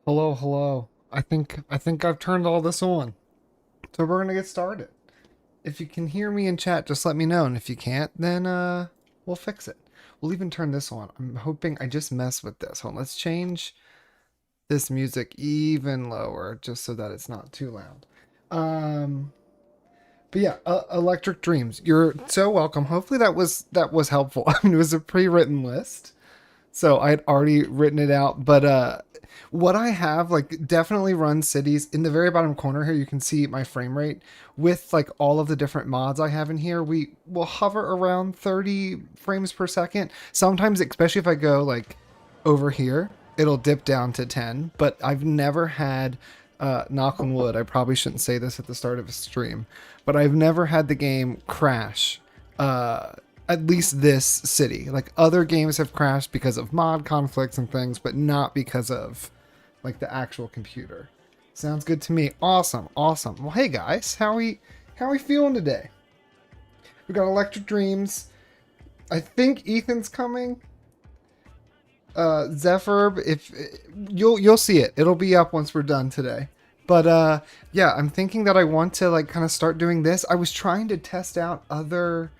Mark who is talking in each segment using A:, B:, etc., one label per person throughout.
A: Hello, hello. I think I've turned all this on. So we're gonna get started. If you can hear me in chat, just let me know. And if you can't, then we'll fix it. We'll even turn this on. I'm hoping I just messed with this. Hold on, let's change this music even lower just so that it's not too loud. Um but yeah, Electric Dreams. You're so welcome. Hopefully that was helpful. I mean, it was a pre-written list. So I'd already written it out, but what I have like definitely runs cities. In the very bottom corner here you can see my frame rate with like all of the different mods I have in here. We will hover around 30 frames per second. Sometimes, especially if I go like over here, it'll dip down to 10, but I've never had knock on wood, I probably shouldn't say this at the start of a stream, but I've never had the game crash. Uh, at least this city. Like other games have crashed because of mod conflicts and things, but not because of like the actual computer. Sounds good to me. Awesome, awesome. Well, hey guys, how we feeling today? We got Electric Dreams. I think Ethan's coming. Zephyr, if you'll see it. It'll be up once we're done today. But yeah, I'm thinking that I want to like kind of start doing this. I was trying to test out other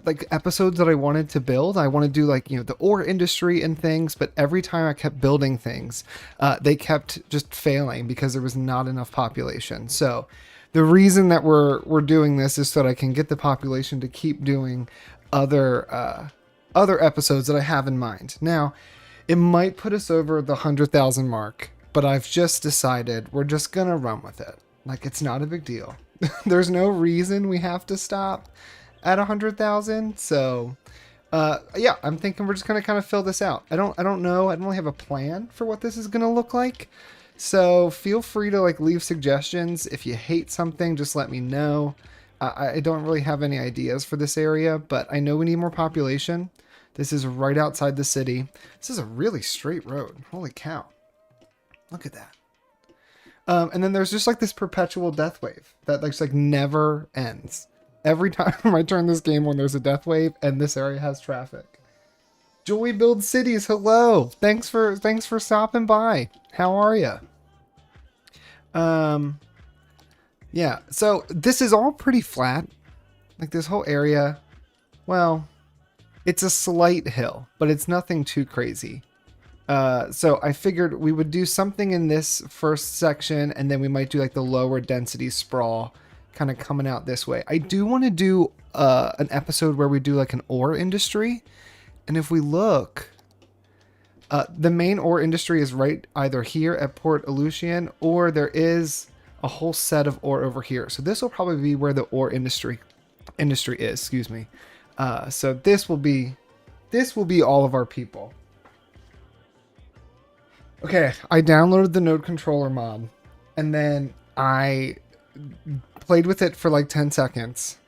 A: like episodes that I wanted to build. I want to do like, the ore industry and things, but every time I kept building things, they kept just failing because there was not enough population. So the reason that we're doing this is so that I can get the population to keep doing other episodes that I have in mind. Now, it might put us over the 100,000 mark, but I've just decided we're just gonna run with it. Like, it's not a big deal. There's no reason we have to stop at 100,000. So, yeah, I'm thinking we're just gonna kind of fill this out. I don't know. I don't really have a plan for what this is gonna look like. So feel free to like leave suggestions. If you hate something, just let me know. I don't really have any ideas for this area, but I know we need more population. This is right outside the city. This is a really straight road. Holy cow. Look at that. And then there's just like this perpetual death wave that like never ends. Every time I turn this game on, there's a death wave, and this area has traffic. Joy Build Cities, hello. Thanks for stopping by. How are you? Um, yeah. So this is all pretty flat. Like this whole area. Well, it's a slight hill, but it's nothing too crazy. So I figured we would do something in this first section, and then we might do like the lower density sprawl kind of coming out this way. I do want to do an episode where we do like an ore industry. And if we look, the main ore industry is right either here at Port Aleutian, or there is a whole set of ore over here. So this will probably be where the ore industry is, excuse me. So this will be all of our people. Okay, I downloaded the node controller mod, and then I played with it for like 10 seconds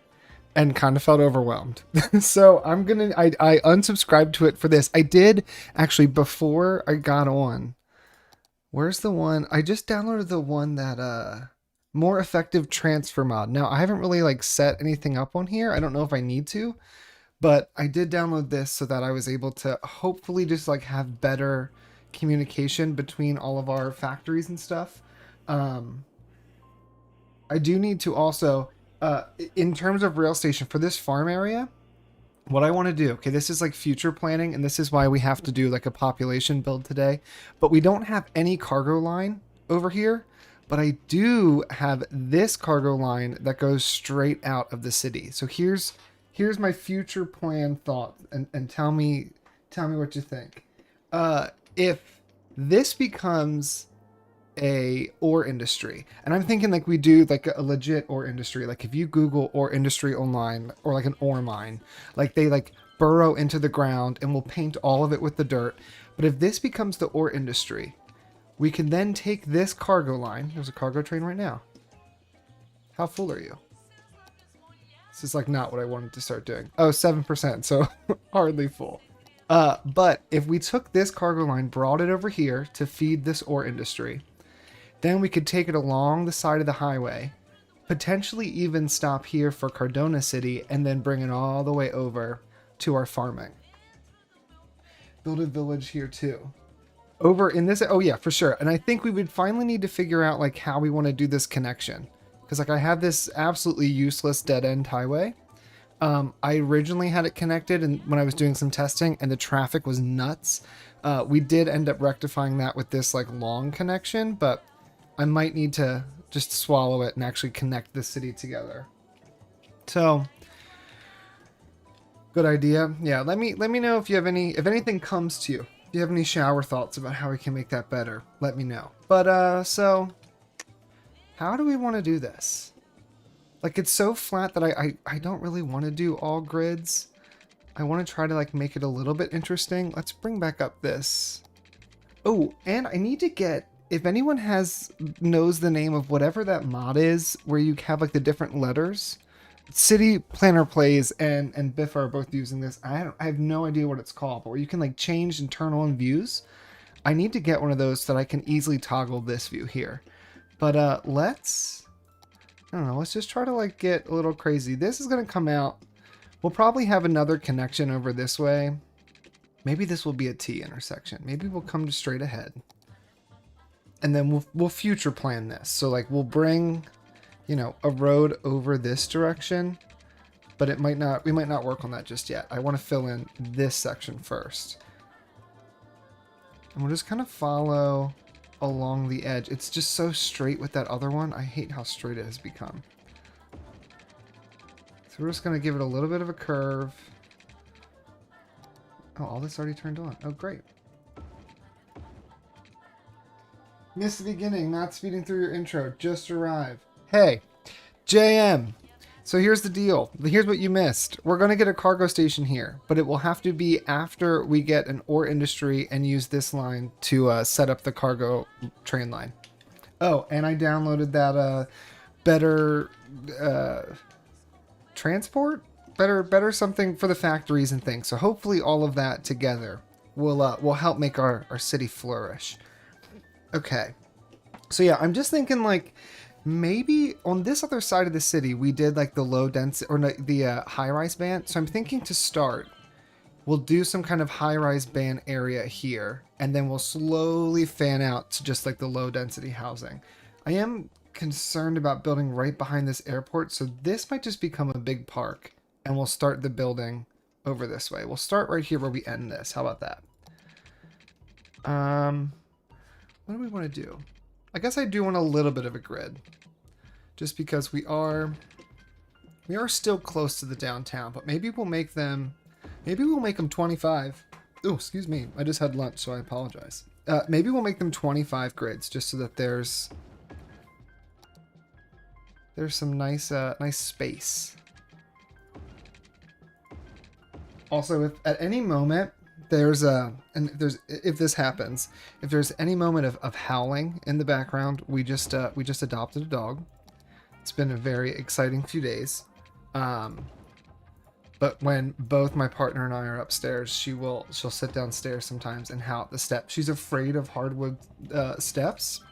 A: and kind of felt overwhelmed. So I unsubscribed to it for this. I did actually before I got on. Where's the one? I just downloaded the one that more effective transfer mod. Now I haven't really like set anything up on here. I don't know if I need to, but I did download this so that I was able to hopefully just like have better communication between all of our factories and stuff. I do need to also, in terms of rail station for this farm area, what I want to do, okay, this is like future planning, and this is why we have to do like a population build today, but we don't have any cargo line over here, but I do have this cargo line that goes straight out of the city. So here's my future plan thought, and tell me what you think. If this becomes a ore industry, and I'm thinking like we do like a legit ore industry, like if you Google ore industry online, or like an ore mine, like they like burrow into the ground and we'll paint all of it with the dirt. But if this becomes the ore industry, we can then take this cargo line. There's a cargo train right now. How full are you? This is like not what I wanted to start doing. Oh, 7%, so hardly full. But if we took this cargo line, brought it over here to feed this ore industry, then we could take it along the side of the highway, potentially even stop here for Cardona City, and then bring it all the way over to our farming. Build a village here too. Over in this, oh yeah, for sure. And I think we would finally need to figure out like how we want to do this connection. Because like I have this absolutely useless dead end highway. I originally had it connected and when I was doing some testing and the traffic was nuts. We did end up rectifying that with this like long connection, but I might need to just swallow it and actually connect the city together. So good idea. Yeah, let me know if you have if anything comes to you. If you have any shower thoughts about how we can make that better, let me know. But so how do we want to do this? Like it's so flat that I don't really want to do all grids. I want to try to like make it a little bit interesting. Let's bring back up this. Oh, and I need to get, if anyone knows the name of whatever that mod is where you have like the different letters. City Planner Plays and Biff are both using this. I have no idea what it's called, but where you can like change and turn on views. I need to get one of those so that I can easily toggle this view here. But I don't know, let's just try to like get a little crazy. This is going to come out. We'll probably have another connection over this way. Maybe this will be a T intersection. Maybe we'll come to straight ahead. And then we'll future plan this. So like we'll bring, you know, a road over this direction, but we might not work on that just yet. I want to fill in this section first. And we'll just kind of follow along the edge. It's just so straight with that other one. I hate how straight it has become. So we're just going to give it a little bit of a curve. Oh, all this already turned on. Oh, great. Missed the beginning, not speeding through your intro. Just arrived. Hey, JM. So here's the deal. Here's what you missed. We're going to get a cargo station here, but it will have to be after we get an ore industry and use this line to set up the cargo train line. Oh, and I downloaded that better transport? Better something for the factories and things. So hopefully all of that together will help make our city flourish. Okay. So yeah, I'm just thinking like maybe on this other side of the city, we did like the low density or the high-rise band. So I'm thinking to start, we'll do some kind of high-rise band area here, and then we'll slowly fan out to just like the low density housing. I am concerned about building right behind this airport, so this might just become a big park, and we'll start the building over this way. We'll start right here where we end this. How about that? What do we want to do? I guess I do want a little bit of a grid, just because we are still close to the downtown, but maybe we'll make them 25. Oh, excuse me. I just had lunch, so I apologize. Maybe we'll make them 25 grids, just so that there's some nice space. Also, if at any moment if this happens, if there's any moment of howling in the background, we just adopted a dog. It's been a very exciting few days. But when both my partner and I are upstairs, she'll sit downstairs sometimes and howl at the steps. She's afraid of hardwood steps,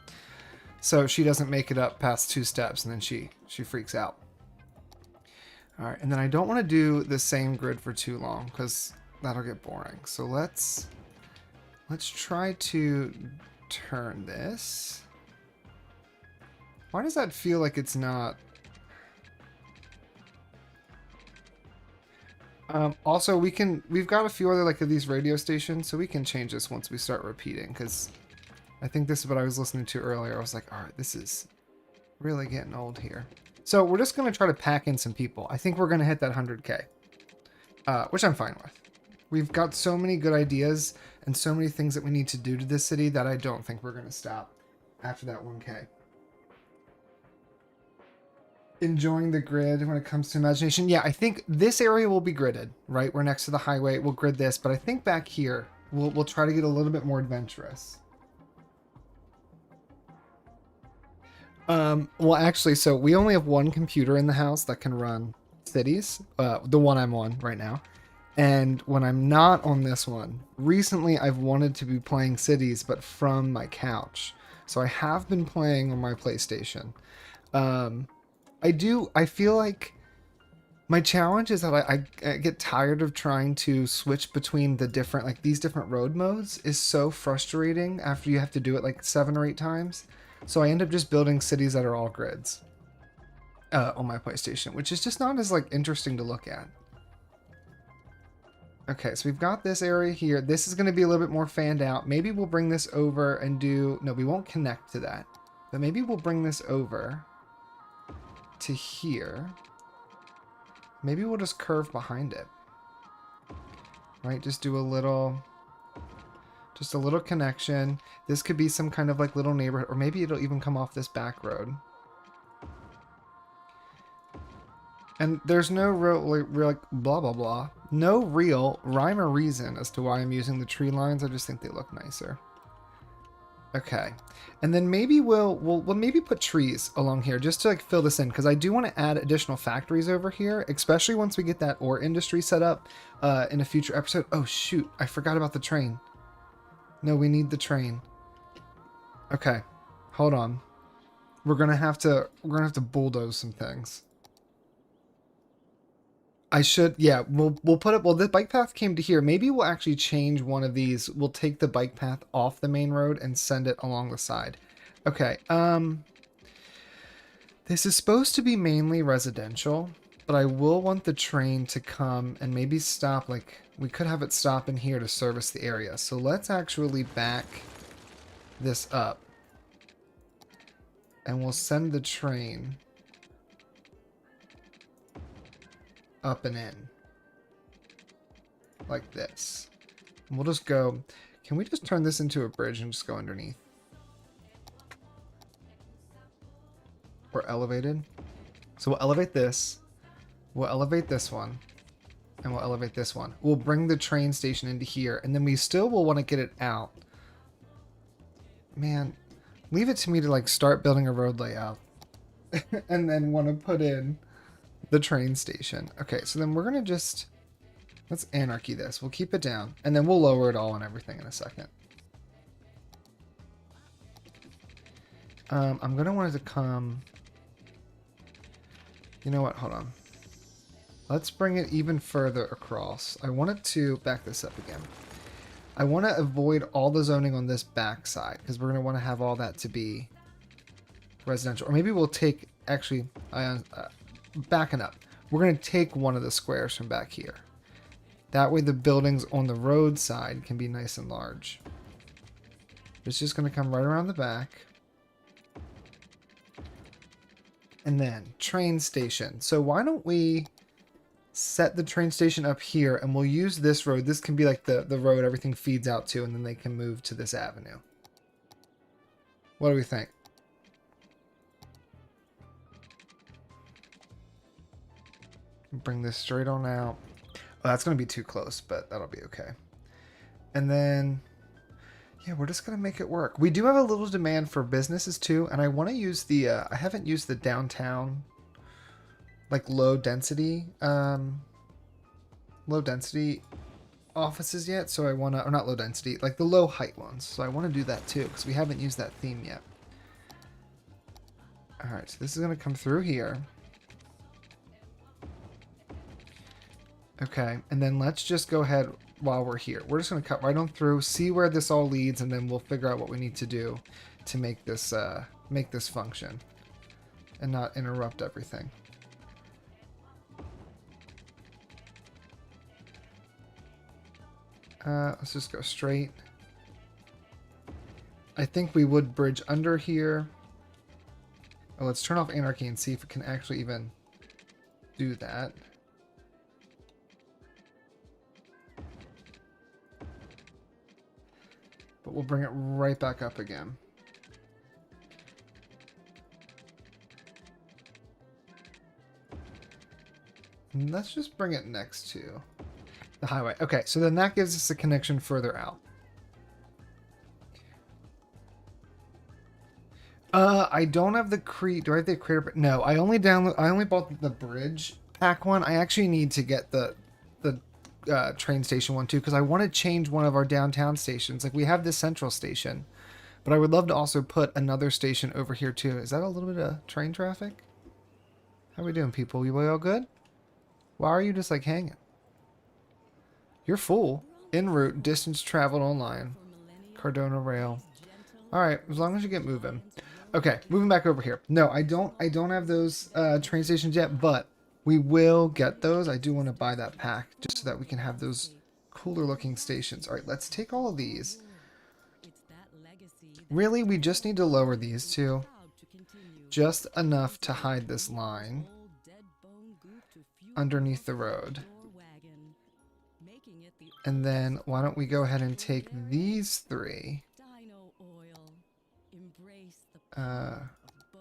A: so she doesn't make it up past 2 steps, and then she freaks out. All right, and then I don't want to do the same grid for too long because that'll get boring. So let's try to turn this. Why does that feel like it's not? Also, we've got a few other like of these radio stations, so we can change this once we start repeating, because I think this is what I was listening to earlier. I was like, all right, this is really getting old here. So we're just going to try to pack in some people. I think we're going to hit that 100K, which I'm fine with. We've got so many good ideas and so many things that we need to do to this city that I don't think we're going to stop after that 1K. Enjoying the grid when it comes to imagination. Yeah, I think this area will be gridded, right? We're next to the highway. We'll grid this, but I think back here, we'll try to get a little bit more adventurous. Well, actually, so we only have one computer in the house that can run cities, the one I'm on right now. And when I'm not on this one, recently I've wanted to be playing cities, but from my couch. So I have been playing on my PlayStation. I feel like My challenge is that I get tired of trying to switch between the different, like these different road modes is so frustrating after you have to do it like 7 or 8 times. So I end up just building cities that are all grids on my PlayStation, which is just not as like interesting to look at. Okay, so we've got this area here. This is going to be a little bit more fanned out. Maybe we'll bring this over and do... No, we won't connect to that. But maybe we'll bring this over to here. Maybe we'll just curve behind it. Right, just do a little... Just a little connection. This could be some kind of like little neighborhood. Or maybe it'll even come off this back road. And there's no real, like, blah, blah, blah. No real rhyme or reason as to why I'm using the tree lines. I just think they look nicer. Okay. And then maybe we'll maybe put trees along here just to like fill this in. Because I do want to add additional factories over here. Especially once we get that ore industry set up in a future episode. Oh, shoot. I forgot about the train. No, we need the train. Okay. Hold on. We're gonna have to bulldoze some things. I should, yeah, we'll put it, well, the bike path came to here. Maybe we'll actually change one of these. We'll take the bike path off the main road and send it along the side. Okay, this is supposed to be mainly residential, but I will want the train to come and maybe stop, like, we could have it stop in here to service the area. So let's actually back this up. And we'll send the train up and in like this. And we'll just go, can we just turn this into a bridge and just go underneath? Or elevated. So we'll elevate this, we'll elevate this one, and we'll elevate this one. We'll bring the train station into here, and then we still will want to get it out. Man, leave it to me to like start building a road layout and then want to put in the train station. Okay, so then we're gonna just, let's anarchy this. We'll keep it down, and then we'll lower it all and everything in a second. I'm gonna want it to come. You know what? Hold on. Let's bring it even further across. I want it to back this up again. I want to avoid all the zoning on this back side because we're gonna want to have all that to be residential. Or maybe we'll take actually. Backing up, we're going to take one of the squares from back here. That way the buildings on the road side can be nice and large. It's just going to come right around the back. And then train station. So why don't we set the train station up here and we'll use this road. This can be like the road everything feeds out to, and then they can move to this avenue. What do we think? Bring this straight on out. Oh, that's going to be too close, but that'll be okay. And then, yeah, we're just going to make it work. We do have a little demand for businesses too, and I want to use the, I haven't used the downtown, like low density offices yet, so I want to, or not low density, like the low height ones. So I want to do that too, because we haven't used that theme yet. All right, so this is going to come through here. Okay, and then let's just go ahead while we're here. We're just going to cut right on through, see where this all leads, and then we'll figure out what we need to do to make this function and not interrupt everything. Let's just go straight. I think we would bridge under here. Oh, let's turn off anarchy and see if we can actually even do that. But we'll bring it right back up again. And let's just bring it next to the highway. Okay, so then that gives us a connection further out. I don't have the do I have the creator? No, I only bought the bridge pack one. I actually need to get the train station one too, because I want to change one of our downtown stations. Like we have this central station, but I would love to also put another station over here too. Is that a little bit of train traffic? How we doing, people? We all good? Why are you just like hanging? You're full. En route, distance traveled online. Cardona rail. Alright, as long as you get moving. Okay, moving back over here. No, I don't have those train stations yet, but we will get those. I do want to buy that pack just so that we can have those cooler looking stations. Alright, let's take all of these. Really, we just need to lower these two. Just enough to hide this line underneath the road. And then why don't we go ahead and take these three.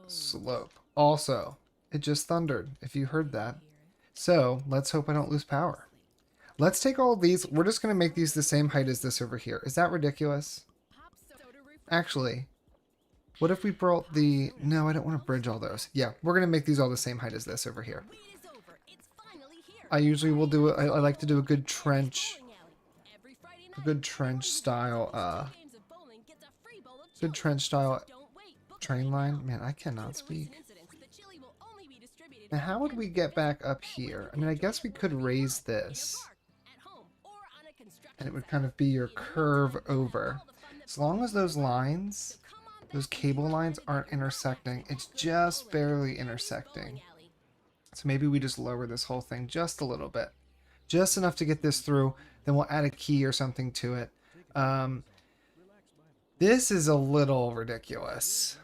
A: Slope. Also, it just thundered, if you heard that. So, let's hope I don't lose power. Let's take all of these. We're just going to make these the same height as this over here. Is that ridiculous? Actually, what if we brought the... No, I don't want to bridge all those. Yeah, we're going to make these all the same height as this over here. I usually will do it. I like to do a good trench. A good trench style, good trench style train line. Man, I cannot speak. Now, how would we get back up here? I mean, I guess we could raise this. And it would kind of be your curve over. As long as those lines, those cable lines aren't intersecting, it's just barely intersecting. So maybe we just lower this whole thing just a little bit. Just enough to get this through. Then we'll add a key or something to it. This is a little ridiculous.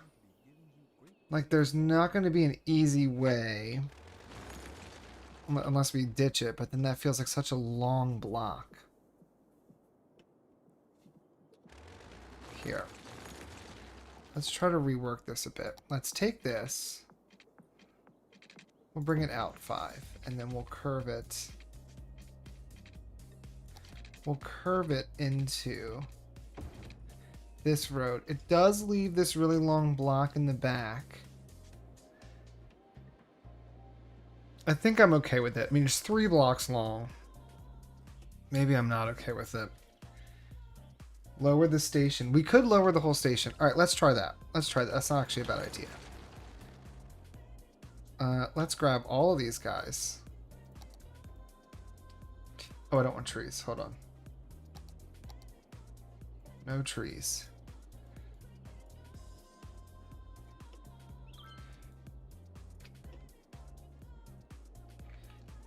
A: Like, there's not going to be an easy way. Unless we ditch it, but then that feels like such a long block. Here. Let's try to rework this a bit. Let's take this. We'll bring it out 5, and then we'll curve it. We'll curve it into this road. It does leave this really long block in the back. I think I'm okay with it. I mean, it's 3 blocks long. Maybe I'm not okay with it. Lower the station. We could lower the whole station. All right, let's try that. Let's try that. That's not actually a bad idea. Let's grab all of these guys. Oh, I don't want trees. Hold on. No trees.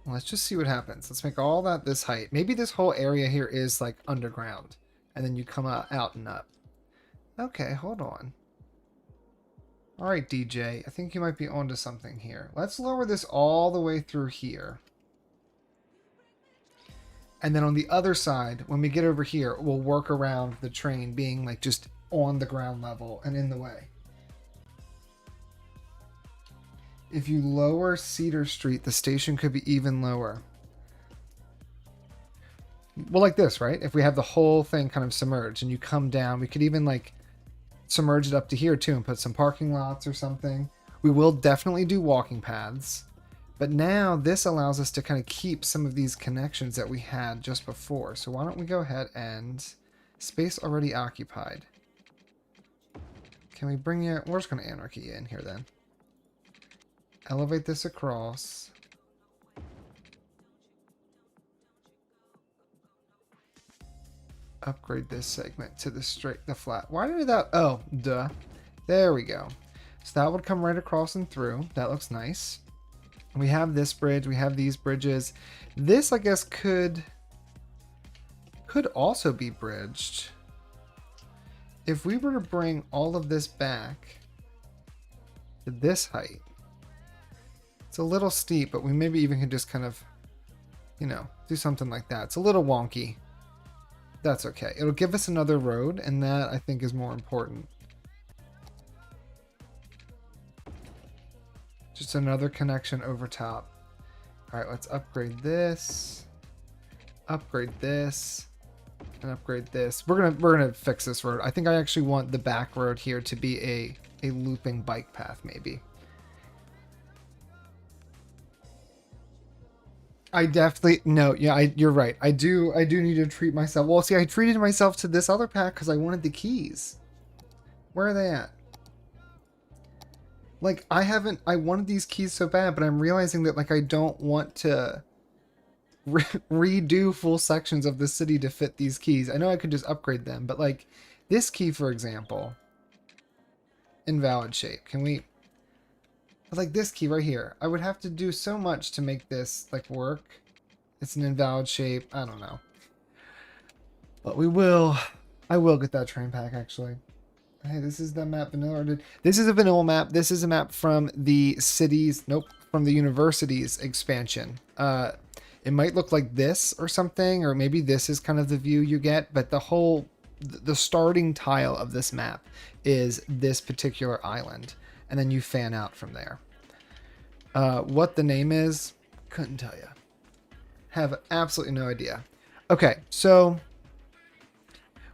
A: Let's just see what happens. Let's make all that this height. Maybe this whole area here is like underground. And then you come out and up. Okay, hold on. Alright, DJ. I think you might be onto something here. Let's lower this all the way through here. And then on the other side, when we get over here, we'll work around the train being like just on the ground level and in the way. If you lower Cedar Street, the station could be even lower. Well, like this, right? If we have the whole thing kind of submerged and you come down, we could even like submerge it up to here too and put some parking lots or something. We will definitely do walking paths. But now this allows us to kind of keep some of these connections that we had just before. So why don't we go ahead and space already occupied. Can we bring you... We're just going to anarchy in here then. Elevate this across. Upgrade this segment to the flat. Why did that... Oh, duh. There we go. So that would come right across and through. That looks nice. We have this bridge. We have these bridges. This, I guess, could also be bridged. If we were to bring all of this back to this height, it's a little steep, but we maybe even could just kind of, you know, do something like that. It's a little wonky. That's okay. It'll give us another road, and that I think is more important. Just another connection over top. All right, let's upgrade this, and upgrade this. We're gonna fix this road. I think I actually want the back road here to be a looping bike path, maybe. I definitely no, yeah, you're right. I do need to treat myself. Well, see, I treated myself to this other pack because I wanted the keys. Where are they at? Like, I wanted these keys so bad, but I'm realizing that, like, I don't want to redo full sections of the city to fit these keys. I know I could just upgrade them, but like this key, for example, invalid shape. Can we, like this key right here, I would have to do so much to make this like work. It's an invalid shape. I don't know. But I will get that train pack actually. Hey, this is the map vanilla. This is a vanilla map. This is a map from the cities. Nope, from the university's expansion. It might look like this or something, or maybe this is kind of the view you get. But the starting tile of this map is this particular island, and then you fan out from there. What the name is, couldn't tell you. Have absolutely no idea. Okay, so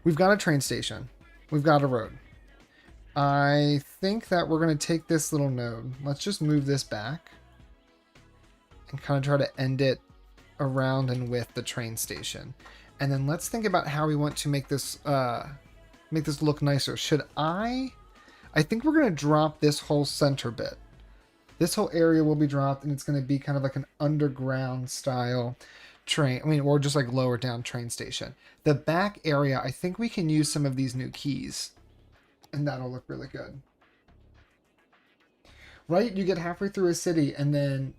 A: we've got a train station. We've got a road. I think that we're going to take this little node. Let's just move this back and kind of try to end it around and with the train station. And then let's think about how we want to make this look nicer. I think we're going to drop this whole center bit. This whole area will be dropped, and it's going to be kind of like an underground style train. I mean, or just like lower down train station. The back area, I think we can use some of these new keys, and that'll look really good. Right? You get halfway through a city, and then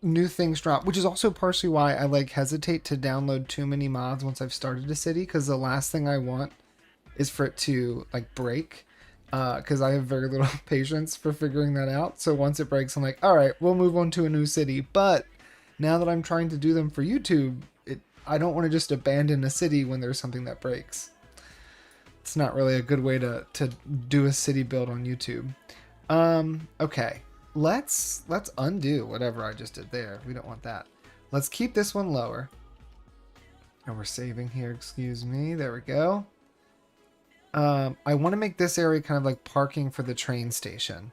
A: new things drop, which is also partially why I like hesitate to download too many mods once I've started a city, because the last thing I want is for it to like break. Because I have very little patience for figuring that out. So once it breaks, I'm like, all right, we'll move on to a new city. But now that I'm trying to do them for YouTube, I don't want to just abandon a city when there's something that breaks. It's not really a good way to do a city build on YouTube. Okay, let's undo whatever I just did there. We don't want that. Let's keep this one lower. And we're saving here, excuse me. There we go. I want to make this area kind of like parking for the train station.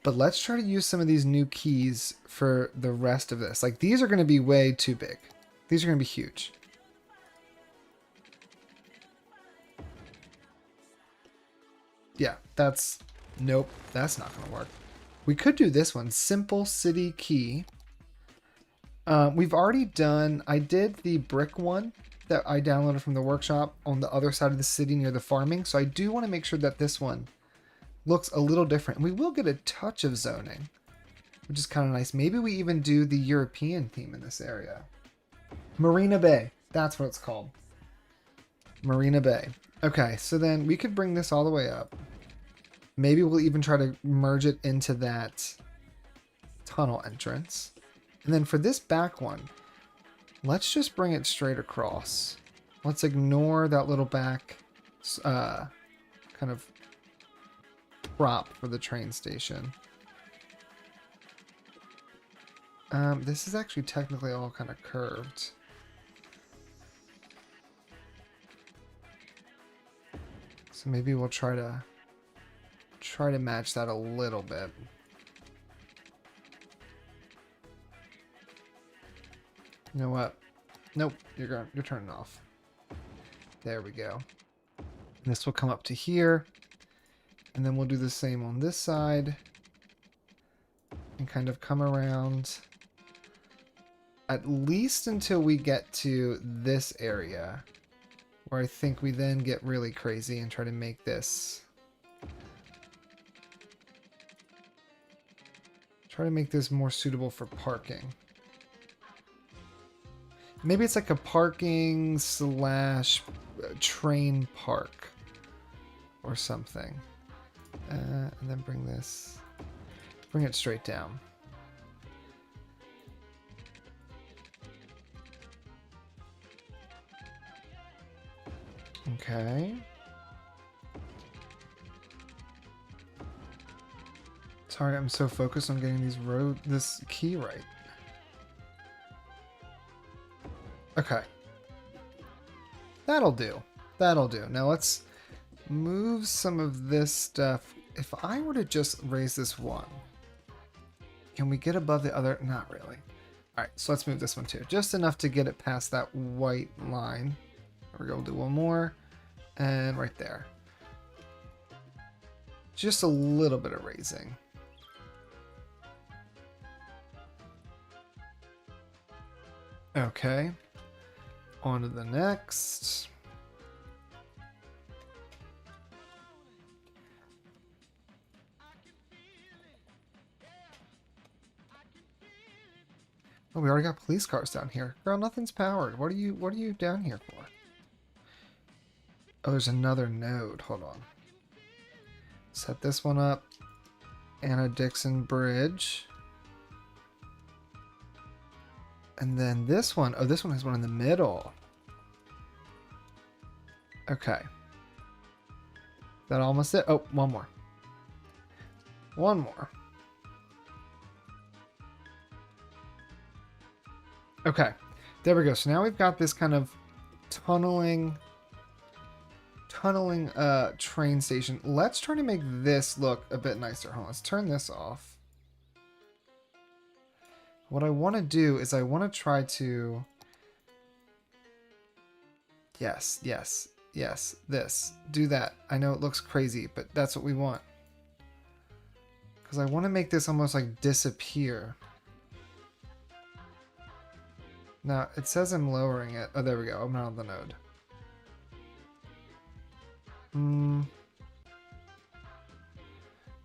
A: But let's try to use some of these new keys for the rest of this. Like, these are going to be way too big. These are going to be huge. Yeah, nope, that's not going to work. We could do this one, simple city key. We've already done, I did the brick one that I downloaded from the workshop on the other side of the city near the farming. So I do want to make sure that this one looks a little different. And we will get a touch of zoning, which is kind of nice. Maybe we even do the European theme in this area. Marina Bay. That's what it's called. Marina Bay. Okay, so then we could bring this all the way up. Maybe we'll even try to merge it into that tunnel entrance. And then for this back one, let's just bring it straight across. Let's ignore that little back kind of prop for the train station. This is actually technically all kind of curved. So maybe we'll try to match that a little bit. You know what? Nope, you're turning off. There we go. And this will come up to here. And then we'll do the same on this side. And kind of come around. At least until we get to this area. Where I think we then get really crazy and try to make this. Try to make this more suitable for parking. Maybe it's like a parking / train park or something. And then bring it straight down. Okay. Sorry, I'm so focused on getting this key right. Okay. That'll do. That'll do. Now let's move some of this stuff. If I were to just raise this one, can we get above the other? Not really. All right, so let's move this one too. Just enough to get it past that white line. There we go, we'll do one more. And right there. Just a little bit of raising. Okay. On to the next. Oh, we already got police cars down here. Girl, nothing's powered. What are you down here for? Oh, there's another node. Hold on. Set this one up. Anna Dixon Bridge. And then this one. Oh, this one has one in the middle. Okay. That almost it. Oh, one more. One more. Okay. There we go. So now we've got this kind of tunneling train station. Let's try to make this look a bit nicer. Hold on, let's turn this off. What I want to do is I want to try to... Yes, yes, yes, this. Do that. I know it looks crazy, but that's what we want. Because I want to make this almost like disappear. Now, it says I'm lowering it. Oh, there we go. I'm not on the node.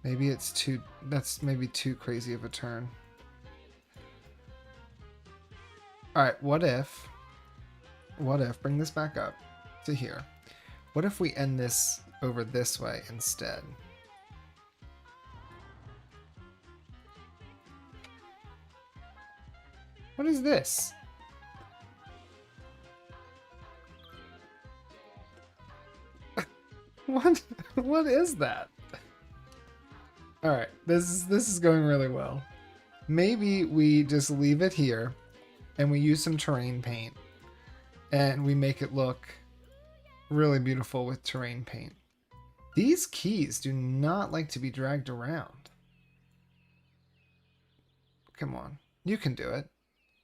A: Maybe it's too... That's maybe too crazy of a turn. Alright, what if... Bring this back up to here. What if we end this over this way instead? What is this? What is that? All right, this is going really well. Maybe we just leave it here and we use some terrain paint and we make it look really beautiful with terrain paint. These keys do not like to be dragged around. Come on, you can do it.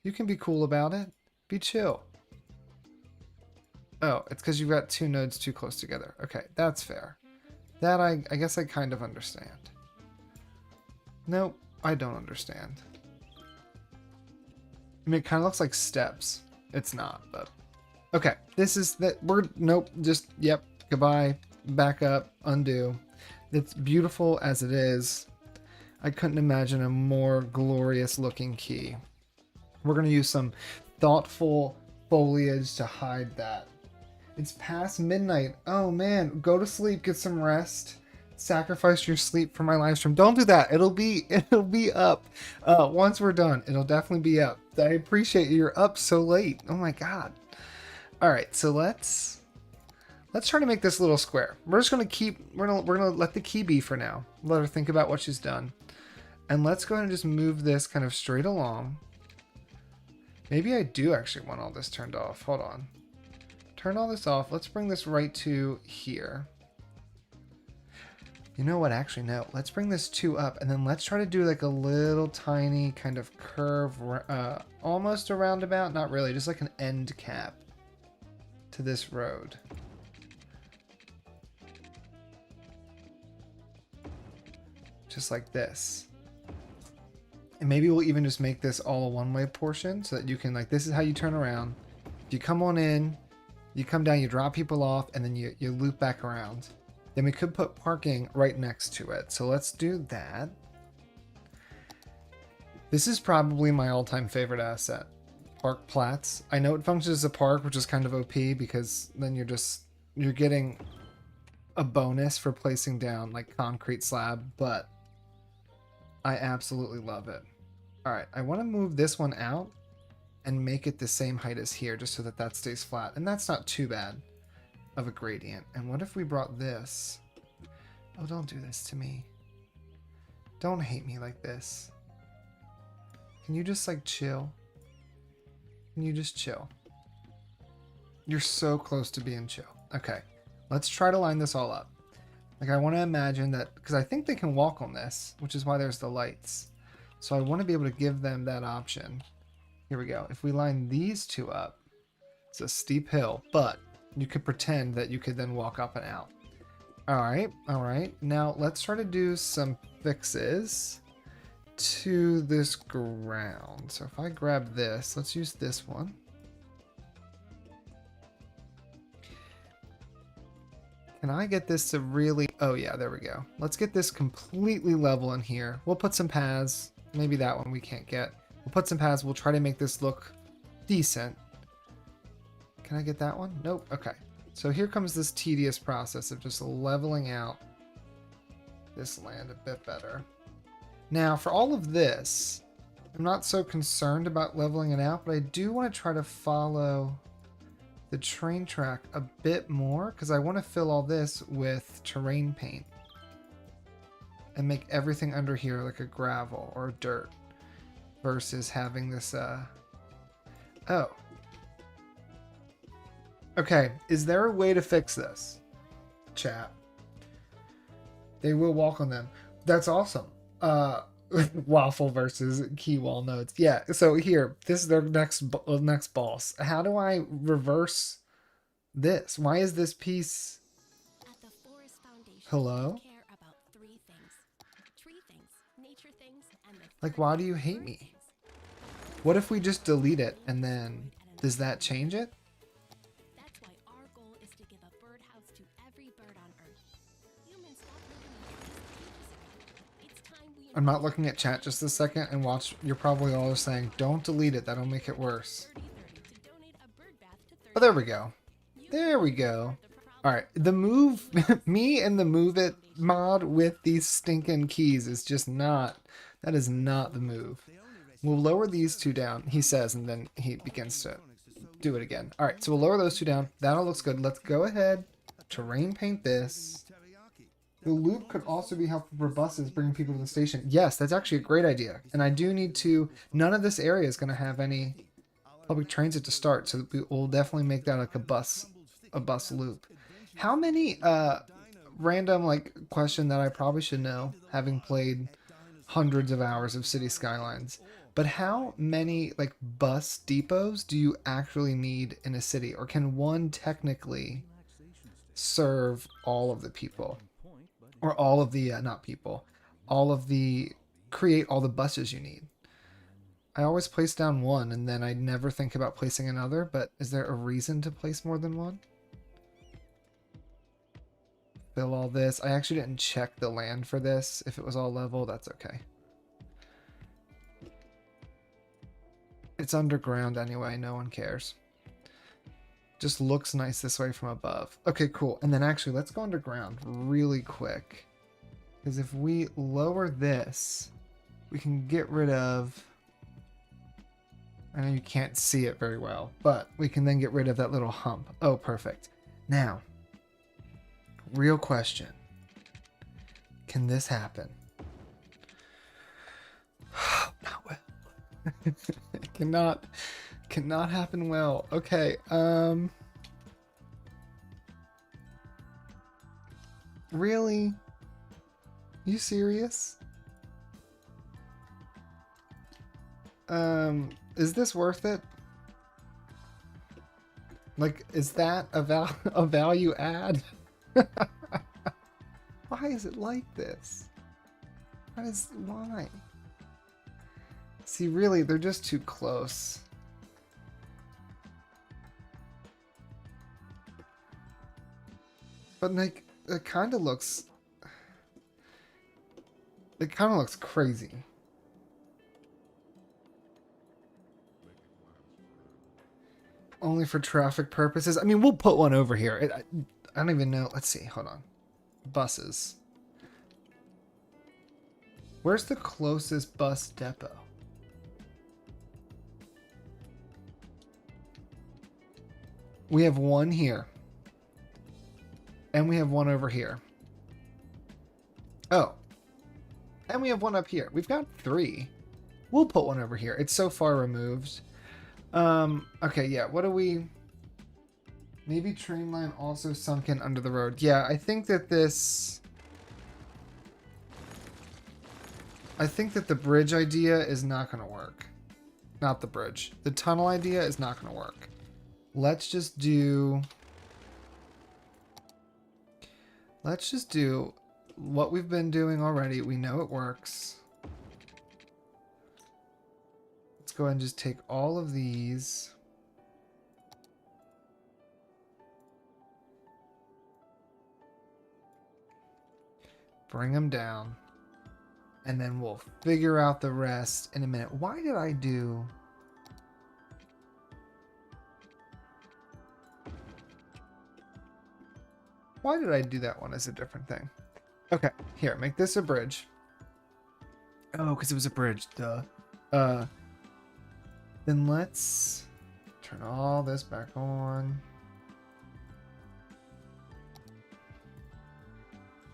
A: You can be cool about it. Be chill. Oh, it's because you've got two nodes too close together. Okay, that's fair. That I guess I kind of understand. Nope, I don't understand. I mean, it kind of looks like steps. It's not, but... Okay, this is... Nope, just... Yep, goodbye. Back up. Undo. It's beautiful as it is. I couldn't imagine a more glorious looking key. We're going to use some thoughtful foliage to hide that. It's past midnight. Oh man, go to sleep, get some rest. Sacrifice your sleep for my live stream. Don't do that. It'll be up. Once we're done, it'll definitely be up. I appreciate you're up so late. Oh my god. All right, so let's try to make this a little square. We're just gonna we're gonna let the key be for now. Let her think about what she's done, and let's go ahead and just move this kind of straight along. Maybe I do actually want all this turned off. Hold on. Turn all this off. Let's bring this right to here. You know what? Actually, no. Let's bring this 2 up, and then let's try to do like a little tiny kind of curve, almost a roundabout. Not really, just like an end cap to this road. Just like this. And maybe we'll even just make this all a one-way portion so that you can, like, this is how you turn around. If you come on in, you come down, you drop people off, and then you loop back around. Then we could put parking right next to it. So let's do that. This is probably my all-time favorite asset. Park plats. I know it functions as a park, which is kind of OP because then you're getting a bonus for placing down like concrete slab, but I absolutely love it. All right, I want to move this one out and make it the same height as here just so that that stays flat. And that's not too bad of a gradient. And what if we brought this? Oh, don't do this to me. Don't hate me like this. Can you just like chill? Can you just chill? You're so close to being chill. Okay, let's try to line this all up. Like I want to imagine that, because I think they can walk on this, which is why there's the lights. So I want to be able to give them that option. Here we go. If we line these 2 up, it's a steep hill, but you could pretend that you could then walk up and out. All right. Now let's try to do some fixes to this ground. So if I grab this, let's use this one. Can I get this to really... Oh yeah, there we go. Let's get this completely level in here. We'll put some paths. Maybe that one we can't get. We'll put some paths. We'll try to make this look decent. Can I get that one? Nope. Okay. So here comes this tedious process of just leveling out this land a bit better. Now, for all of this, I'm not so concerned about leveling it out, but I do want to try to follow the train track a bit more because I want to fill all this with terrain paint and make everything under here like a gravel or dirt versus having this oh, okay, is there a way to fix this, chat? They will walk on them. That's awesome. Waffle versus key walnuts. Yeah, so here, this is their next boss. How do I reverse this? Why is this piece...
B: At the Forest Foundation,
A: hello?
B: we care about three things. Tree things, nature things, and the
A: Like, why do you hate me? What if we just delete it and then... Does that change it?
B: That's why our goal is to give a birdhouse to every bird on Earth. Humans stopped living in trees ages ago. It's time we...
A: I'm not looking at chat just a second and watch. You're probably all saying, don't delete it. That'll make it worse. Oh, there we go. There we go. All right. The move, me and the move it mod with these stinking keys is just not, that is not the move. We'll lower these two down, he says, and then he begins to do it again. All right. So we'll lower those two down. That all looks good. Let's go ahead. Terrain paint this. The loop could also be helpful for buses bringing people to the station. Yes, that's actually a great idea. And I do need to... None of this area is going to have any public transit to start, so we'll definitely make that like a bus loop. How many... random like question that I probably should know, having played hundreds of hours of City Skylines. But how many like bus depots do you actually need in a city? Or can one technically serve all of the people? Or all of the, not people, all of the, create all the buses you need. I always place down one and then I never think about placing another, but is there a reason to place more than one? Fill all this. I actually didn't check the land for this. If it was all level, that's okay. It's underground anyway, no one cares. Just looks nice this way from above. Okay, cool. And then actually, let's go underground really quick. Because if we lower this, we can get rid of... I know you can't see it very well, but we can then get rid of that little hump. Oh, perfect. Now, real question. Can this happen? Not well. It cannot happen well. Okay, really? You serious? Is this worth it? Like, is that a value add? Why is it like this? Why? See, really, they're just too close. But like, it kind of looks crazy. Only for traffic purposes. I mean, we'll put one over here. I don't even know. Let's see. Hold on. Buses. Where's the closest bus depot? We have one here. And we have one over here. Oh. And we have one up here. We've got 3. We'll put one over here. It's so far removed. Okay, yeah, what do we... Maybe train line also sunken under the road. Yeah, I think that this... I think that the bridge idea is not going to work. Not the bridge. The tunnel idea is not going to work. Let's just do what we've been doing already. We know it works. Let's go ahead and just take all of these. Bring them down. And then we'll figure out the rest in a minute. Why did I do... Why did I do that one as a different thing? Okay, here, make this a bridge. Oh, because it was a bridge, duh. Then let's turn all this back on.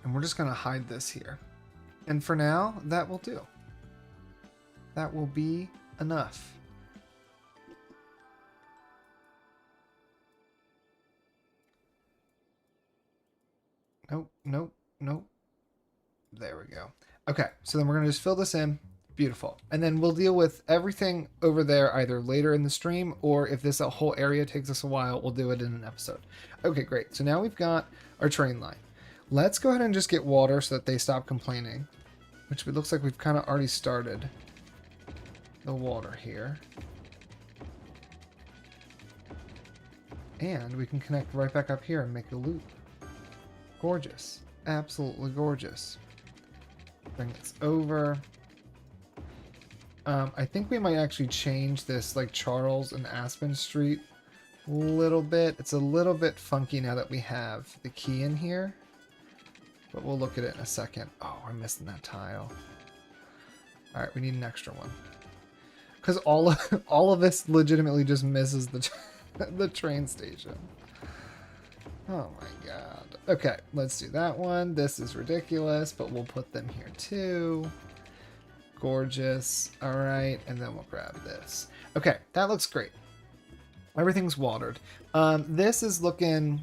A: And we're just going to hide this here. And for now, that will do. That will be enough. Nope, nope, nope. There we go. Okay, so then we're going to just fill this in. Beautiful. And then we'll deal with everything over there either later in the stream, or if this whole area takes us a while, we'll do it in an episode. Okay, great. So now we've got our train line. Let's go ahead and just get water so that they stop complaining, which it looks like we've kind of already started the water here. And we can connect right back up here and make a loop. Gorgeous. Absolutely gorgeous. Bring this over. I think we might actually change this like Charles and Aspen Street a little bit. It's a little bit funky now that we have the key in here. But we'll look at it in a second. Oh, we're missing that tile. Alright, we need an extra one. Because all of this legitimately just misses the, the train station. Oh my god. Okay, let's do that one. This is ridiculous, but we'll put them here too. Gorgeous. Alright, and then we'll grab this. Okay, that looks great. Everything's watered. This is looking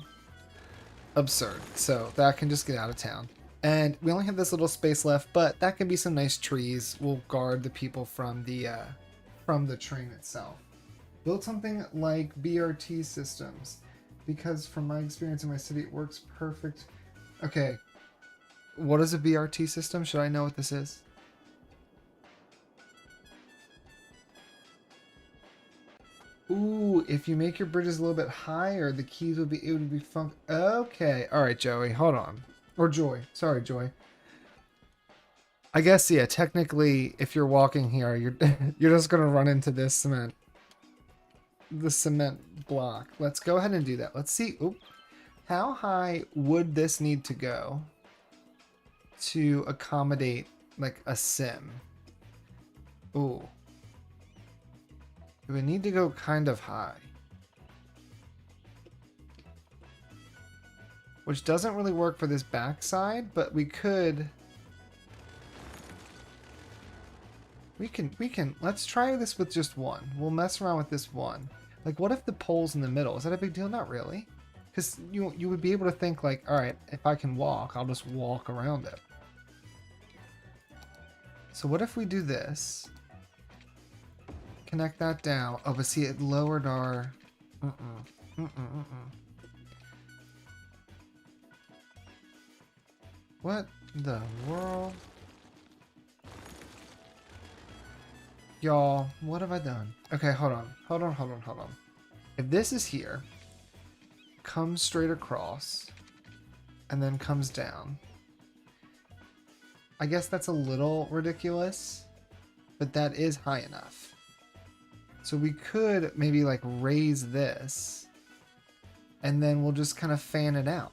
A: absurd, so that can just get out of town. And we only have this little space left, but that can be some nice trees. We'll guard the people from the train itself. Build something like BRT systems, because from my experience in my city, it works perfect. Okay, what is a BRT system? Should I know what this is? Ooh, if you make your bridges a little bit higher, the keys would be, it would be fun. Okay, all right, Joey, hold on. Or Joy, sorry, Joy. I guess, yeah, technically, if you're walking here, you're you're just gonna run into this cement block. Let's go ahead and do that. Let's see. Oop. How high would this need to go to accommodate like a sim? Ooh. It would need to go kind of high. Which doesn't really work for this backside, but we could... We can, let's try this with just one. We'll mess around with this one. Like, what if the pole's in the middle? Is that a big deal? Not really. Because you would be able to think like, all right, if I can walk, I'll just walk around it. So what if we do this? Connect that down. Oh, but see, it lowered our... What the world? Y'all, what have I done? Okay, hold on. If this is here, comes straight across, and then comes down. I guess that's a little ridiculous, but that is high enough. So we could maybe like raise this, and then we'll just kind of fan it out.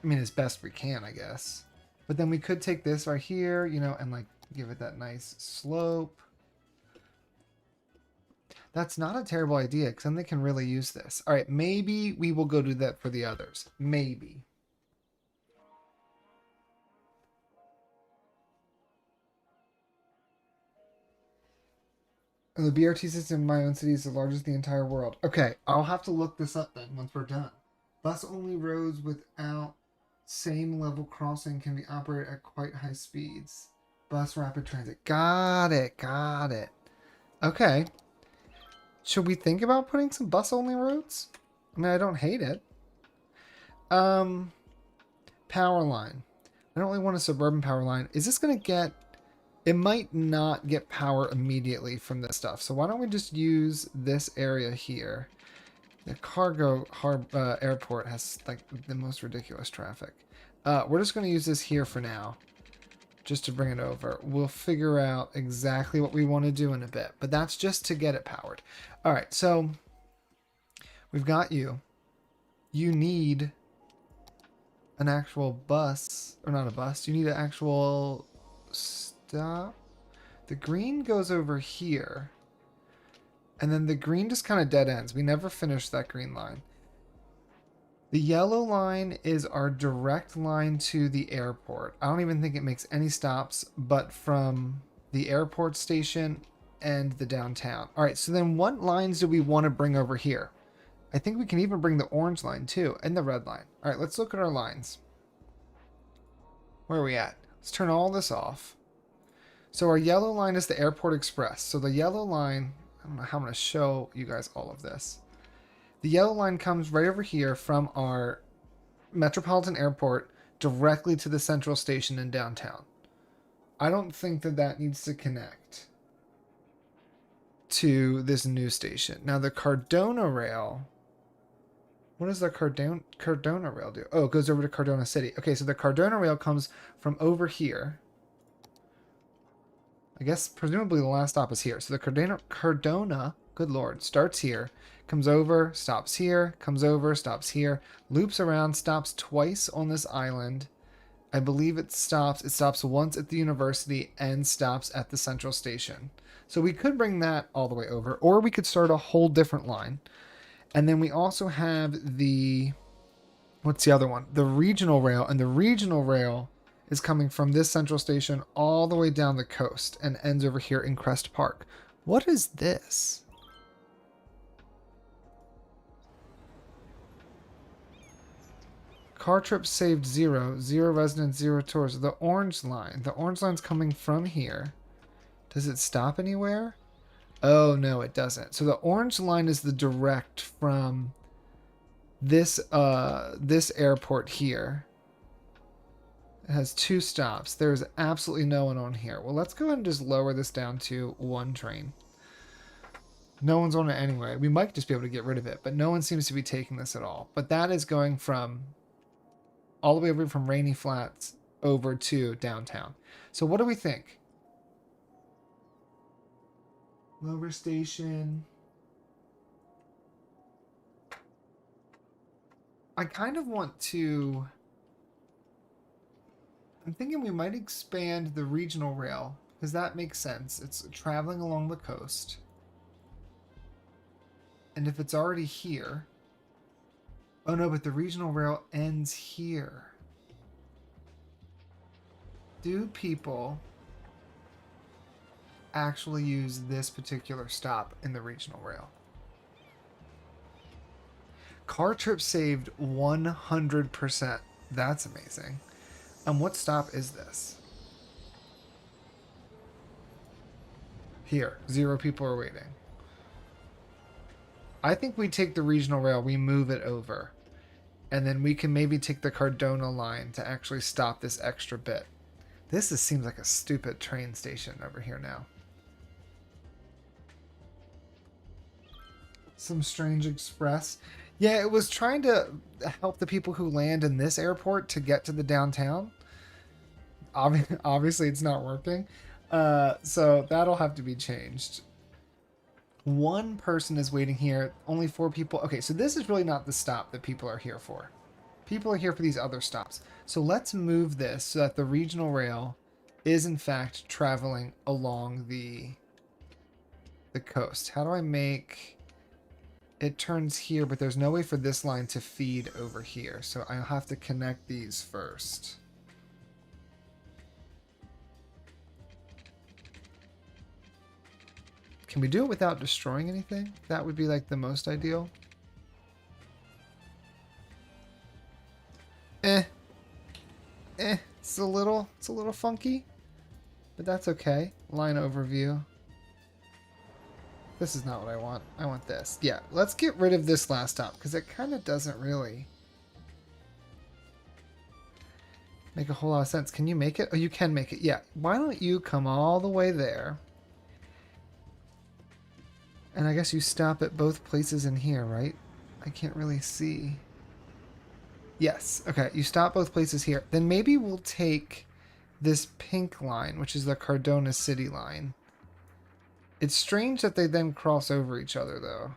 A: I mean, as best we can, I guess. But then we could take this right here, you know, and like give it that nice slope. That's not a terrible idea, because then they can really use this. All right, maybe we will go do that for the others. Maybe. And the BRT system in my own city is the largest in the entire world. Okay, I'll have to look this up then once we're done. Bus-only roads without same level crossing can be operated at quite high speeds. Bus rapid transit. Got it. Okay. Should we think about putting some bus-only roads? I mean, I don't hate it. Power line. I don't really want a suburban power line. Is this going to get... It might not get power immediately from this stuff. So why don't we just use this area here? The cargo airport has like the most ridiculous traffic. We're just going to use this here for now, just to bring it over. We'll figure out exactly what we want to do in a bit, but that's just to get it powered. All right, so we've got you. You need an actual bus, or not a bus. You need an actual stop. The green goes over here. And then the green just kind of dead ends. We never finished that green line. The yellow line is our direct line to the airport. I don't even think it makes any stops but from the airport station and the downtown. All right, so then what lines do we want to bring over here? I think we can even bring the orange line too, and the red line. All right, let's look at our lines. Where are we at? Let's turn all this off. So our yellow line is the Airport Express. So the yellow line... I don't know how I'm going to show you guys all of this. The yellow line comes right over here from our Metropolitan Airport directly to the Central Station in downtown. I don't think that that needs to connect to this new station. Now the Cardona rail... What does the Cardona rail do? Oh, it goes over to Cardona City. Okay, so the Cardona rail comes from over here. I guess presumably the last stop is here. So the Cardona, good lord, starts here, comes over, stops here, comes over, stops here, loops around, stops twice on this island. I believe it stops once at the university and stops at the central station. So we could bring that all the way over, or we could start a whole different line. And then we also have the, what's the other one? The regional rail, and the regional rail is coming from this central station all the way down the coast and ends over here in Crest Park. What is this? Car trips saved 0. 0 residents, 0 tours. The orange line. The orange line's coming from here. Does it stop anywhere? Oh, no, it doesn't. So the orange line is the direct from this airport here. It has 2 stops. There's absolutely no one on here. Well, let's go ahead and just lower this down to 1 train. No one's on it anyway. We might just be able to get rid of it, but no one seems to be taking this at all. But that is going from all the way over from Rainy Flats over to downtown. So what do we think? Lower station. I kind of want to... I'm thinking we might expand the regional rail, because that makes sense. It's traveling along the coast. And if it's already here... Oh no, but the regional rail ends here. Do people actually use this particular stop in the regional rail? Car trip saved 100%. That's amazing. What stop is this? Here, 0 people are waiting. I think we take the regional rail, we move it over, and then we can maybe take the Cardona line to actually stop this extra bit. This seems like a stupid train station over here now. Some strange express. Yeah, it was trying to help the people who land in this airport to get to the downtown. Obviously, it's not working. So that'll have to be changed. 1 person is waiting here. Only 4 people. Okay, so this is really not the stop that people are here for. People are here for these other stops. So let's move this so that the regional rail is, in fact, traveling along the coast. How do I make... It turns here, but there's no way for this line to feed over here. So I'll have to connect these first. Can we do it without destroying anything? That would be like the most ideal. It's a little funky, but that's okay. Line overview. This is not what I want. I want this. Yeah, let's get rid of this last stop because it kind of doesn't really. make a whole lot of sense. Can you make it? Oh, you can make it. Yeah. Why don't you come all the way there? And I guess you stop at both places in here, right? I can't really see. Yes. Okay, you stop both places here. Then maybe we'll take this pink line, which is the Cardona City line. It's strange that they then cross over each other, though.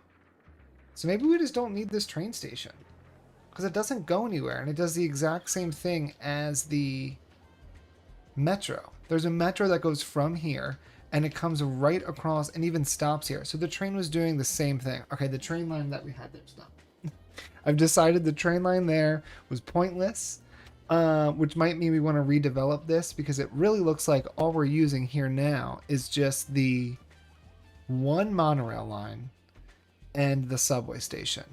A: So maybe we just don't need this train station. Because it doesn't go anywhere, and it does the exact same thing as the metro. There's a metro that goes from here, and it comes right across and even stops here. So the train was doing the same thing. Okay, the train line that we had there stopped. I've decided the train line there was pointless, which might mean we want to redevelop this, because it really looks like all we're using here now is just the one monorail line and the subway station.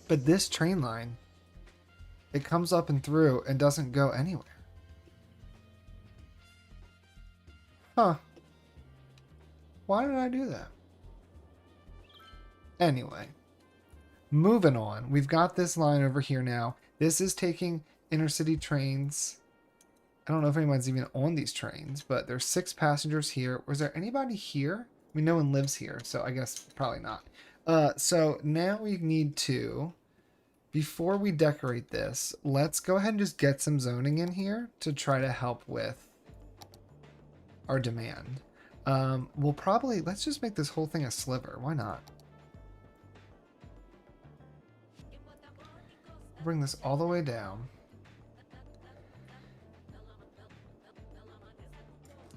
A: But this train line, it comes up and through and doesn't go anywhere. Huh. Why did I do that? Anyway, moving on. We've got this line over here now. This is taking intercity trains. I don't know if anyone's even on these trains, but there's 6 passengers here. Was there anybody here? I mean, no one lives here, so I guess probably not. So now we need to, before we decorate this, let's go ahead and just get some zoning in here to try to help with our demand. We'll probably, let's just make this whole thing a sliver. Why not? Bring this all the way down.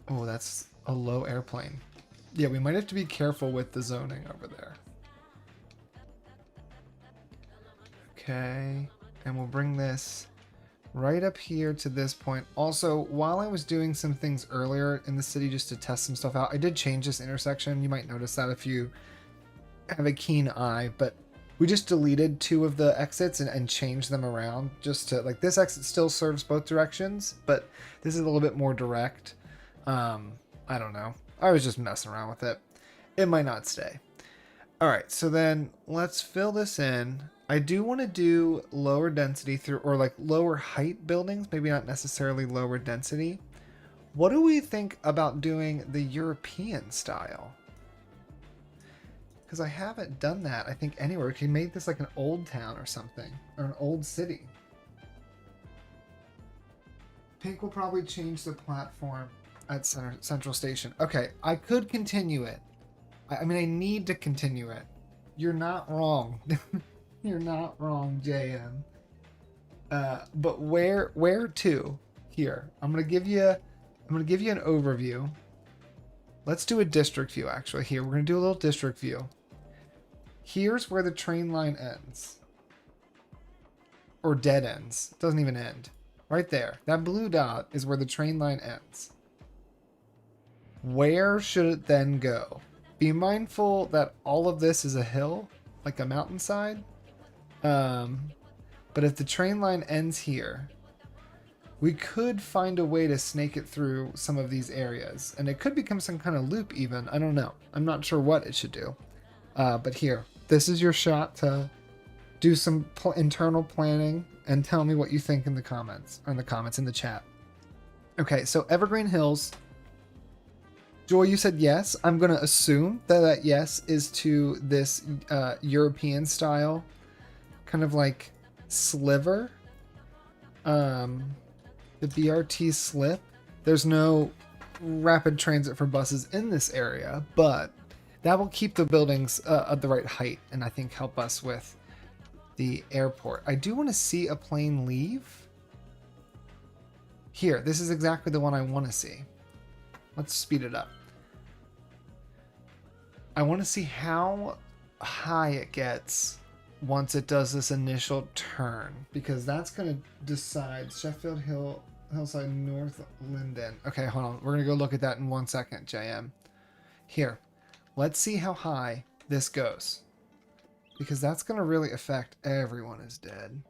A: Oh, that's a low airplane. Yeah, we might have to be careful with the zoning over there. Okay, and we'll bring this right up here to this point. Also, while I was doing some things earlier in the city just to test some stuff out, I did change this intersection. You might notice that if you have a keen eye, but we just deleted 2 of the exits and changed them around just to, like, this exit still serves both directions, but this is a little bit more direct. I don't know. I was just messing around with it. It might not stay. All right, so then let's fill this in. I do want to do lower density through, or like lower height buildings, maybe not necessarily lower density. What do we think about doing the European style? Because I haven't done that, I think, anywhere. We can make this like an old town or something, or an old city. Pink will probably change the platform at Central Station. Okay, I could continue it. I mean, I need to continue it. You're not wrong. You're not wrong, JM. But where to? Here, I'm gonna give you an overview. Let's do a district view. Actually, here we're gonna do a little district view. Here's where the train line ends, or dead ends. It doesn't even end. Right there, that blue dot is where the train line ends. Where should it then go? Be mindful that all of this is a hill, like a mountainside. But if the train line ends here, we could find a way to snake it through some of these areas. And it could become some kind of loop even. I don't know. I'm not sure what it should do. But here, this is your shot to do some internal planning and tell me what you think in the comments, or in the chat. Okay, so Evergreen Hills. Joy, you said yes. I'm going to assume that that yes is to this European style, kind of like sliver. The BRT slip. There's no rapid transit for buses in this area, but that will keep the buildings at the right height and I think help us with the airport. I do want to see a plane leave. Here, this is exactly the one I want to see. Let's speed it up. I want to see how high it gets once it does this initial turn, because that's going to decide Sheffield Hillside, North Linden. Okay, hold on. We're going to go look at that in 1 second, JM. Here, let's see how high this goes, because that's going to really affect everyone is dead.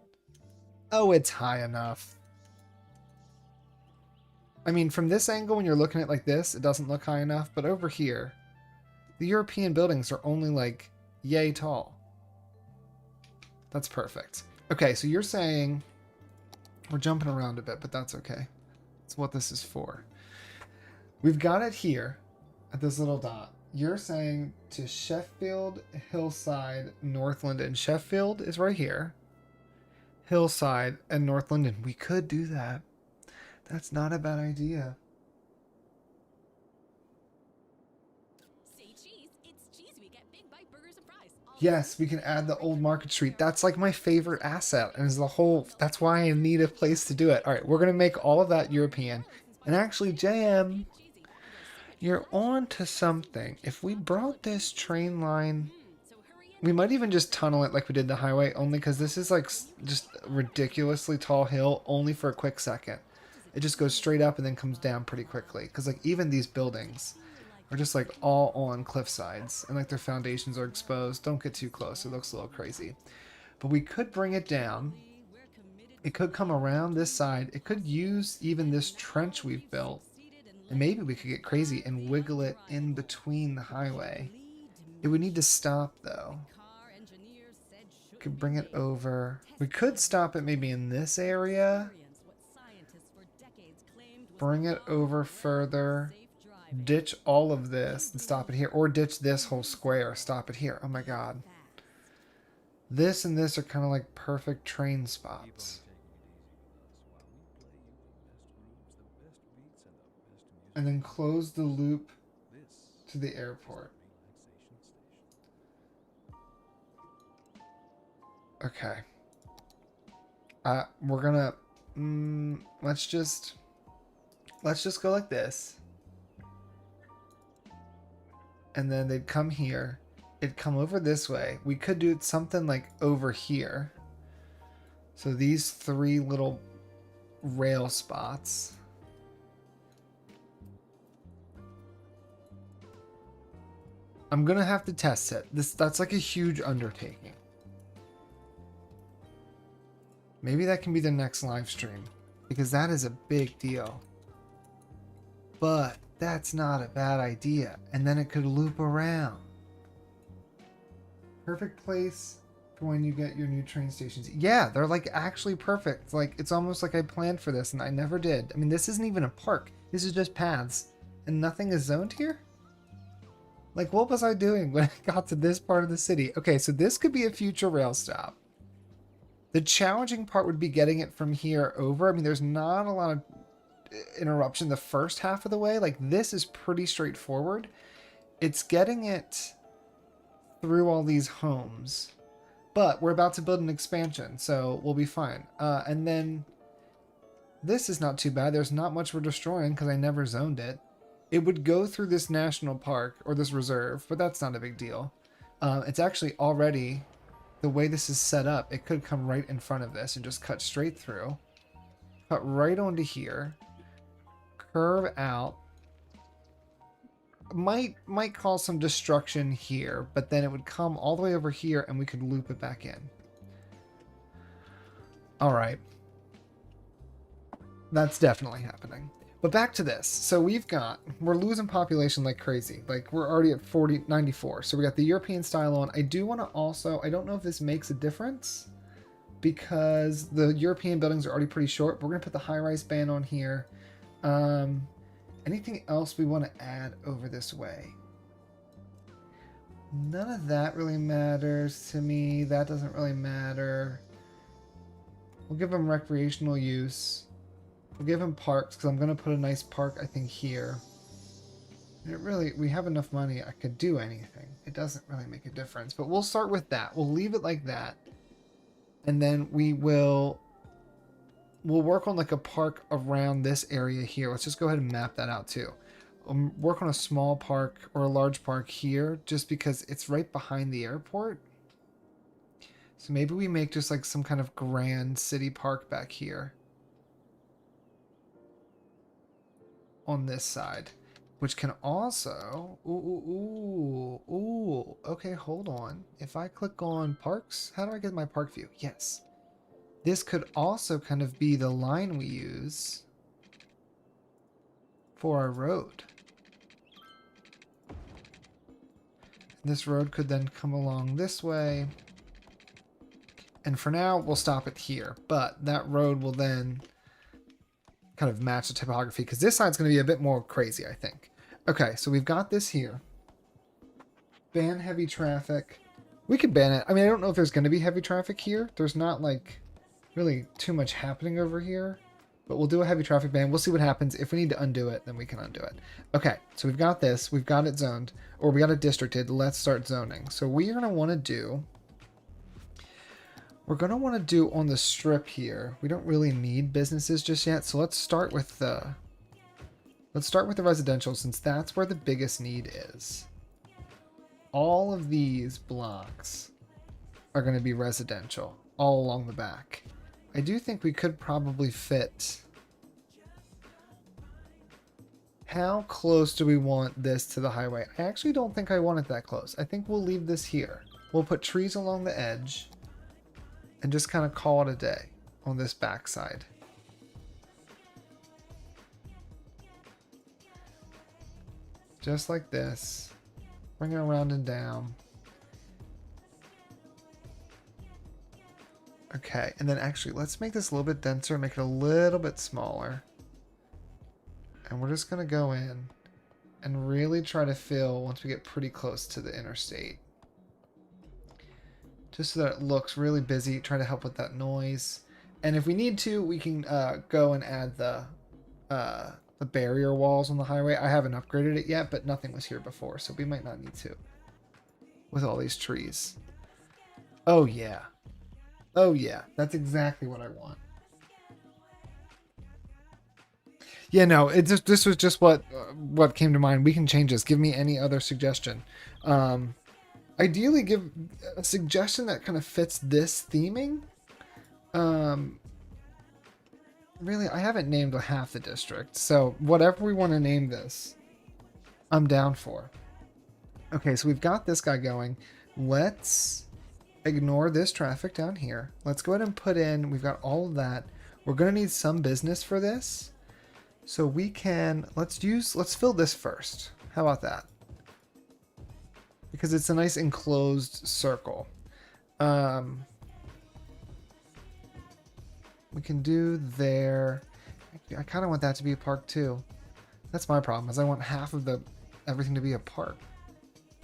A: Oh, it's high enough. I mean, from this angle, when you're looking at it like this, it doesn't look high enough. But over here, the European buildings are only like yay tall. That's perfect. Okay, so you're saying We're jumping around a bit, but that's okay. It's what this is for. We've got it here at this little dot. You're saying to Sheffield, Hillside, Northland, and Sheffield is right here. Hillside and Northland, and we could do that. That's not a bad idea.
B: Say cheese, it's cheese. We get big bite burgers and fries.
A: Yes, we can add the old Market Street. That's like my favorite asset, and is the whole. That's why I need a place to do it. All right, we're gonna make all of that European, and actually, JM, you're on to something. If we brought this train line, we might even just tunnel it like we did the highway, only because this is like just a ridiculously tall hill, only for a quick second. It just goes straight up and then comes down pretty quickly. Because like even these buildings are just like all on cliff sides, and like their foundations are exposed. Don't get too close, it looks a little crazy. But we could bring it down. It could come around this side. It could use even this trench we've built. And maybe we could get crazy and wiggle it in between the highway. It would need to stop though. We could bring it over. We could stop it maybe in this area. Bring it over further. Ditch all of this and stop it here. Or ditch this whole square. Stop it here. Oh my god. This and this are kind of like perfect train spots. And then close the loop to the airport. Okay. We're gonna let's just go like this. And then they'd come here. It'd come over this way. We could do something like over here. So these three little rail spots. I'm gonna have to test it. That's like a huge undertaking. Maybe that can be the next live stream, because that is a big deal. But that's not a bad idea. And then it could loop around. Perfect place for when you get your new train stations. Yeah, they're like actually perfect. Like it's almost like I planned for this and I never did. I mean, this isn't even a park. This is just paths and nothing is zoned here. Like, what was I doing when I got to this part of the city? Okay, so this could be a future rail stop. The challenging part would be getting it from here over. I mean, there's not a lot of interruption the first half of the way. Like, this is pretty straightforward. It's getting it through all these homes. But we're about to build an expansion, so we'll be fine. And then this is not too bad. There's not much we're destroying because I never zoned it. It would go through this national park or this reserve, but that's not a big deal. It's actually already, the way this is set up, it could come right in front of this and just cut straight through. Cut right onto here. Curve out. Might cause some destruction here, but then it would come all the way over here and we could loop it back in. Alright. That's definitely happening. But back to this. So we're losing population like crazy. Like we're already at 94. So we got the European style on. I do want to also, I don't know if this makes a difference because the European buildings are already pretty short. But we're going to put the high-rise band on here. Anything else we want to add over this way? None of that really matters to me. That doesn't really matter. We'll give them recreational use. We'll give him parks because I'm going to put a nice park, I think, here. We have enough money. I could do anything. It doesn't really make a difference, but we'll start with that. We'll leave it like that. And then we'll work on like a park around this area here. Let's just go ahead and map that out too. Work on a small park or a large park here just because it's right behind the airport. So maybe we make just like some kind of grand city park back here. On this side, which can also okay, hold on. If I click on parks, how do I get my park view? Yes, this could also kind of be the line we use for our road. This road could then come along this way, And for now, we'll stop it here. But that road will then kind of match the topography, because this side's going to be a bit more crazy, I think. Okay, so we've got this here. Ban heavy traffic. We could ban it. I mean, I don't know if there's going to be heavy traffic here. There's not, like, really too much happening over here. But we'll do a heavy traffic ban. We'll see what happens. If we need to undo it, then we can undo it. Okay, so we've got this. We've got it zoned. Or we got it districted. Let's start zoning. So we are going to want to do... We're going to want to do on the strip here. We don't really need businesses just yet. So let's start with the... Let's start with the residential, since that's where the biggest need is. All of these blocks are going to be residential all along the back. I do think we could probably fit... How close do we want this to the highway? I actually don't think I want it that close. I think we'll leave this here. We'll put trees along the edge and just kind of call it a day on this backside. Just like this. Bring it around and down. Okay, and then actually, let's make this a little bit denser, make it a little bit smaller. And we're just going to go in and really try to fill once we get pretty close to the interstate. Just so that it looks really busy, try to help with that noise. And if we need to, we can go and add the barrier walls on the highway. I haven't upgraded it yet, but nothing was here before, so we might not need to. With all these trees. Oh yeah. Oh yeah, that's exactly what I want. Yeah, no, this was just what came to mind. We can change this. Give me any other suggestion. Ideally, give a suggestion that kind of fits this theming. Really, I haven't named half the district, so whatever we want to name this, I'm down for. Okay, so we've got this guy going. Let's ignore this traffic down here. Let's go ahead and put in, we've got all of that. We're going to need some business for this. So we can, let's fill this first. How about that? Because it's a nice enclosed circle. We can do there. I kind of want that to be a park too. That's my problem, is I want half of everything to be a park.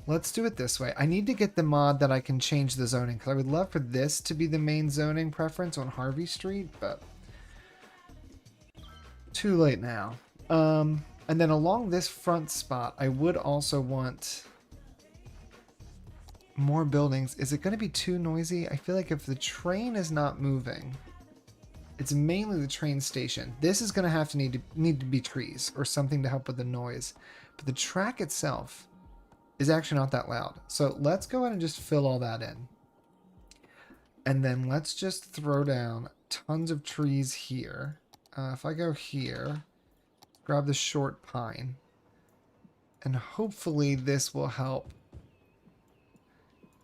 A: Let's do it this way. I need to get the mod that I can change the zoning, because I would love for this to be the main zoning preference on Harvey Street, but too late now. And then along this front spot, I would also want more buildings. Is it going to be too noisy? I feel like if the train is not moving, it's mainly the train station. This is going to have to need to be trees or something to help with the noise. But the track itself is actually not that loud. So let's go ahead and just fill all that in. And then let's just throw down tons of trees here. If I go here, grab the short pine, and hopefully this will help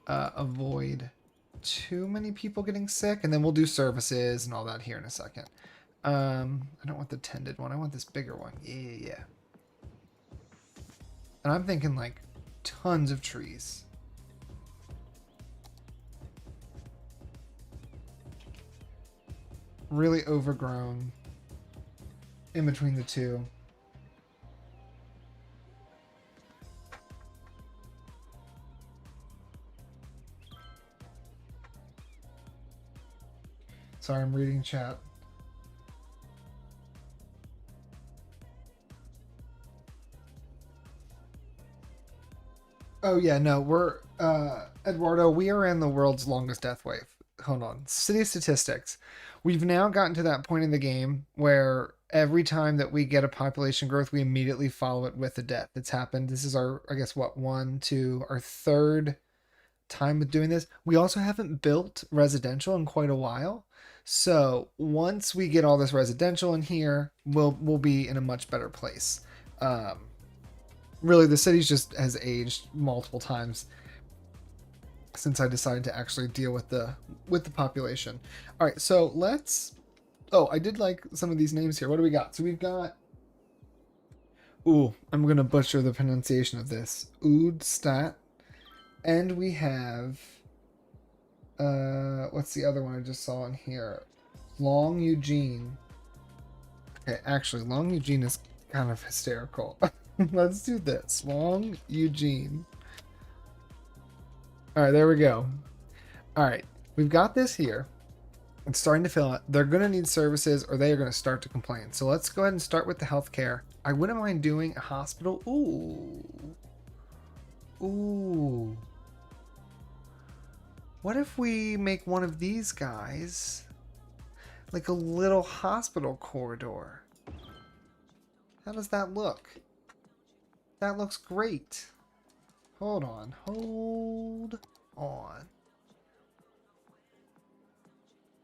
A: avoid too many people getting sick, and then we'll do services and all that here in a second. I don't want the tended one. I want this bigger one. Yeah. And I'm thinking like tons of trees. Really overgrown in between the two. Sorry, I'm reading chat. Oh yeah, no, we're Eduardo, we are in the world's longest death wave. Hold on. City statistics. We've now gotten to that point in the game where every time that we get a population growth, we immediately follow it with a death. It's happened. This is our, I guess, what, our third time with doing this. We also haven't built residential in quite a while. So once we get all this residential in here, we'll be in a much better place. Really, the city's just has aged multiple times since I decided to actually deal with the population. All right, so let's. Oh, I did like some of these names here. What do we got? So we've got. Ooh, I'm gonna butcher the pronunciation of this. Oodstadt, and we have What's the other one I just saw in here? Long Eugene. Okay, actually, Long Eugene is kind of hysterical. Let's do this. Long Eugene. All right, there we go. All right, we've got this here. It's starting to fill out. They're going to need services or they are going to start to complain. So let's go ahead and start with the healthcare. I wouldn't mind doing a hospital. Ooh. Ooh. What if we make one of these guys like a little hospital corridor? How does that look? That looks great. Hold on. Hold on.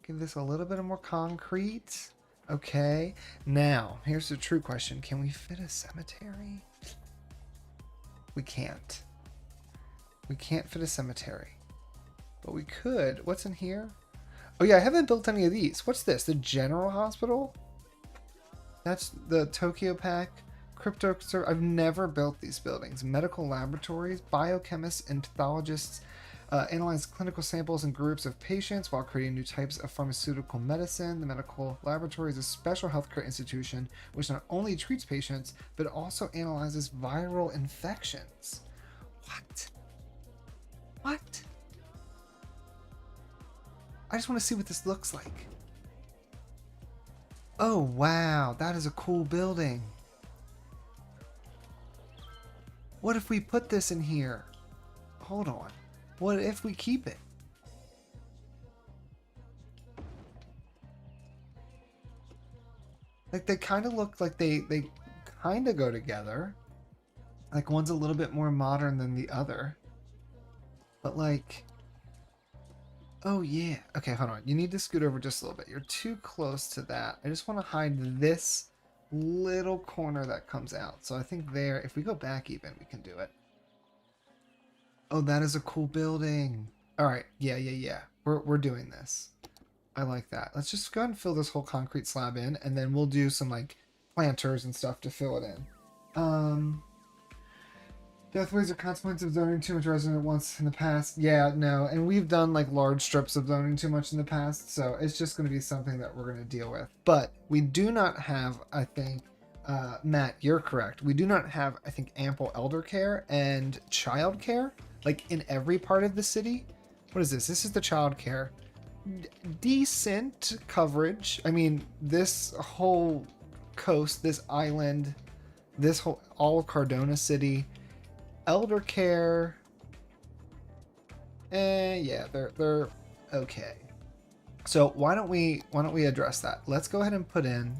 A: Give this a little bit of more concrete. Okay. Now, here's the true question. Can we fit a cemetery? We can't. We can't fit a cemetery. But we could. What's in here? Oh yeah, I haven't built any of these. What's this? The General Hospital? That's the Tokyo Pack. Crypto. I've never built these buildings. Medical laboratories, biochemists, and pathologists analyze clinical samples and groups of patients while creating new types of pharmaceutical medicine. The medical laboratory is a special healthcare institution which not only treats patients but also analyzes viral infections. What? What? I just want to see what this looks like. Oh wow, that is a cool building. What if we put this in here? Hold on. What if we keep it? Like they kind of look like they kind of go together. Like one's a little bit more modern than the other. But like, oh yeah. Okay, hold on. You need to scoot over just a little bit. You're too close to that. I just want to hide this little corner that comes out. So I think there, if we go back even, we can do it. Oh, that is a cool building. All right. Yeah. We're doing this. I like that. Let's just go ahead and fill this whole concrete slab in, and then we'll do some like planters and stuff to fill it in. Deathways are consequences of zoning too much resident at once in the past. Yeah, no, and we've done like large strips of zoning too much in the past, so it's just going to be something that we're going to deal with. But we do not have, I think, Matt, you're correct. We do not have, I think, ample elder care and child care, like in every part of the city. What is this? This is the child care. Decent coverage. I mean, this whole coast, this island, this whole, all of Cardona City. Elder care, yeah, they're okay. So why don't we address that? Let's go ahead and put in.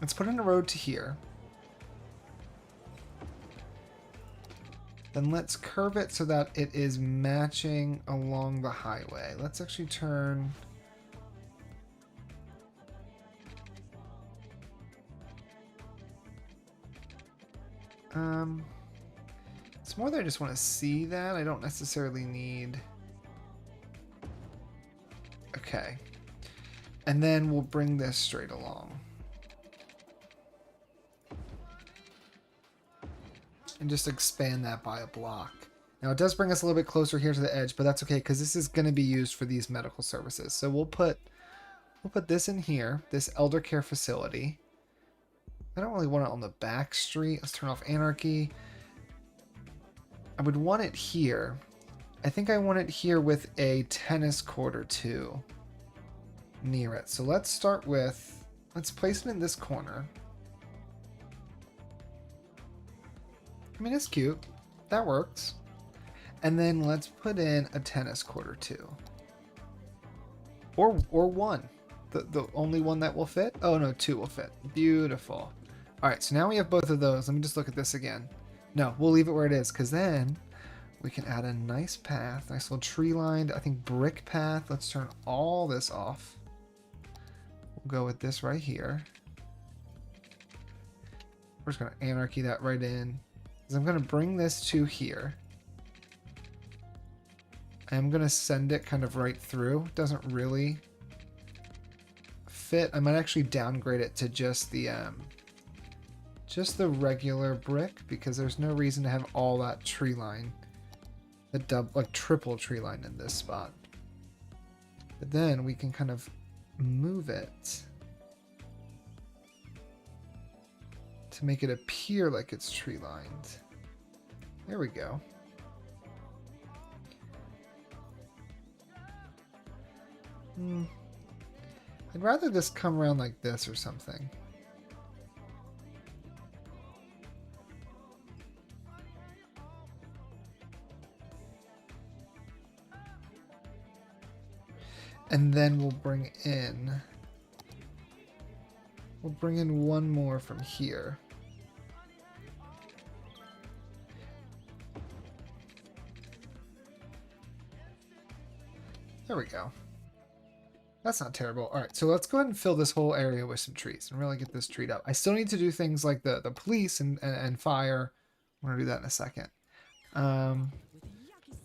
A: Let's put in a road to here. Then let's curve it so that it is matching along the highway. Let's actually turn. It's more that I just want to see that. I don't necessarily need. Okay. And then we'll bring this straight along. And just expand that by a block. Now it does bring us a little bit closer here to the edge, but that's okay because this is going to be used for these medical services. So we'll put this in here, this elder care facility. I don't really want it on the back street. Let's turn off anarchy. I would want it here. I think I want it here with a tennis court or two near it. So let's start with, let's place it in this corner. I mean, it's cute. That works. And then let's put in a tennis court or two. Or one. The only one that will fit? Oh no, two will fit. Beautiful. Alright, so now we have both of those. Let me just look at this again. No, we'll leave it where it is, because then we can add a nice path. Nice little tree-lined, I think, brick path. Let's turn all this off. We'll go with this right here. We're just going to anarchy that right in. Because I'm going to bring this to here. I'm going to send it kind of right through. Doesn't really fit. I might actually downgrade it to just the regular brick because there's no reason to have all that tree line the double, like triple tree line in this spot. But then we can kind of move it to make it appear like it's tree lined. There we go. I'd rather this come around like this or something. And then we'll bring in one more from here. There we go. That's not terrible. All right, so let's go ahead and fill this whole area with some trees and really get this treed up. I still need to do things like the police and fire. I'm gonna do that in a second. I'm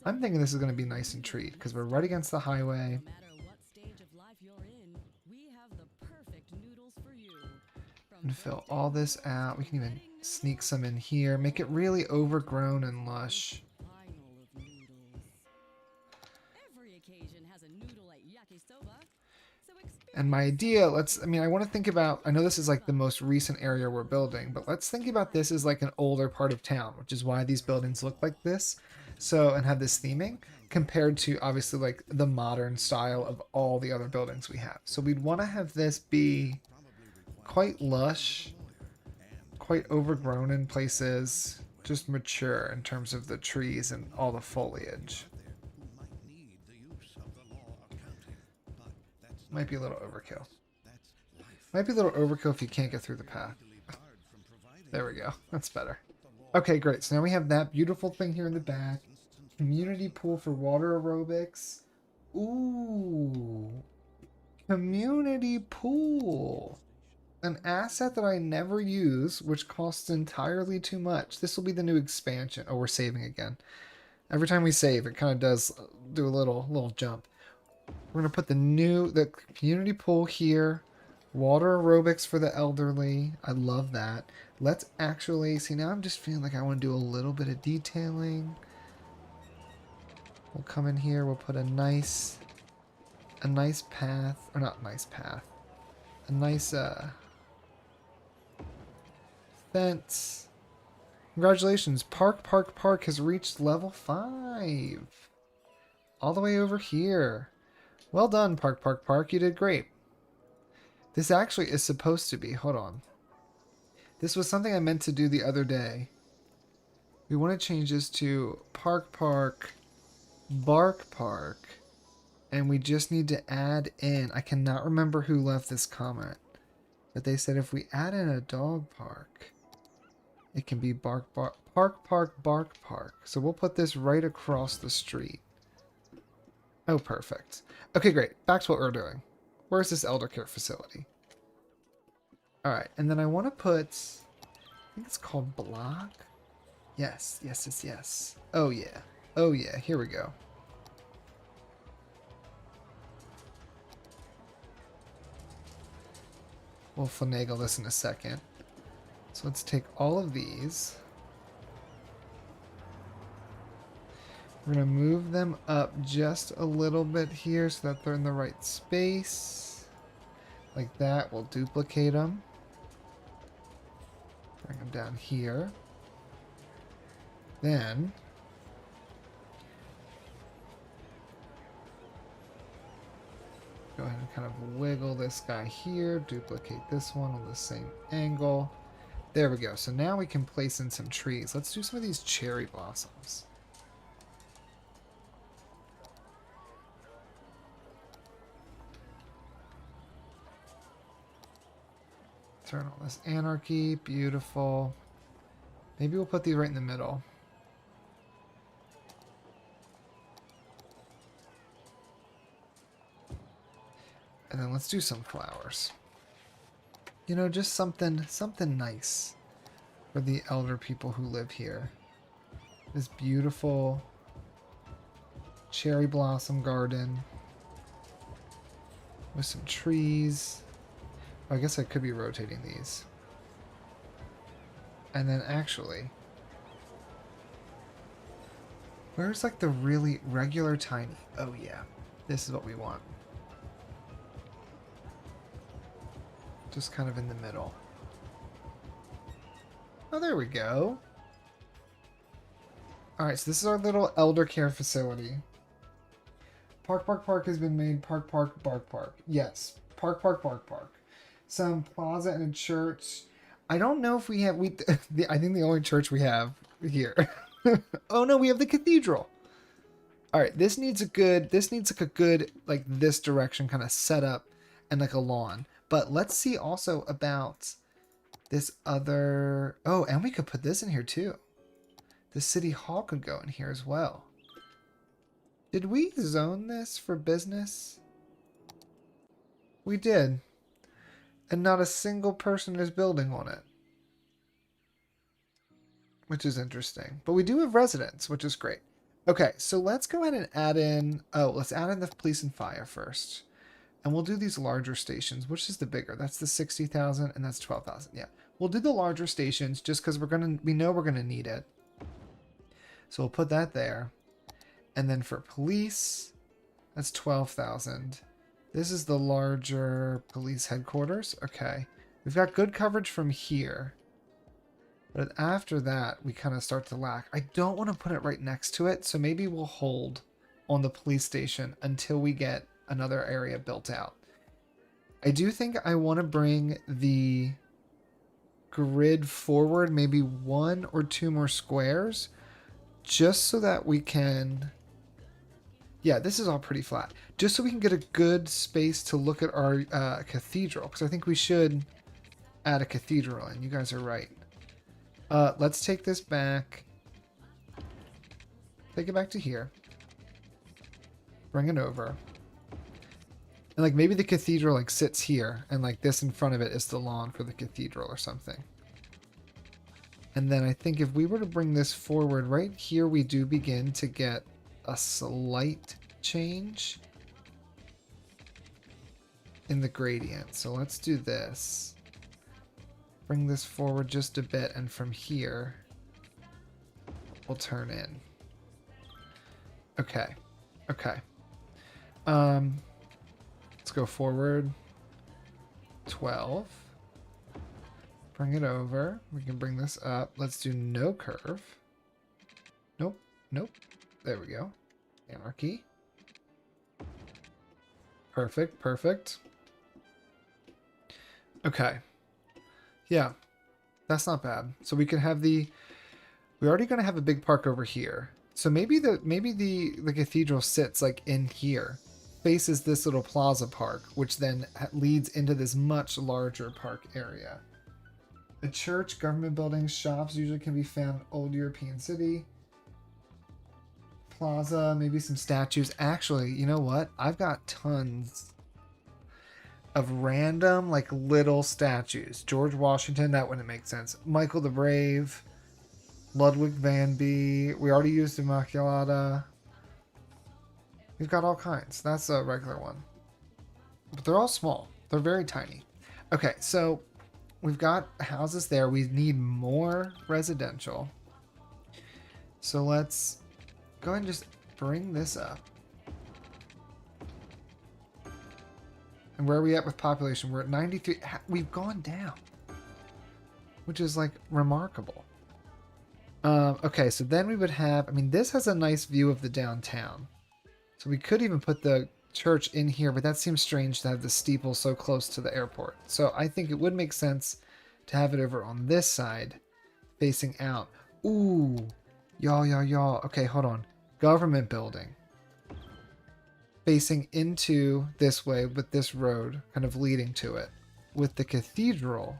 A: thinking this is gonna be nice and treed because we're right against the highway. And fill all this out. We can even sneak some in here. Make it really overgrown and lush. And my idea, I want to think about, I know this is like the most recent area we're building, but let's think about this as like an older part of town, which is why these buildings look like this. So, and have this theming compared to obviously like the modern style of all the other buildings we have. So we'd want to have this be quite lush, quite overgrown in places, just mature in terms of the trees and all the foliage. Might be a little overkill. Might be a little overkill if you can't get through the path. There we go. That's better. Okay, great. So now we have that beautiful thing here in the back. Community pool for water aerobics. Ooh. Community pool. An asset that I never use, which costs entirely too much. This will be the new expansion. Oh, we're saving again. Every time we save, it kind of does do a little jump. We're going to put the community pool here. Water aerobics for the elderly. I love that. Let's actually, see now I'm just feeling like I want to do a little bit of detailing. We'll come in here. We'll put a nice path, or not nice path. A nice fence. Congratulations. Park has reached level 5. All the way over here. Well done, Park. You did great. This actually is supposed to be, hold on. This was something I meant to do the other day. We want to change this to Bark Park. And we just need to add in, I cannot remember who left this comment, but they said if we add in a dog park, it can be Park. So we'll put this right across the street. Oh, perfect. Okay, great. Back to what we're doing. Where's this elder care facility? Alright, and then I want to put, I think it's called block. Yes. Oh yeah, here we go. We'll finagle this in a second. So let's take all of these. We're going to move them up just a little bit here so that they're in the right space. Like that. We'll duplicate them. Bring them down here. Then go ahead and kind of wiggle this guy here. Duplicate this one on the same angle. There we go. So now we can place in some trees. Let's do some of these cherry blossoms. Turn on this anarchy. Beautiful. Maybe we'll put these right in the middle. And then let's do some flowers. You know, just something nice for the elder people who live here. This beautiful cherry blossom garden with some trees. I guess I could be rotating these. And then actually, Where's like the really regular tiny? Oh yeah, this is what we want. Just kind of in the middle. Oh, there we go. Alright, so this is our little elder care facility. Park, park, park has been made. Park, park, bark, park. Yes. Park, park, bark, park. Some plaza and a church. I don't know if we have... I think the only church we have here. Oh no, we have the cathedral. Alright, this needs a good... This needs like a good, like this direction kind of setup and like a lawn. But let's see also about this other... Oh, and we could put this in here too. The city hall could go in here as well. Did we zone this for business? We did. And not a single person is building on it. Which is interesting. But we do have residents, which is great. Okay, so let's go ahead and add in... Oh, let's add in the police and fire first. And we'll do these larger stations. Which is the bigger? That's the 60,000 and that's 12,000. Yeah. We'll do the larger stations just because we know we're going to need it. So we'll put that there. And then for police, that's 12,000. This is the larger police headquarters. Okay. We've got good coverage from here. But after that, we kind of start to lack. I don't want to put it right next to it, so maybe we'll hold on the police station until we get another area built out. I do think I want to bring the grid forward maybe 1 or 2 more squares just so that we can... Yeah, this is all pretty flat. Just so we can get a good space to look at our cathedral. Because I think we should add a cathedral in. You guys are right. Let's take this back. Take it back to here. Bring it over. And like maybe the cathedral like sits here. And like this in front of it is the lawn for the cathedral or something. And then I think if we were to bring this forward, right here we do begin to get a slight change in the gradient. So let's do this. Bring this forward just a bit, and from here we'll turn in. Okay. Okay. Let's go forward 12. Bring it over. We can bring this up. Let's do no curve. Nope. Nope. There we go. Anarchy. Perfect, perfect. Okay. Yeah. That's not bad. So we can have the... We're already going to have a big park over here. So maybe the cathedral sits like in here. Faces this little plaza park, which then leads into this much larger park area. A church, government buildings, shops usually can be found in old European city. Plaza, maybe some statues. Actually, you know what? I've got tons of random, like, little statues. George Washington, that wouldn't make sense. Michael the Brave. Ludwig van Bee. We already used Immaculata. We've got all kinds. That's a regular one. But they're all small. They're very tiny. Okay, so we've got houses there. We need more residential. So let's go ahead and just bring this up. And where are we at with population? We're at 93. We've gone down. Which is, like, remarkable. Okay, so then we would have... I mean, this has a nice view of the downtown. So we could even put the church in here, but that seems strange to have the steeple so close to the airport. So I think it would make sense to have it over on this side, facing out. Ooh. Y'all. Okay, hold on. Government building. Facing into this way with this road kind of leading to it. With the cathedral,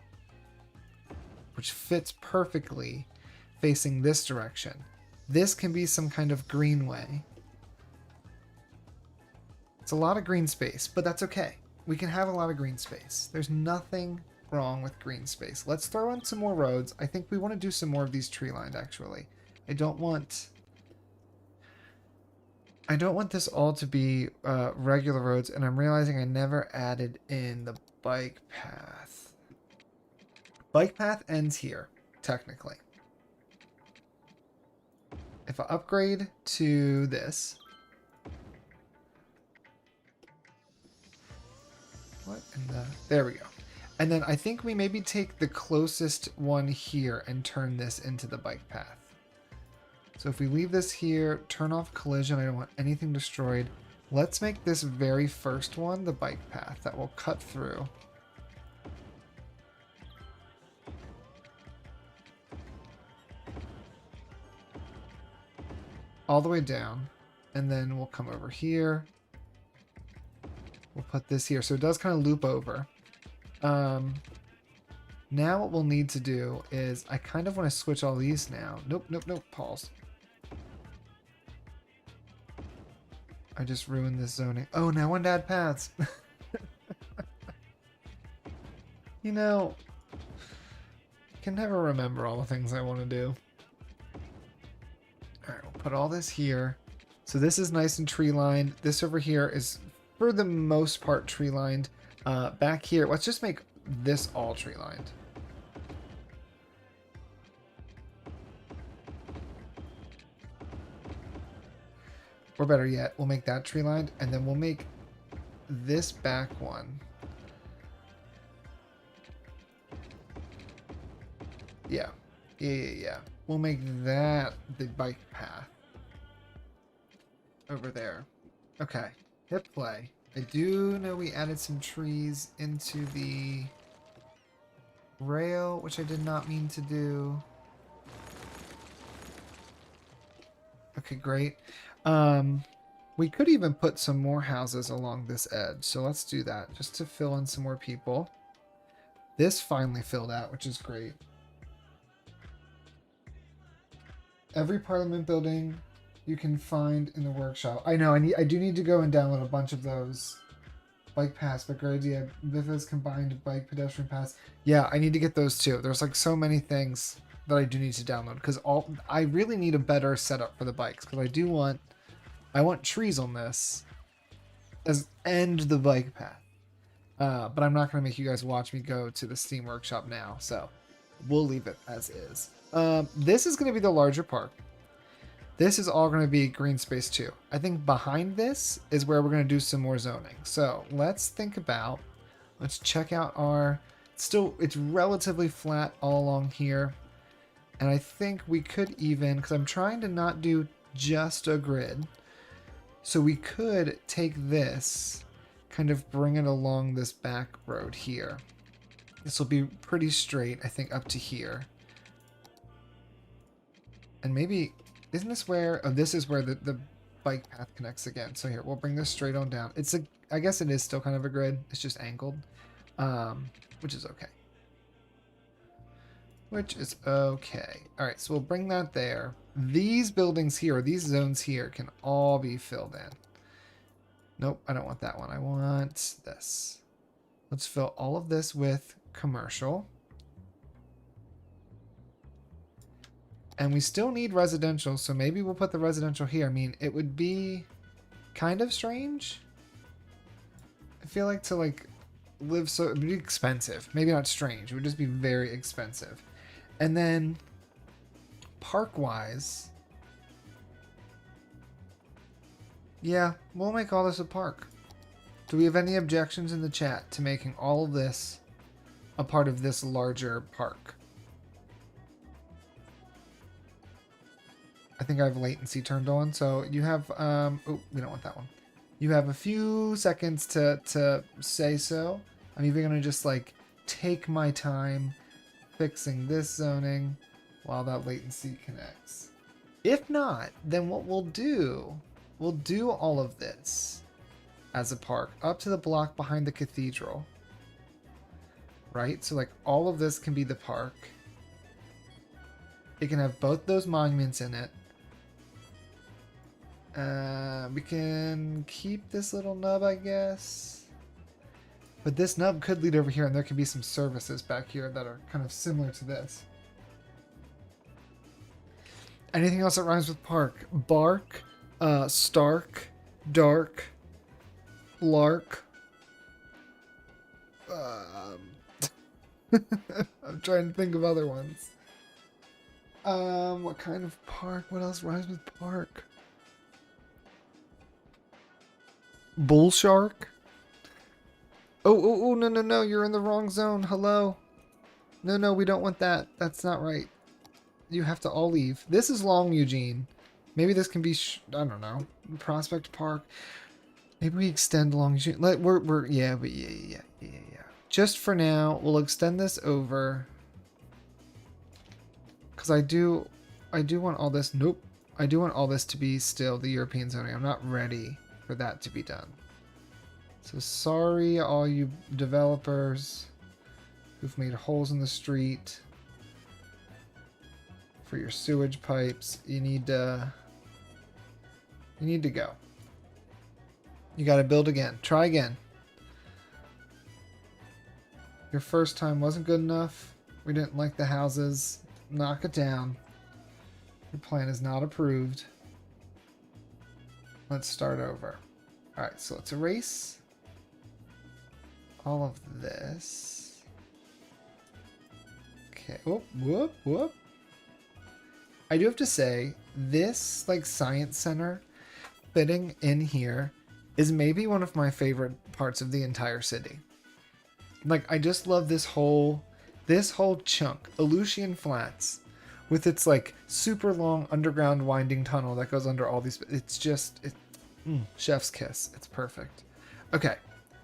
A: which fits perfectly facing this direction. This can be some kind of greenway. It's a lot of green space, but that's okay. We can have a lot of green space. There's nothing wrong with green space. Let's throw in some more roads. I think we want to do some more of these tree lined, actually. I don't want this all to be regular roads, and I'm realizing I never added in the bike path. Bike path ends here, technically. if I upgrade to this. What in the... There we go. And then I think we maybe take the closest one here and turn this into the bike path. So if we leave this here, turn off collision, I don't want anything destroyed. Let's make this very first one the bike path that will cut through. All the way down. And then we'll come over here. We'll put this here. So it does kind of loop over. Now what we'll need to do is I kind of want to switch all these now. Nope, nope, nope. Pause. I just ruined this zoning. Oh, now I want to add paths. You know, I can never remember all the things I want to do. All right, we'll put all this here. So this is nice and tree lined. This over here is for the most part tree lined. Back here, let's just make this all tree lined. Or better yet, we'll make that tree lined, and then we'll make this back one. Yeah. Yeah. We'll make that the bike path. Over there. Okay. Hit play. I do know we added some trees into the rail, which I did not mean to do. Okay, great. We could even put some more houses along this edge, so let's do that just to fill in some more people. This finally filled out, which is great. Every Parliament building you can find in the workshop. I know, I do need to go and download a bunch of those. Bike paths, but great idea. Biffa's combined bike pedestrian paths. Yeah, I need to get those too. There's like so many things that I do need to download because I really need a better setup for the bikes because I want trees on this and the bike path. But I'm not going to make you guys watch me go to the Steam Workshop now, so we'll leave it as is. This is going to be the larger park. This is all going to be green space too. I think behind this is where we're going to do some more zoning. So let's check out our, it's relatively flat all along here. And I think we could even, because I'm trying to not do just a grid. So we could take this, kind of bring it along this back road here. This will be pretty straight, I think, up to here. And maybe, isn't this where, oh, this is where the bike path connects again. So here, we'll bring this straight on down. I guess it is still kind of a grid. It's just angled, which is okay. Which is okay. All right, so we'll bring that there. These buildings here, these zones here can all be filled in. Nope, I don't want that one. I want this. Let's fill all of this with commercial. And we still need residential, so maybe we'll put the residential here. I mean, it would be kind of strange. I feel like to live so, it would be expensive. Maybe not strange, it would just be very expensive. And then park-wise, yeah, we'll make all this a park. Do we have any objections in the chat to making all of this a part of this larger park? I think I have latency turned on, so you have, oh, we don't want that one. You have a few seconds to say so. I'm even going to just take my time fixing this zoning while that latency connects. If not, then what we'll do all of this as a park up to the block behind the cathedral. Right? So all of this can be the park. It can have both those monuments in it. We can keep this little nub, I guess. But this nub could lead over here, and there could be some services back here that are kind of similar to this. Anything else that rhymes with park? Bark, stark, dark, lark. I'm trying to think of other ones. What kind of park? What else rhymes with park? Bull shark? Oh, no, no, no, you're in the wrong zone. Hello. No, no, we don't want that. That's not right. You have to all leave. This is Long Eugene. Maybe this can be, I don't know, Prospect Park. Maybe we extend Long Eugene. Yeah. Just for now, we'll extend this over. Because I do want all this. Nope. I do want all this to be still the European zoning. I'm not ready for that to be done. So sorry, all you developers who've made holes in the street for your sewage pipes. You need to go. You got to build again. Try again. Your first time wasn't good enough. We didn't like the houses. Knock it down. Your plan is not approved. Let's start over. Alright, so let's erase all of this. Okay. Whoop. I do have to say, this like science center fitting in here is maybe one of my favorite parts of the entire city. Like, I just love this whole chunk, Aleutian Flats, with its like super long underground winding tunnel that goes under all these. It's just chef's kiss. It's perfect. Okay,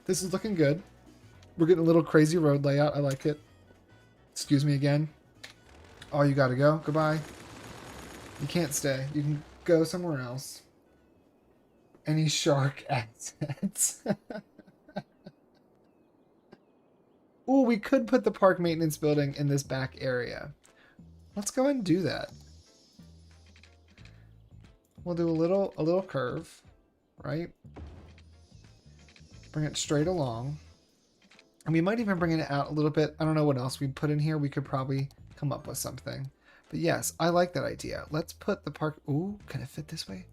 A: this is looking good. We're getting a little crazy road layout. I like it. Excuse me again. Oh, you gotta go. Goodbye. You can't stay. You can go somewhere else. Any shark assets? Ooh, we could put the park maintenance building in this back area. Let's go ahead and do that. We'll do a little curve, right? Bring it straight along. And we might even bring it out a little bit. I don't know what else we'd put in here. We could probably come up with something. But yes, I like that idea. Let's put the park... Ooh, can it fit this way?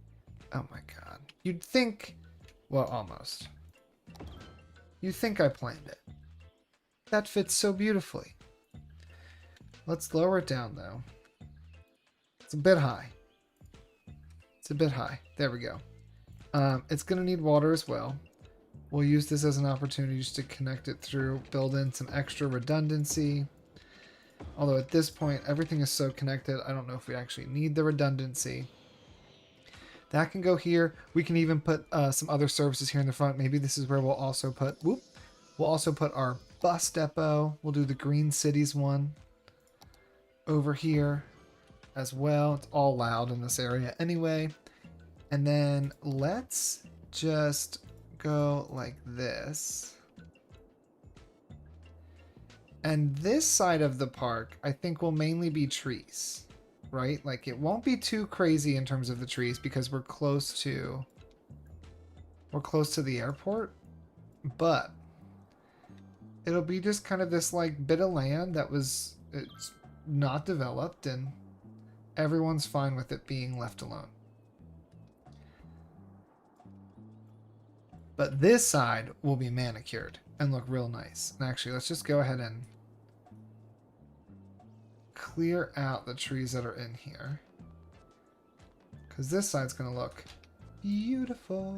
A: Oh my god. You'd think... Well, almost. You'd think I planned it. That fits so beautifully. Let's lower it down, though. It's a bit high. It's a bit high. There we go. It's going to need water as well. We'll use this as an opportunity just to connect it through, build in some extra redundancy. Although at this point, everything is so connected, I don't know if we actually need the redundancy. That can go here. We can even put some other services here in the front. Maybe this is where we'll also put, we'll also put our bus depot. We'll do the Green Cities one over here as well. It's all loud in this area anyway. And then let's just go like this. And this side of the park, I think, will mainly be trees, right? Like, it won't be too crazy in terms of the trees because we're close to the airport, but it'll be just kind of this like bit of land that it's not developed, and everyone's fine with it being left alone. But this side will be manicured and look real nice. And actually, let's just go ahead and clear out the trees that are in here, because this side's going to look beautiful.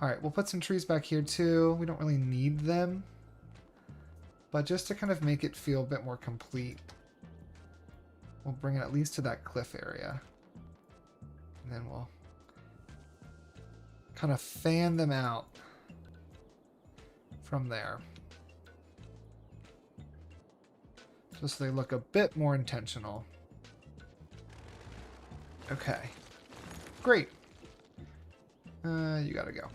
A: All right, we'll put some trees back here too. We don't really need them, but just to kind of make it feel a bit more complete, we'll bring it at least to that cliff area. And then we'll kind of fan them out from there, just so they look a bit more intentional. Okay, great. You gotta go.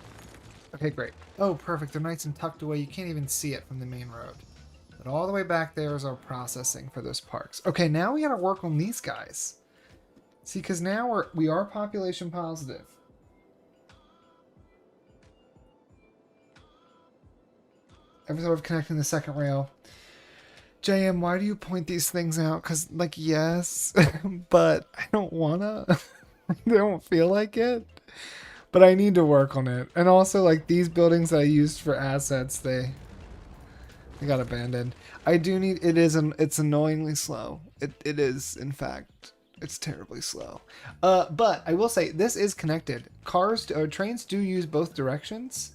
A: Okay, great. Oh, perfect. They're nice and tucked away. You can't even see it from the main road. But all the way back there is our processing for those parks. Okay, now we gotta work on these guys. See, because now we are population positive. Every time I'm connecting the second rail. JM, why do you point these things out? Because, like, yes, but I don't wanna. I don't feel like it. But I need to work on it. And also, like, these buildings that I used for assets, they got abandoned. I do need, it's annoyingly slow. It is, in fact, it's terribly slow. But I will say this is connected. Trains do use both directions,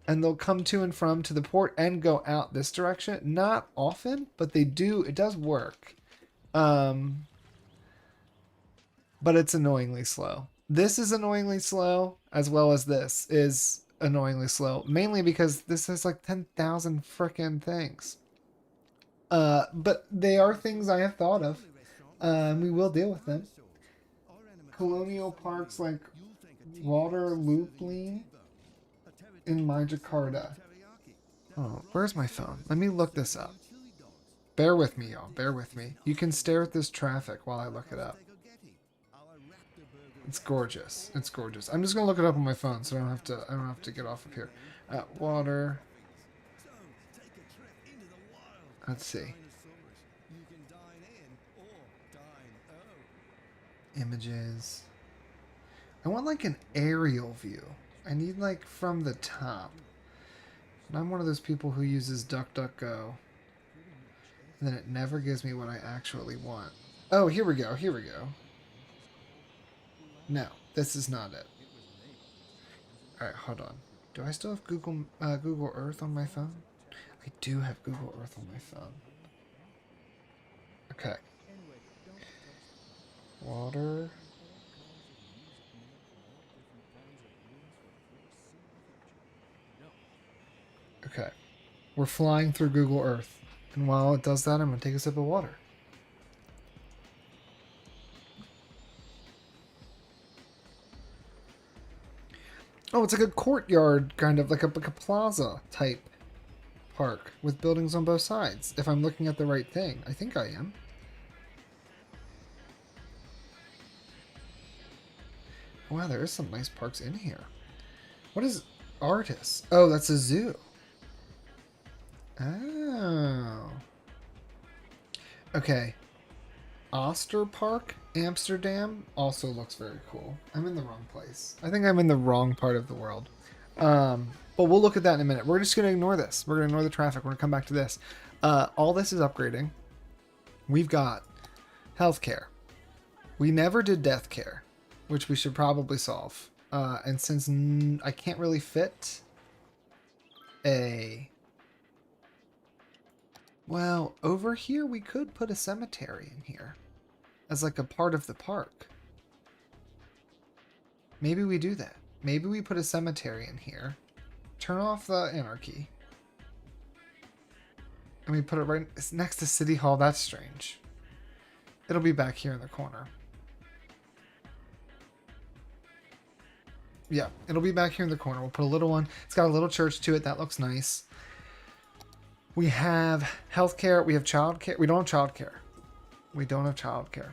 A: and they'll come to and from to the port and go out this direction. Not often, but they do. It does work. But it's annoyingly slow. This is annoyingly slow, as well as this is annoyingly slow, mainly because this has like 10,000 frickin' things. But they are things I have thought of. We will deal with them. Colonial parks like Water Loopline in my Jakarta. Oh, where's my phone? Let me look this up. Bear with me, y'all. Bear with me. You can stare at this traffic while I look it up. It's gorgeous. It's gorgeous. I'm just gonna look it up on my phone, so I don't have to get off of here. Water. Let's see. Images. I want like an aerial view. I need like from the top. And I'm one of those people who uses DuckDuckGo. And then it never gives me what I actually want. Oh, here we go. Here we go. No, this is not it. Alright, hold on. Do I still have Google Earth on my phone? I do have Google Earth on my phone. Okay. Water. Okay. We're flying through Google Earth. And while it does that, I'm going to take a sip of water. Oh, it's like a courtyard, kind of like a plaza type park with buildings on both sides. If I'm looking at the right thing. I think I am. Wow, there is some nice parks in here. What is artists? Oh, that's a zoo. Oh. Okay. Oosterpark, Amsterdam also looks very cool. I'm in the wrong place. I think I'm in the wrong part of the world. But we'll look at that in a minute. We're just going to ignore this. We're going to ignore the traffic. We're going to come back to this. All this is upgrading. We've got healthcare. We never did death care, which we should probably solve. And since I can't really fit a... Well, over here we could put a cemetery in here as like a part of the park. Maybe we do that. Maybe we put a cemetery in here. Turn off the anarchy. And we put it right next to City Hall. That's strange. It'll be back here in the corner. Yeah, it'll be back here in the corner. We'll put a little one. It's got a little church to it. That looks nice. We have healthcare. We have childcare. We don't have childcare. We don't have childcare.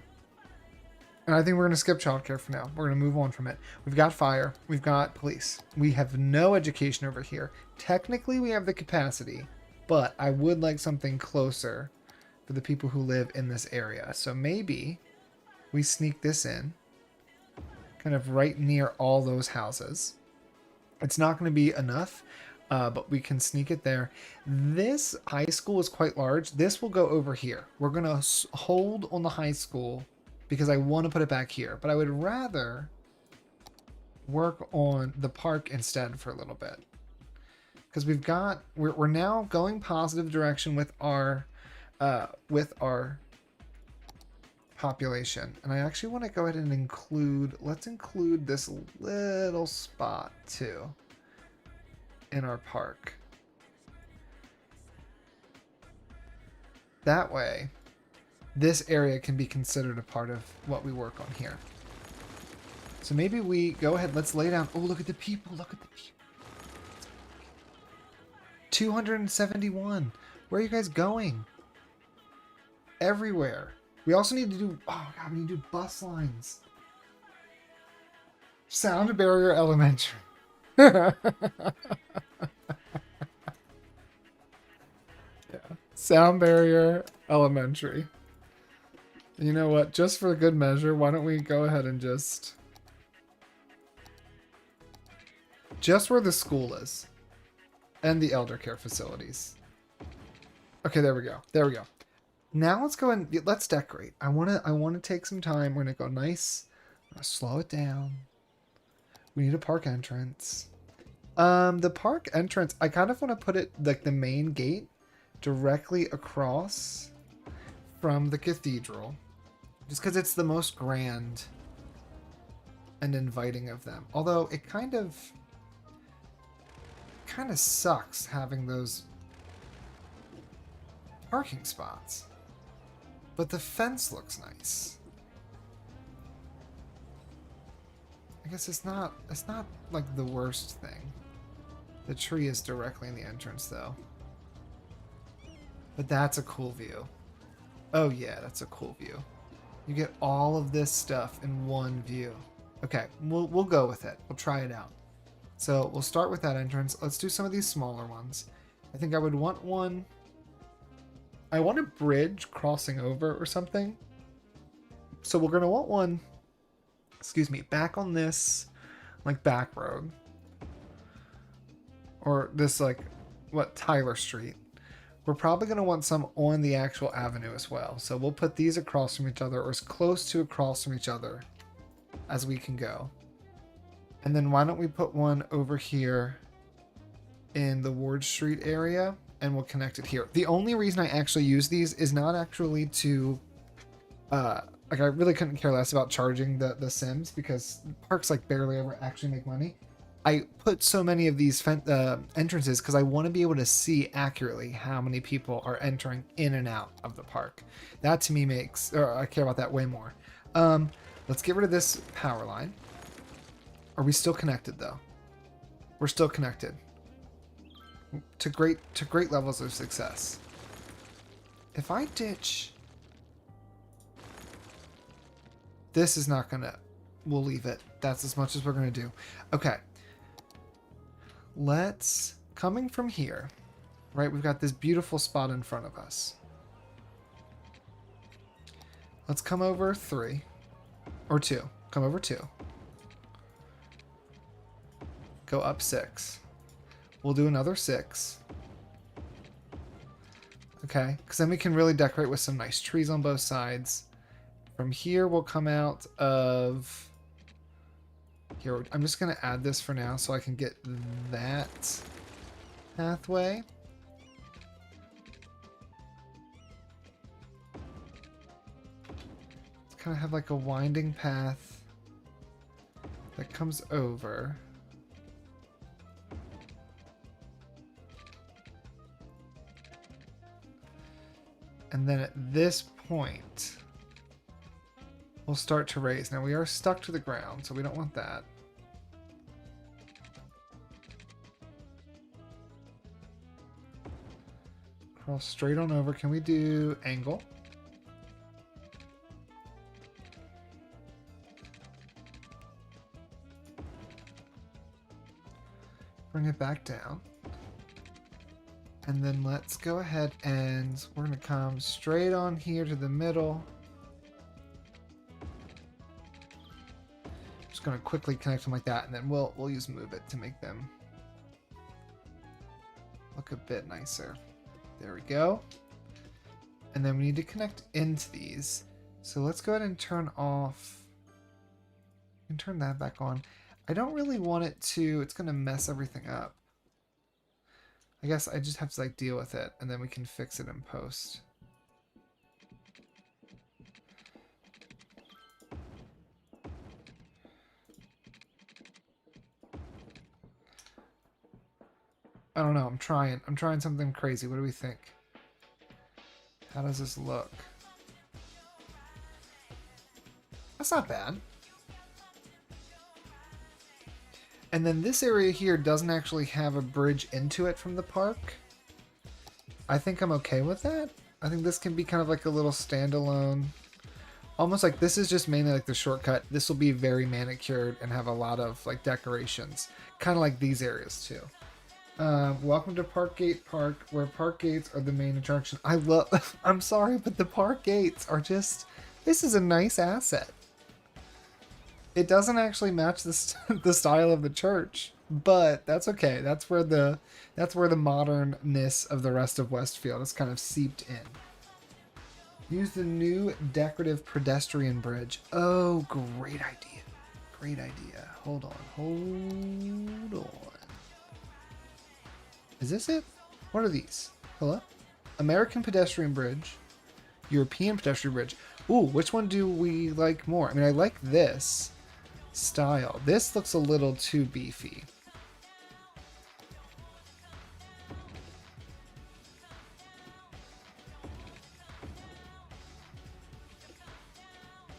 A: And I think we're going to skip childcare for now. We're going to move on from it. We've got fire. We've got police. We have no education over here. Technically, we have the capacity, but I would like something closer for the people who live in this area. So maybe we sneak this in, kind of right near all those houses. It's not going to be enough, but we can sneak it there. This high school is quite large. This will go over here. We're going to hold on the high school because I want to put it back here, but I would rather work on the park instead for a little bit, because we're now going positive direction with our population. And I actually want to go ahead and let's include this little spot too in our park. That way, this area can be considered a part of what we work on here. So maybe we go ahead, let's lay down. Oh, look at the people. Look at the people. 271. Where are you guys going? Everywhere. We also need to do, oh God, we need to do bus lines. Sound Barrier Elementary. Yeah. Sound Barrier Elementary. You know what? Just for good measure, why don't we go ahead and just where the school is and the elder care facilities. Okay, there we go. There we go. Now let's go and let's decorate. I wanna take some time. We're gonna go nice. I'm gonna slow it down. We need a park entrance. The park entrance, I kind of want to put it like the main gate directly across from the cathedral. Just because it's the most grand and inviting of them. Although it kind of sucks having those parking spots. But the fence looks nice. I guess it's not like the worst thing. The tree is directly in the entrance though. But that's a cool view. Oh yeah, that's a cool view. You get all of this stuff in one view. Okay, we'll go with it. We'll try it out. So we'll start with that entrance. Let's do some of these smaller ones. I think I would want one. I want a bridge crossing over or something. So we're gonna want one, excuse me, back on this like back road. Or this like what, Tyler Street. We're probably going to want some on the actual avenue as well. So we'll put these across from each other or as close to across from each other as we can go. And then why don't we put one over here in the Ward Street area and we'll connect it here. The only reason I actually use these is not actually to, like I really couldn't care less about charging the Cims because parks like barely ever actually make money. I put so many of these entrances because I want to be able to see accurately how many people are entering in and out of the park. That to me makes, or I care about that way more. Let's get rid of this power line. Are we still connected though? We're still connected. To great levels of success. If I ditch, this is not gonna, we'll leave it. That's as much as we're gonna do. Okay. Let's, coming from here, right, we've got this beautiful spot in front of us. Let's come over 3 or 2. Come over 2. Go up 6. We'll do another 6. Okay, because then we can really decorate with some nice trees on both sides. From here, we'll come out of... Here, I'm just going to add this for now so I can get that pathway. It's kind of have like a winding path that comes over. And then at this point, we'll start to raise. Now we are stuck to the ground, so we don't want that. Cross straight on over. Can we do angle? Bring it back down. And then let's go ahead and we're going to come straight on here to the middle. Just going to quickly connect them like that, and then we'll use move it to make them look a bit nicer. There we go. And then we need to connect into these. So let's go ahead and turn off. You can turn that back on. I don't really want it to, it's going to mess everything up. I guess I just have to like deal with it and then we can fix it in post. I don't know, I'm trying something crazy. What do we think? How does this look? That's not bad. And then this area here doesn't actually have a bridge into it from the park. I think I'm okay with that. I think this can be kind of like a little standalone. Almost like this is just mainly like the shortcut. This will be very manicured and have a lot of like decorations. Kind of like these areas too. Welcome to Parkgate Park, where park gates are the main attraction. I love, I'm sorry, but the park gates are just, this is a nice asset. It doesn't actually match the style of the church, but that's okay. That's where the modernness of the rest of Westfield is kind of seeped in. Use the new decorative pedestrian bridge. Oh, great idea. Great idea. Hold on. Hold on. Is this it? What are these? Hello? American pedestrian bridge. European pedestrian bridge. Ooh, which one do we like more? I mean, I like this style. This looks a little too beefy.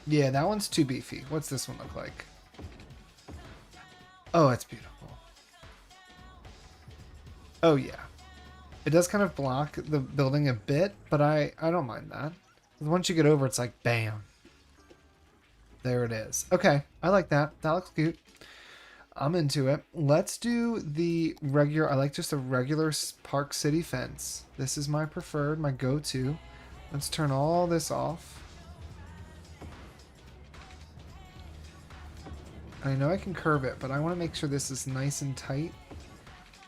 A: Yeah, that one's too beefy. What's this one look like? Oh, it's beautiful. Oh, yeah. It does kind of block the building a bit, but I don't mind that. Once you get over, it's like, bam. There it is. Okay, I like that. That looks cute. I'm into it. Let's do the regular, I like just a regular Park City fence. This is my preferred, my go-to. Let's turn all this off. I know I can curve it, but I want to make sure this is nice and tight.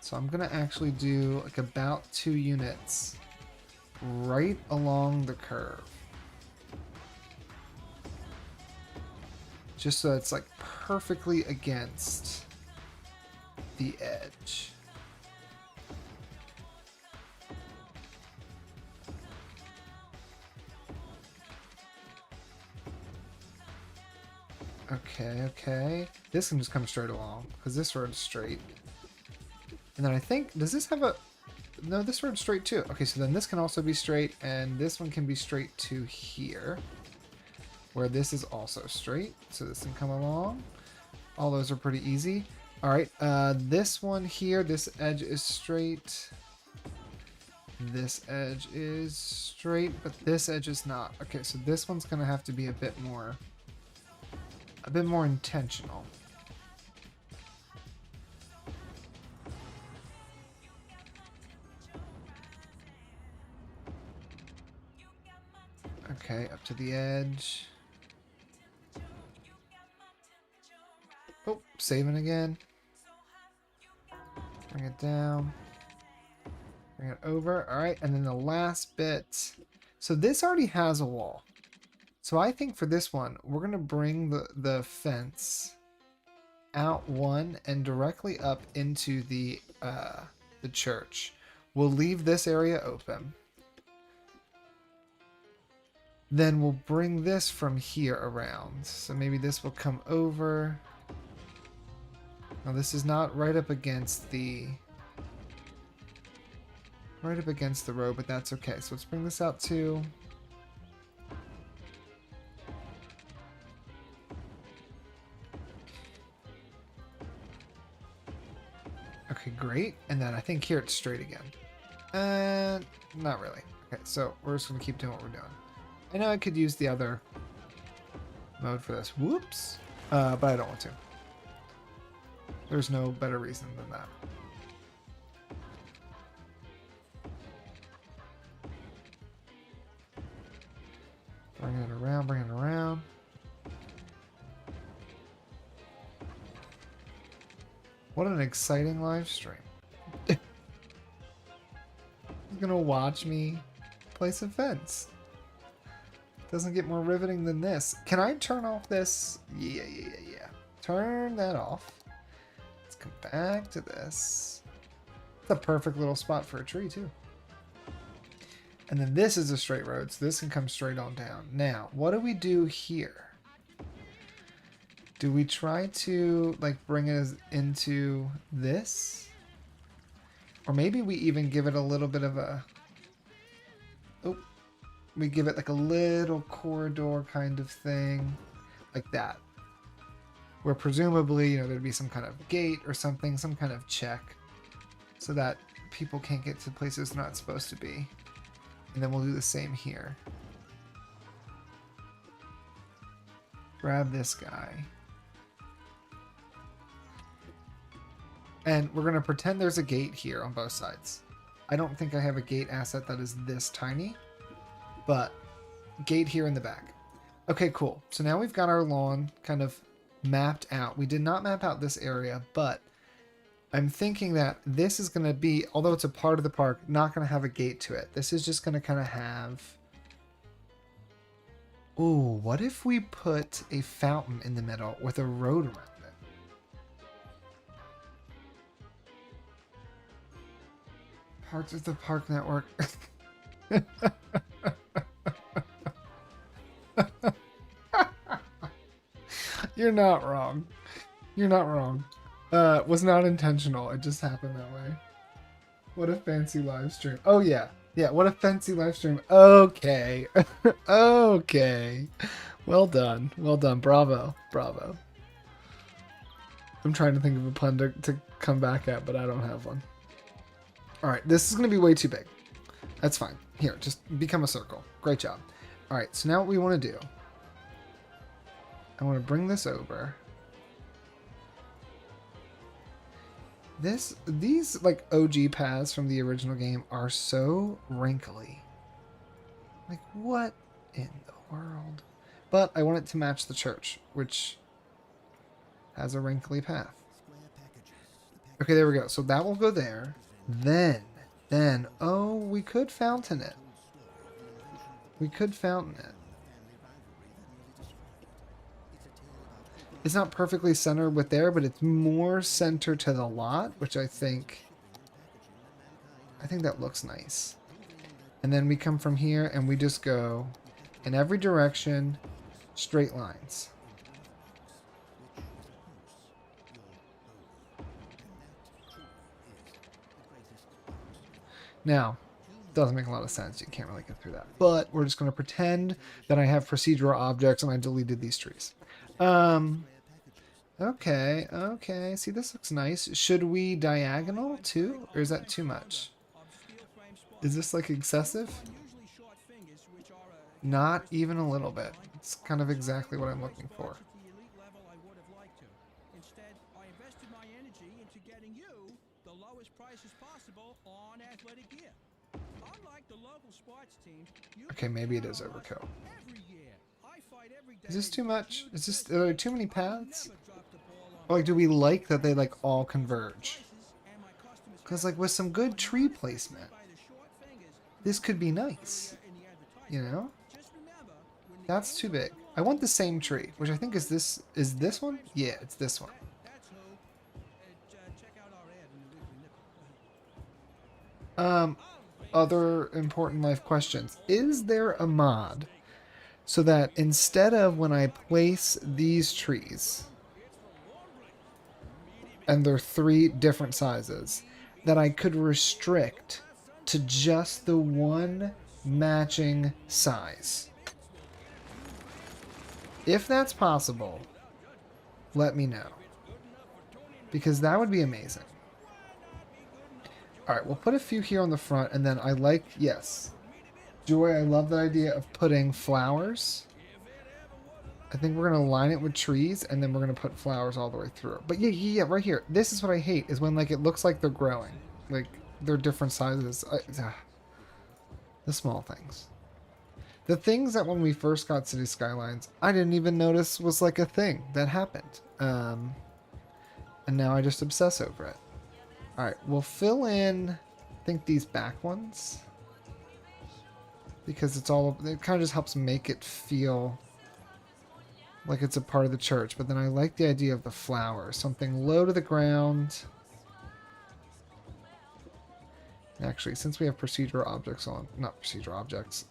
A: So I'm going to actually do like about 2 units right along the curve. Just so it's like perfectly against the edge. Okay, okay. This can just come straight along because this road's straight. And then I think, does this have a... No, this road's straight too. Okay, so then this can also be straight, and this one can be straight to here, where this is also straight. So this can come along. All those are pretty easy. All right, this one here, this edge is straight. This edge is straight, but this edge is not. Okay, so this one's gonna have to be a bit more intentional. Okay, up to the edge. Oh, saving again. Bring it down. Bring it over. All right, and then the last bit. So this already has a wall. So I think for this one, we're going to bring the fence out one and directly up into the church. We'll leave this area open. Then we'll bring this from here around. So maybe this will come over. Now this is not right up against the road, but that's okay. So let's bring this out too. Okay, great. And then I think here it's straight again. Not really. Okay, so we're just gonna keep doing what we're doing. I know I could use the other mode for this. Whoops. But I don't want to. There's no better reason than that. Bring it around, bring it around. What an exciting live stream. He's gonna watch me play some fence. Doesn't get more riveting than this. Can I turn off this? Yeah. Turn that off. Let's come back to this. It's a perfect little spot for a tree too. And then this is a straight road, so this can come straight on down. Now, what do we do here? Do we try to like bring it into this? Or maybe we even give it a little bit of a... Oh, we give it like a little corridor kind of thing. Like that. Where presumably, you know, there'd be some kind of gate or something, some kind of check. So that people can't get to places they're not supposed to be. And then we'll do the same here. Grab this guy. And we're going to pretend there's a gate here on both sides. I don't think I have a gate asset that is this tiny, but gate here in the back. Okay, cool. So now we've got our lawn kind of mapped out. We did not map out this area, but I'm thinking that this is going to be, although it's a part of the park, not going to have a gate to it. This is just going to kind of have Ooh, what if we put a fountain in the middle with a road around it? Parts of the park network. You're not wrong. You're not wrong. Was not intentional. It just happened that way. What a fancy live stream. Oh yeah. Yeah, what a fancy live stream. Okay. Okay. Well done. Well done. Bravo. Bravo. I'm trying to think of a pun to come back at, but I don't have one. Alright, this is going to be way too big. That's fine. Here, just become a circle. Great job. Alright, so now what we want to do. I want to bring this over. These like OG paths from the original game are so wrinkly. Like, what in the world? But I want it to match the church, which has a wrinkly path. Okay, there we go. So that will go there. Then, oh, we could fountain it. We could fountain it. It's not perfectly centered with there, but it's more centered to the lot, which I think that looks nice. And then we come from here and we just go in every direction, straight lines. Now, doesn't make a lot of sense. You can't really get through that. But we're just going to pretend that I have procedural objects and I deleted these trees. Okay, okay. See, this looks nice. Should we diagonal too? Or is that too much? Is this like excessive? Not even a little bit. It's kind of exactly what I'm looking for. Okay, maybe it is overkill. Is this too much? Is this, are there too many paths? Or like, do we like that they like all converge? Because like with some good tree placement, this could be nice. You know? That's too big. I want the same tree, which I think is this one? Yeah, it's this one. Other important life questions. Is there a mod so that instead of when I place these trees, and they're 3 different sizes, that I could restrict to just the one matching size? If that's possible, let me know. Because that would be amazing. Alright, we'll put a few here on the front, and then I like, yes. Joy, I love the idea of putting flowers. I think we're going to line it with trees, and then we're going to put flowers all the way through. But yeah, right here. This is what I hate, is when like it looks like they're growing. Like, they're different sizes. The small things. The things that when we first got City Skylines, I didn't even notice was like a thing that happened. And now I just obsess over it. Alright, we'll fill in, I think, these back ones. Because it kind of just helps make it feel like it's a part of the church. But then I like the idea of the flowers. Something low to the ground. Actually, since we have procedural objects on, not procedural objects,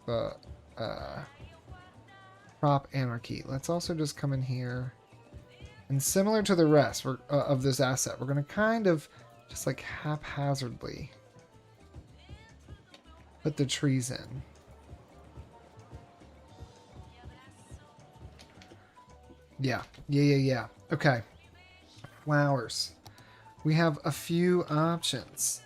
A: prop anarchy. Let's also just come in here. And similar to the rest of this asset, we're going to kind of just like haphazardly put the trees in. Yeah. Okay. Flowers. We have a few options.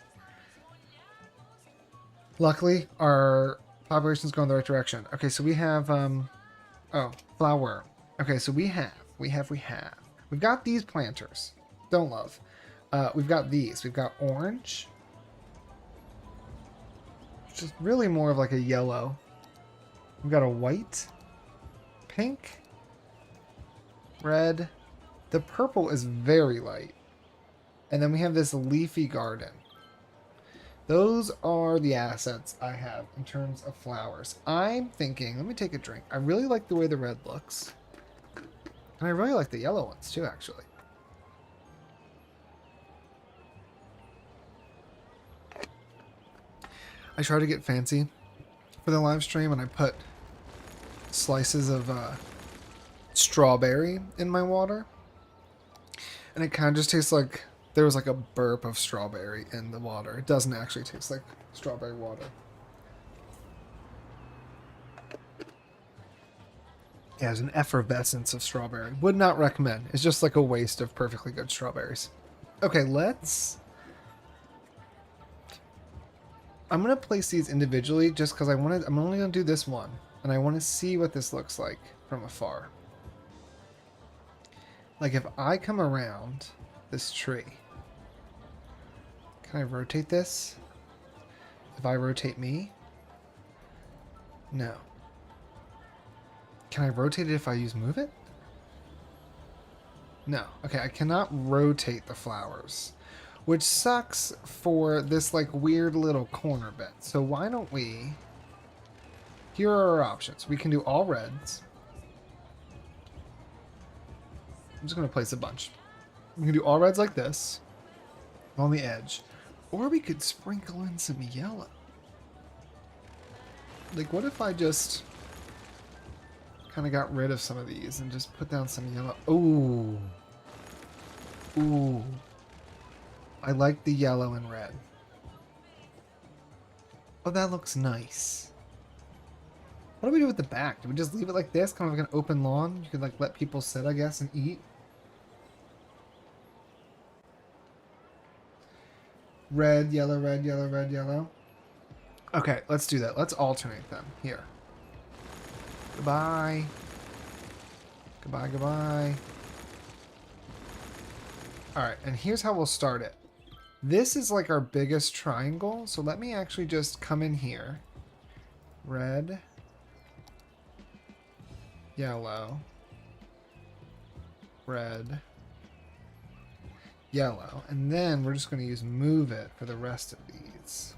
A: Luckily, our population's going the right direction. Okay, so we have, oh, flower. Okay, so we have. We've got these planters. Don't love. We've got these. We've got orange. Which is really more of like a yellow. We've got a white. Pink. Red. The purple is very light. And then we have this leafy garden. Those are the assets I have in terms of flowers. I'm thinking, let me take a drink. I really like the way the red looks. And I really like the yellow ones too, actually. I try to get fancy for the live stream, and I put slices of strawberry in my water. And it kind of just tastes like there was like a burp of strawberry in the water. It doesn't actually taste like strawberry water. It has an effervescence of strawberry. Would not recommend. It's just like a waste of perfectly good strawberries. Okay, let's... I'm going to place these individually just because I'm only going to do this one. And I want to see what this looks like from afar. Like if I come around this tree, can I rotate this? If I rotate me? No. Can I rotate it if I use move it? No. Okay, I cannot rotate the flowers, which sucks for this like weird little corner bit. So why don't we... Here are our options. We can do all reds. I'm just going to place a bunch. We can do all reds like this on the edge. Or we could sprinkle in some yellow. Like, what if I just kind of got rid of some of these and just put down some yellow? Ooh. Ooh. I like the yellow and red. Oh, that looks nice. What do we do with the back? Do we just leave it like this? Kind of like an open lawn? You could like let people sit, I guess, and eat. Red, yellow, red, yellow, red, yellow. Okay, let's do that. Let's alternate them. Here. Goodbye. Goodbye, goodbye. Alright, and here's how we'll start it. This is like our biggest triangle, so let me actually just come in here. Red. Yellow. Red. Yellow. And then we're just going to use move it for the rest of these.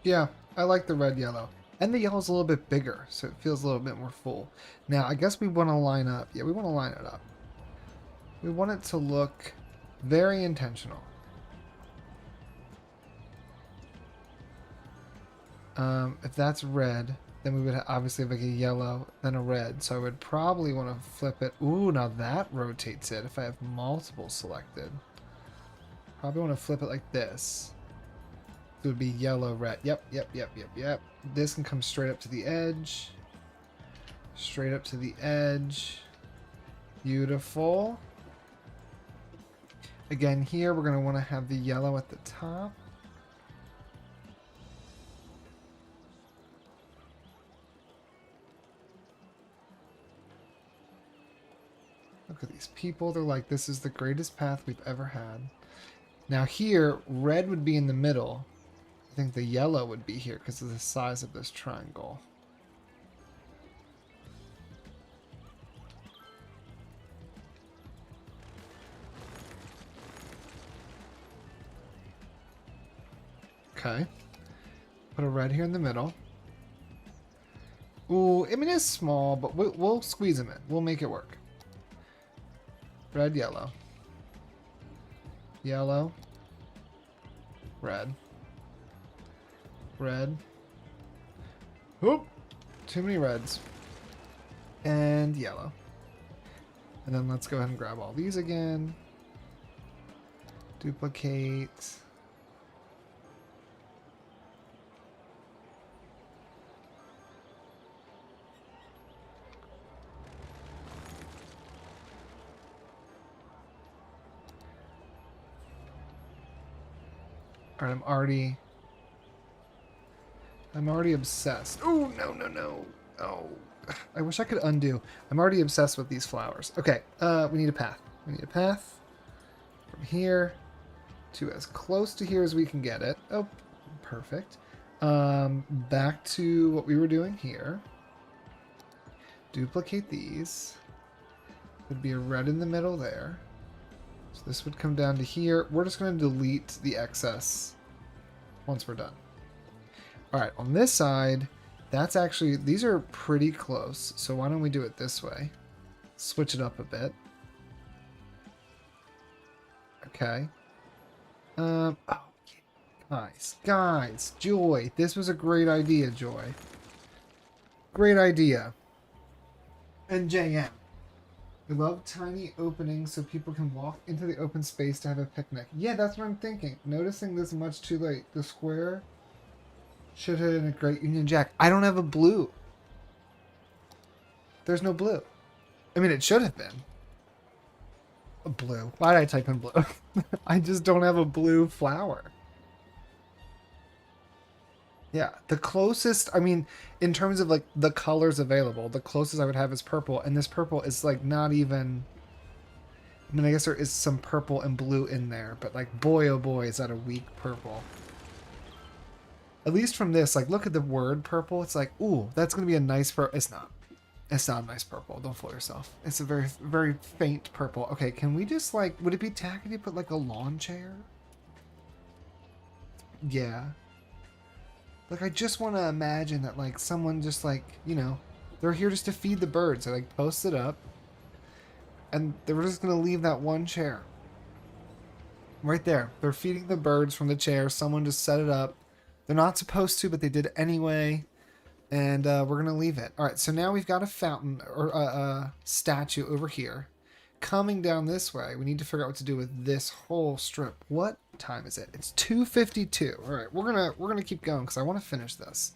A: Yeah, I like the red yellow. And the yellow's a little bit bigger, so it feels a little bit more full. Now, I guess we want to line up. Yeah, we want to line it up. We want it to look very intentional. If that's red, then we would obviously have like a yellow, then a red. So I would probably want to flip it. Ooh, now that rotates it if I have multiple selected. Probably want to flip it like this. It would be yellow, red. Yep, yep, yep, yep, yep. This can come straight up to the edge. Straight up to the edge. Beautiful. Again, here we're going to want to have the yellow at the top. Look at these people. They're like, this is the greatest path we've ever had. Now here, red would be in the middle. I think the yellow would be here because of the size of this triangle. Okay. Put a red here in the middle. Ooh, I mean, it's small, but we'll squeeze them in. We'll make it work. Red, yellow. Yellow. Red. Red. Oop! Too many reds. And yellow. And then let's go ahead and grab all these again. Duplicate. Alright, I'm already obsessed. Oh, no, no, no. Oh, I wish I could undo. I'm already obsessed with these flowers. Okay, we need a path. We need a path from here to as close to here as we can get it. Oh, perfect. Back to what we were doing here. Duplicate these. There'd be a red in the middle there. So this would come down to here. We're just going to delete the excess once we're done. All right, on this side, that's actually, these are pretty close. So why don't we do it this way? Switch it up a bit. Okay. Oh, guys, Joy, this was a great idea, Joy. Great idea. And JM. We love tiny openings so people can walk into the open space to have a picnic. Yeah, that's what I'm thinking. Noticing this much too late. The square should have been a great Union Jack. I don't have a blue. There's no blue. I mean, it should have been. A blue. Why did I type in blue? I just don't have a blue flower. Yeah, the closest, I mean, in terms of like the colors available, the closest I would have is purple, and this purple is like not even, I mean, I guess there is some purple and blue in there, but like, boy, oh boy, is that a weak purple. At least from this, like, look at the word purple, it's like, ooh, that's going to be a nice purple. It's not. It's not a nice purple, don't fool yourself. It's a very, very faint purple. Okay, can we just like, would it be tacky to put like a lawn chair? Yeah. Like, I just want to imagine that, like, someone just, like, you know, they're here just to feed the birds. They, like, post it up. And they were just going to leave that one chair. Right there. They're feeding the birds from the chair. Someone just set it up. They're not supposed to, but they did anyway. And we're going to leave it. All right, so now we've got a fountain, or a statue over here. Coming down this way, we need to figure out what to do with this whole strip. What time is it? It's 2:52. All right, we're gonna keep going because I want to finish this.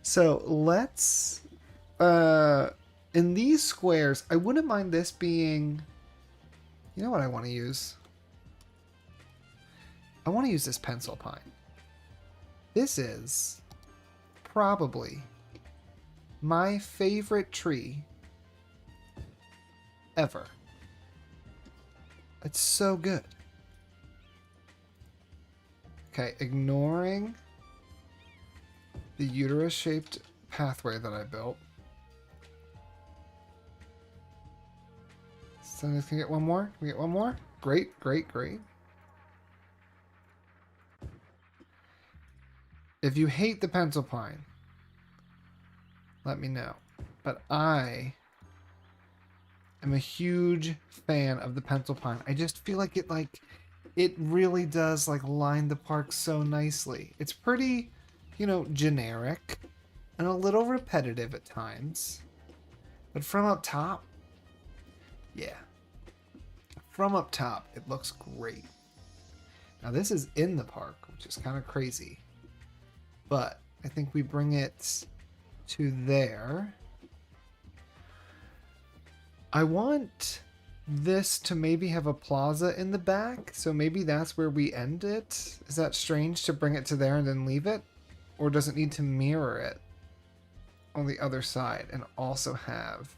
A: So let's in these squares, I wouldn't mind this being, you know what I want to use? I want to use this pencil pine. This is probably my favorite tree ever. It's so good. Okay, ignoring the uterus-shaped pathway that I built. So can we get one more? Can we get one more? Great, great, great. If you hate the pencil pine, let me know. But I am a huge fan of the pencil pine. I just feel like it really does like line the park so nicely. It's pretty, you know, generic and a little repetitive at times. But from up top, yeah. From up top, it looks great. Now this is in the park, which is kind of crazy. But I think we bring it to there. I want this to maybe have a plaza in the back, so maybe that's where we end it. Is that strange to bring it to there and then leave it? Or does it need to mirror it on the other side and also have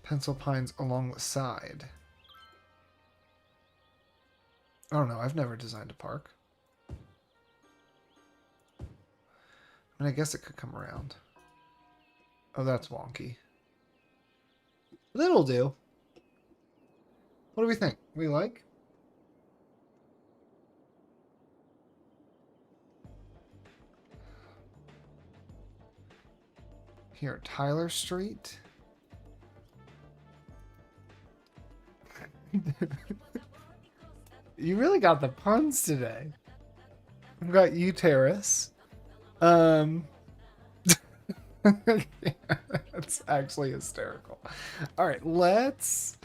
A: pencil pines along the side? I don't know, I've never designed a park. I mean, I guess it could come around. Oh, that's wonky. That'll do. What do we think? We like? Here, Tyler Street. You really got the puns today. I've got you, Terrace. That's actually hysterical. All right, let's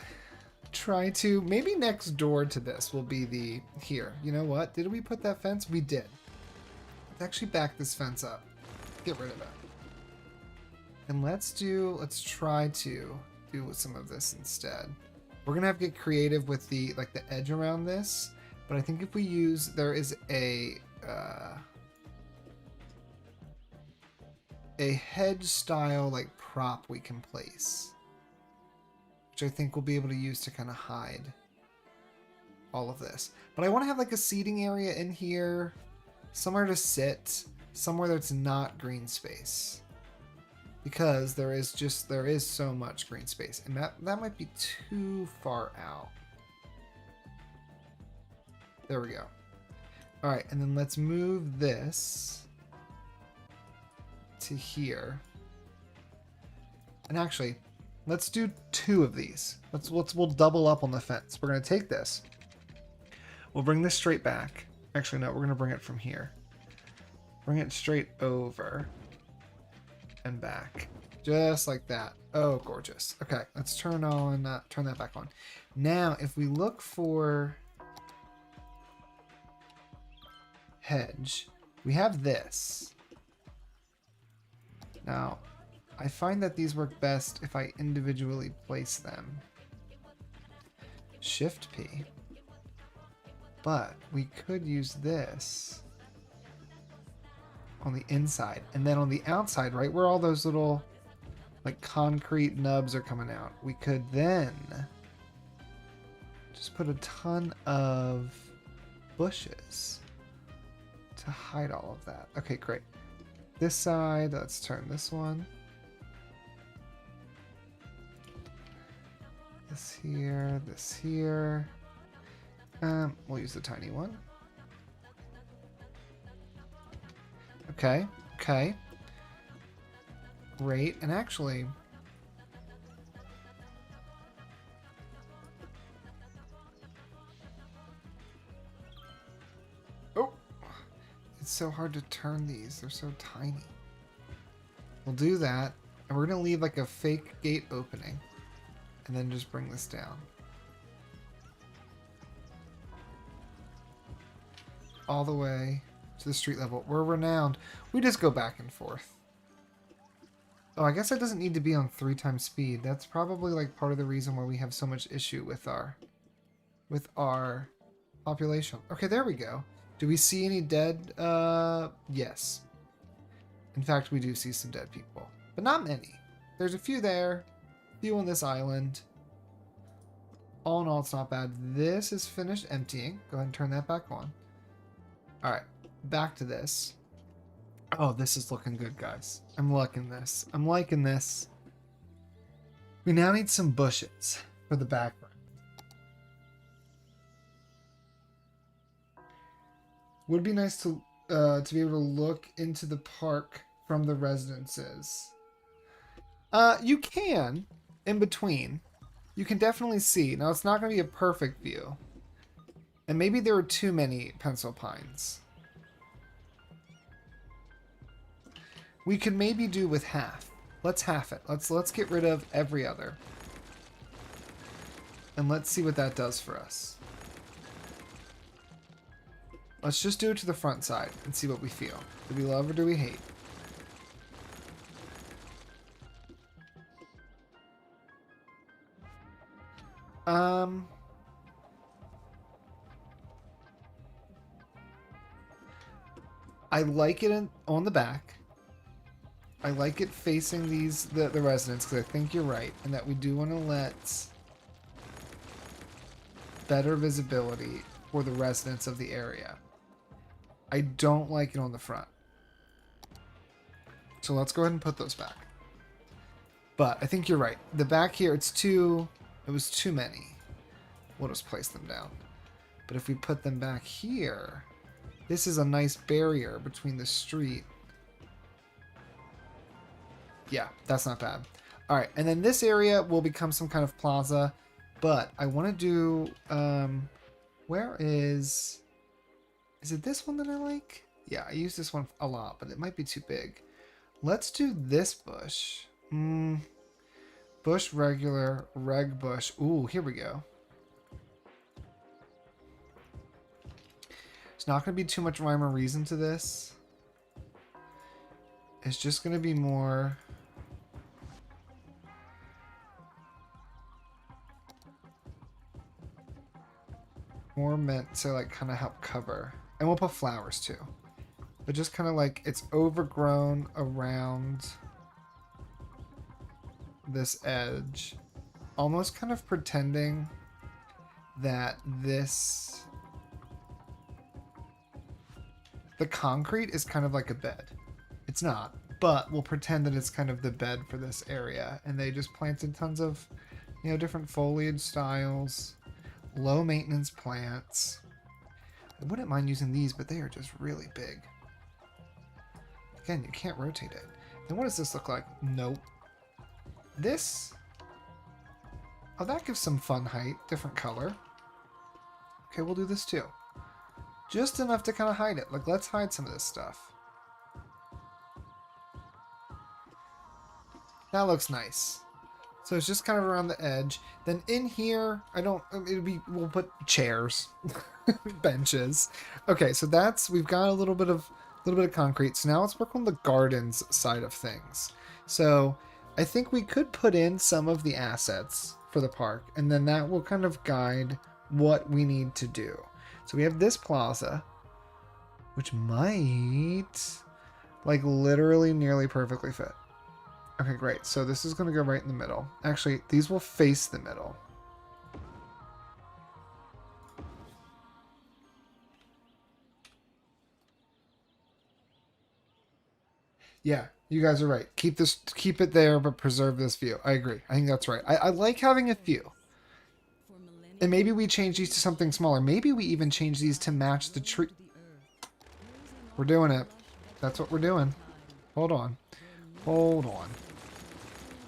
A: try to, maybe next door to this will be the, here. You know what? Did we put that fence? We did. Let's actually back this fence up. Get rid of it. And let's try to do some of this instead. We're gonna have to get creative with the, like, the edge around this, but I think if we use, there is a hedge style like prop we can place, which I think we'll be able to use to kind of hide all of this. But I want to have like a seating area in here, somewhere to sit, somewhere that's not green space. because there is so much green space, and that might be too far out. There we go. All right, and then let's move this to here. And actually, let's do 2 of these. We'll double up on the fence. We're gonna take this. We'll bring this straight back. Actually, no, we're gonna bring it from here. Bring it straight over and back, just like that. Oh, gorgeous. Okay, let's turn that back on. Now, if we look for hedge, we have this. Now, I find that these work best if I individually place them. Shift P. But we could use this on the inside, and then on the outside, right where all those little like concrete nubs are coming out, we could then just put a ton of bushes to hide all of that. Okay, great. This side, let's turn this one. This here, this here. We'll use the tiny one. Okay, okay. Great, and actually, oh, it's so hard to turn these. They're so tiny. We'll do that, and we're gonna leave like a fake gate opening, and then just bring this down. All the way to the street level. We're renowned. We just go back and forth. Oh, I guess it doesn't need to be on 3 times speed. That's probably like part of the reason why we have so much issue with our population. Okay, there we go. Do we see any dead? Yes. In fact, we do see some dead people, but not many. There's a few there, a few on this island. All in all, it's not bad. This is finished emptying. Go ahead and turn that back on. All right, back to this. Oh, this is looking good, guys. I'm liking this. I'm liking this. We now need some bushes for the background. Would be nice to be able to look into the park from the residences. You can, in between. You can definitely see. Now, it's not going to be a perfect view. And maybe there are too many pencil pines. We could maybe do with half. Let's half it. Let's get rid of every other. And let's see what that does for us. Let's just do it to the front side and see what we feel. Do we love or do we hate? I like it on the back. I like it facing the residents, because I think you're right, and that we do want to let better visibility for the residents of the area. I don't like it on the front. So let's go ahead and put those back. But I think you're right. The back here, it was too many. We'll just place them down. But if we put them back here, this is a nice barrier between the street. Yeah, that's not bad. All right, and then this area will become some kind of plaza. But I want to do, where is it this one that I like? Yeah, I use this one a lot, but it might be too big. Let's do this bush. Bush regular, reg bush. Ooh, here we go. It's not going to be too much rhyme or reason to this. It's just going to be more meant to like kind of help cover. And we'll put flowers too. But just kind of like it's overgrown around this edge. Almost kind of pretending that the concrete is kind of like a bed. It's not. but we'll pretend that it's kind of the bed for this area. And they just planted tons of, you know, different foliage styles, low maintenance plants. I wouldn't mind using these, but they are just really big. Again, you can't rotate it. Then what does this look like? Nope. This, oh, that gives some fun height, different color. Okay, we'll do this too. Just enough to kind of hide it. Like, let's hide some of this stuff. That looks nice. So it's just kind of around the edge. Then in here, we'll put chairs, benches. Okay, so we've got a little bit of concrete. So now let's work on the gardens side of things. So I think we could put in some of the assets for the park, and then that will kind of guide what we need to do. So we have this plaza, which might, like, literally nearly perfectly fit. Okay, great. So this is going to go right in the middle. Actually, these will face the middle. Yeah, you guys are right. Keep it there, but preserve this view. I agree. I think that's right. I like having a few. And maybe we change these to something smaller. Maybe we even change these to match the tree. We're doing it. That's what we're doing. Hold on. Hold on.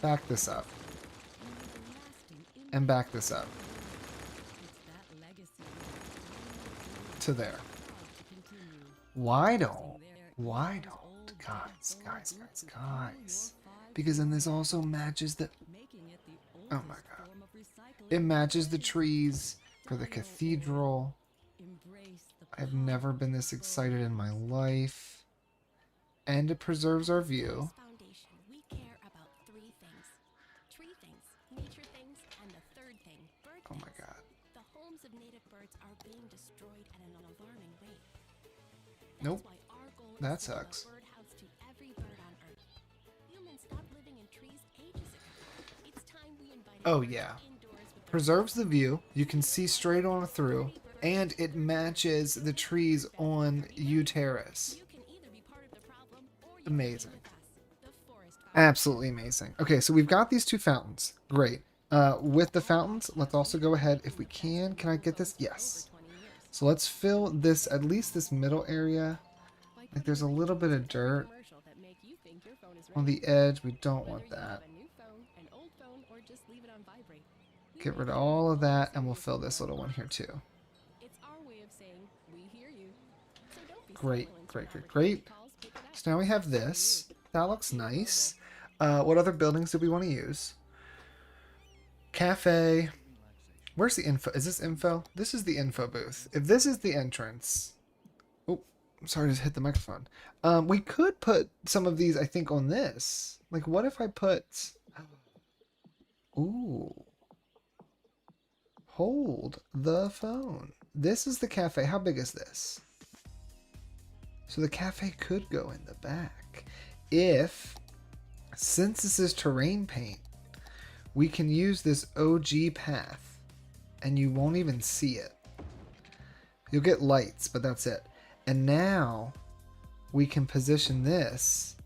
A: Back this up. And back this up. To there. Why don't? Guys. Because then this also matches the... Oh my god. It matches the trees for the cathedral. I've never been this excited in my life. And it preserves our view.
B: We care about three things. Tree things, nature things, and the third thing, bird
A: Oh my
B: things.
A: god.
B: The homes of native birds are being destroyed at an alarming rate. That's
A: Nope.
B: why our goal
A: That
B: is to give
A: sucks.
B: a birdhouse to every bird on Earth. Humans stopped living in trees ages ago. It's time we invited
A: Oh
B: birds
A: yeah.
B: indoors with their
A: Preserves the view. You can see straight on through. And it matches the trees on U Terrace.
B: You can either be part of the problem or you can be
A: Amazing.
B: with us, the forest fire.
A: Absolutely amazing. Okay, so we've got these two fountains. Great. With the fountains, let's also go ahead, if we can. Can I get this? Yes. So let's fill this, at least this middle area. Like there's a little bit of dirt on the edge. We don't want that. Get rid of all of that, and we'll fill this little one here too. Great. So now we have this. That looks nice. What other buildings do we want to use? Cafe. Where's the info? Is this info? This is the info booth. If this is the entrance... Oh, sorry, just hit the microphone. We could put some of these, I think, on this. Like, what if I put... Ooh. Hold the phone. This is the cafe. How big is this? So the cafe could go in the back. Since this is terrain paint, we can use this OG path and you won't even see it. You'll get lights, but that's it. And now we can position this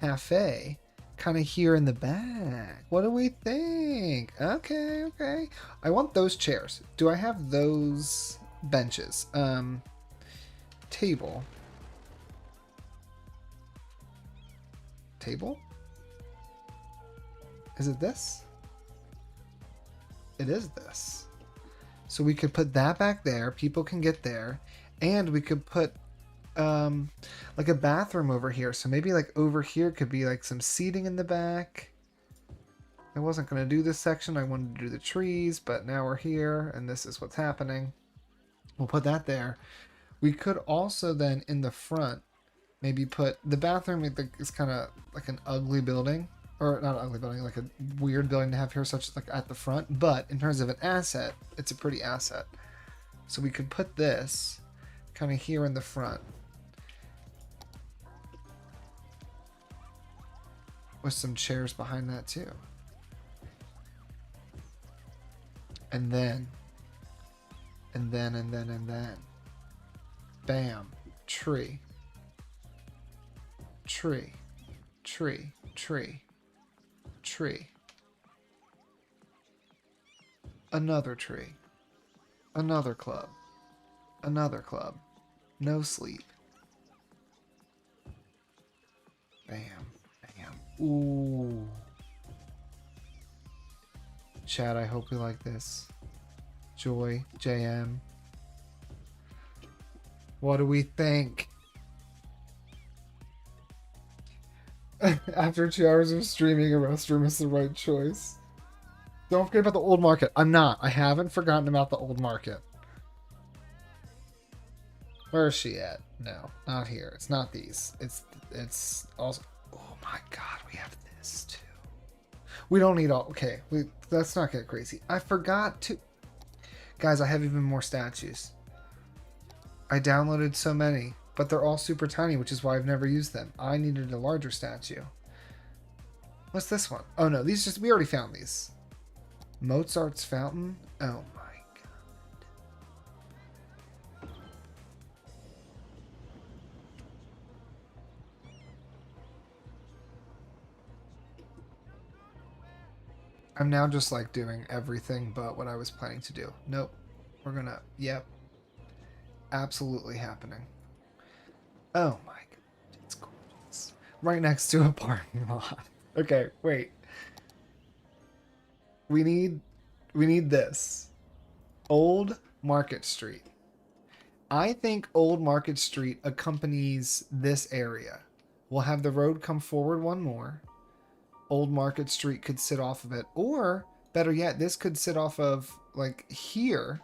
A: cafe kind of here in the back. What do we think? Okay. I want those chairs. Do I have those benches? Table. Is it this? It is this. So we could put that back there. People can get there. And we could put like a bathroom over here. So maybe like over here could be like some seating in the back. I wasn't going to do this section. I wanted to do the trees, but now we're here and this is what's happening. We'll put that there. We could also then in the front maybe put the bathroom is kind of like an ugly building, or not an ugly building, like a weird building to have here, such as like at the front. But in terms of an asset, it's a pretty asset. So we could put this kind of here in the front with some chairs behind that too. And then. Bam. Tree. tree, tree, tree. Another tree. Another club. Another club. No sleep. Bam. Bam. Ooh. Chat, I hope we like this. Joy, JM. What do we think? After 2 hours of streaming, a restroom is the right choice. Don't forget about the old market. I'm not. I haven't forgotten about the old market. Where is she at? No, not here. It's not these. It's also. Oh my god, we have this too. We don't need all. Okay, let's not get crazy. I forgot to. Guys, I have even more statues. I downloaded so many, but they're all super tiny, which is why I've never used them. I needed a larger statue. What's this one? Oh no, these just, we already found these. Mozart's fountain? Oh my god. I'm now just like doing everything but what I was planning to do. Nope. We're gonna, yep. Absolutely happening. Oh my god, it's gorgeous. Right next to a parking lot. Okay, wait. We need this. Old Market Street. I think Old Market Street accompanies this area. We'll have the road come forward one more. Old Market Street could sit off of it, or better yet, this could sit off of like here,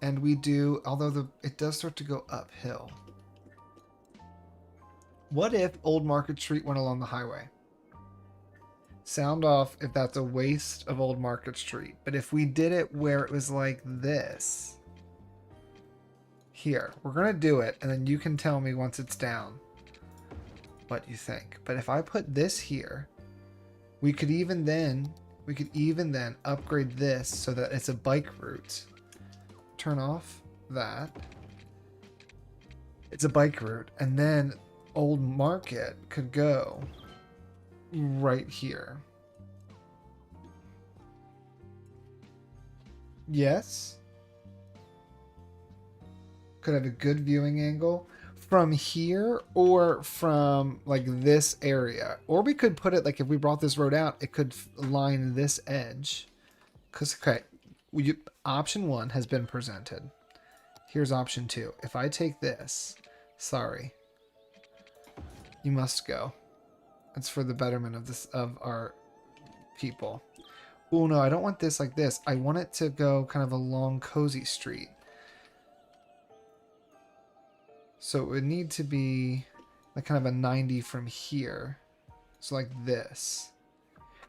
A: and we do, although it does start to go uphill. What if Old Market Street went along the highway? Sound off if that's a waste of Old Market Street. But if we did it where it was like this. Here, we're going to do it, and then you can tell me once it's down what you think. But if I put this here, we could even then upgrade this so that it's a bike route. Turn off that. It's a bike route, and then Old Market could go right here. Yes. Could have a good viewing angle from here or from like this area. Or we could put it like if we brought this road out, it could line this edge. Because, okay, option 1 has been presented. Here's option 2. If I take this, sorry, you must go. It's for the betterment of our people. Oh no, I don't want this like this. I want it to go kind of along Cozy Street. So it would need to be like kind of a 90 from here. So like this.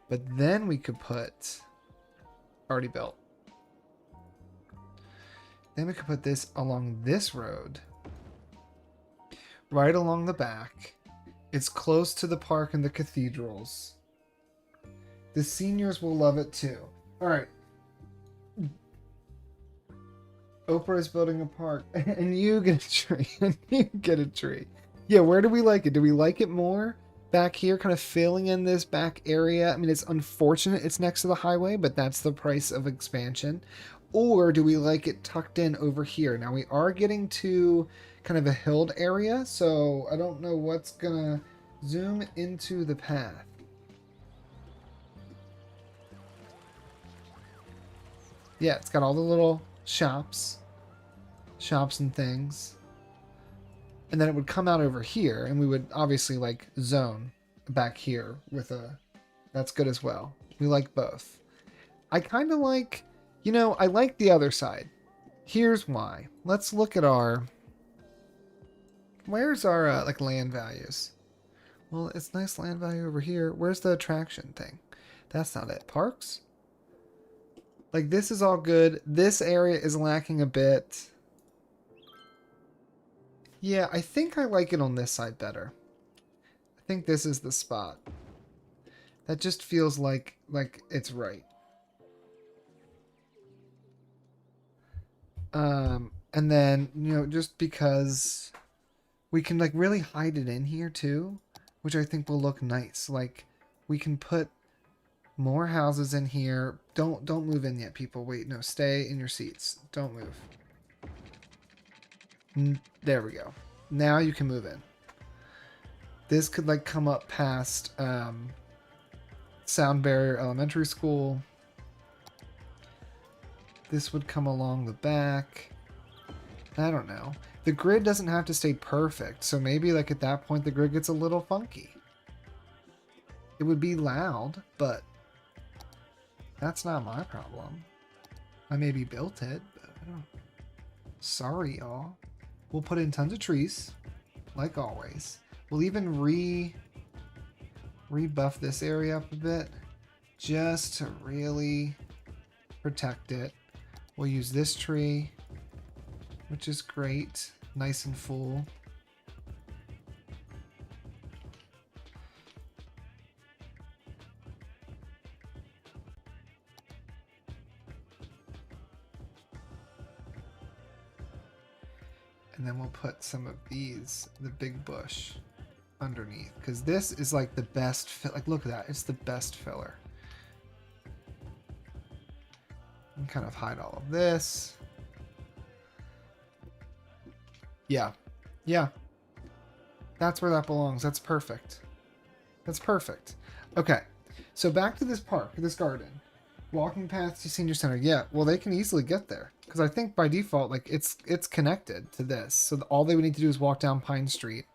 A: But then we could put already built. Then we could put this along this road. Right along the back. It's close to the park and the cathedrals. The seniors will love it too. Alright. Oprah is building a park. And you get a tree. And you get a tree. Yeah, where do we like it? Do we like it more back here? Kind of filling in this back area? I mean, it's unfortunate it's next to the highway, but that's the price of expansion. Or do we like it tucked in over here? Now, we are getting to kind of a hilled area, so I don't know what's gonna zoom into the path. Yeah, it's got all the little shops and things. And then it would come out over here, and we would obviously like zone back here with a, that's good as well. We like both. I kind of like, you know, I like the other side. Here's why. Let's look at our, where's our like land values? Well, it's nice land value over here. Where's the attraction thing? That's not it. Parks? Like, this is all good. This area is lacking a bit. Yeah, I think I like it on this side better. I think this is the spot. That just feels like it's right. And then, you know, just because we can like really hide it in here too. which I think will look nice. Like, we can put more houses in here. Don't move in yet, people. Wait, no, stay in your seats. Don't move. There we go. Now you can move in. This could like come up past Sound Barrier Elementary School. This would come along the back. I don't know. The grid doesn't have to stay perfect, so maybe like at that point the grid gets a little funky. It would be loud, but that's not my problem. I maybe built it, but I don't. Sorry, y'all. We'll put in tons of trees, like always. We'll even rebuff this area up a bit, just to really protect it. We'll use this tree, which is great, nice and full. And then we'll put some of these, the big bush, underneath. Because this is like the best, like look at that, it's the best filler. And kind of hide all of this. Yeah. Yeah. That's where that belongs. That's perfect. That's perfect. Okay. So back to this park, this garden. Walking path to senior center. Yeah, well they can easily get there. Because I think by default, like it's connected to this. So all they would need to do is walk down Pine Street.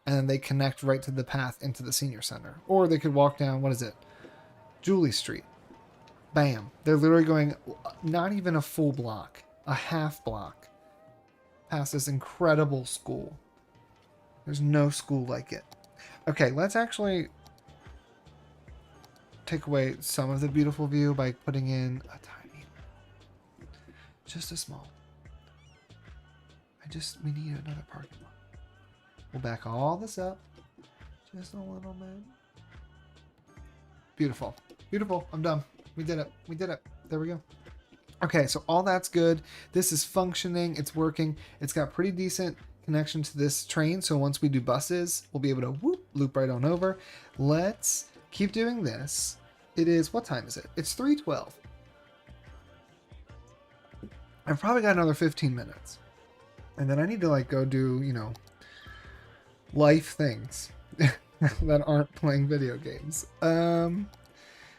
A: And then they connect right to the path into the senior center. Or they could walk down, what is it? Julie Street. Bam. They're literally going not even a full block. A half block. Past this incredible school. There's no school like it. Okay, let's actually take away some of the beautiful view by putting in a tiny, just a small. We need another parking lot. We'll back all this up just a little bit. Beautiful. Beautiful. I'm done. We did it. We did it. There we go. Okay, so all that's good. This is functioning. It's working. It's got pretty decent connection to this train. So once we do buses, we'll be able to whoop, loop right on over. Let's keep doing this. It is, what time is it? It's 3:12. I've probably got another 15 minutes. And then I need to like go do, you know, life things that aren't playing video games.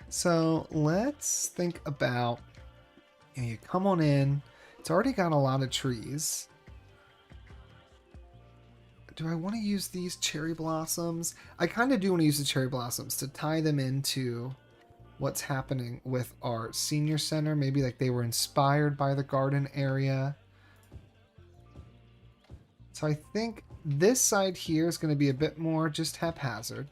A: So let's think about, you know, you come on in. It's already got a lot of trees. Do I want to use these cherry blossoms? I kind of do want to use the cherry blossoms to tie them into what's happening with our senior center. Maybe like they were inspired by the garden area. So I think this side here is going to be a bit more just haphazard.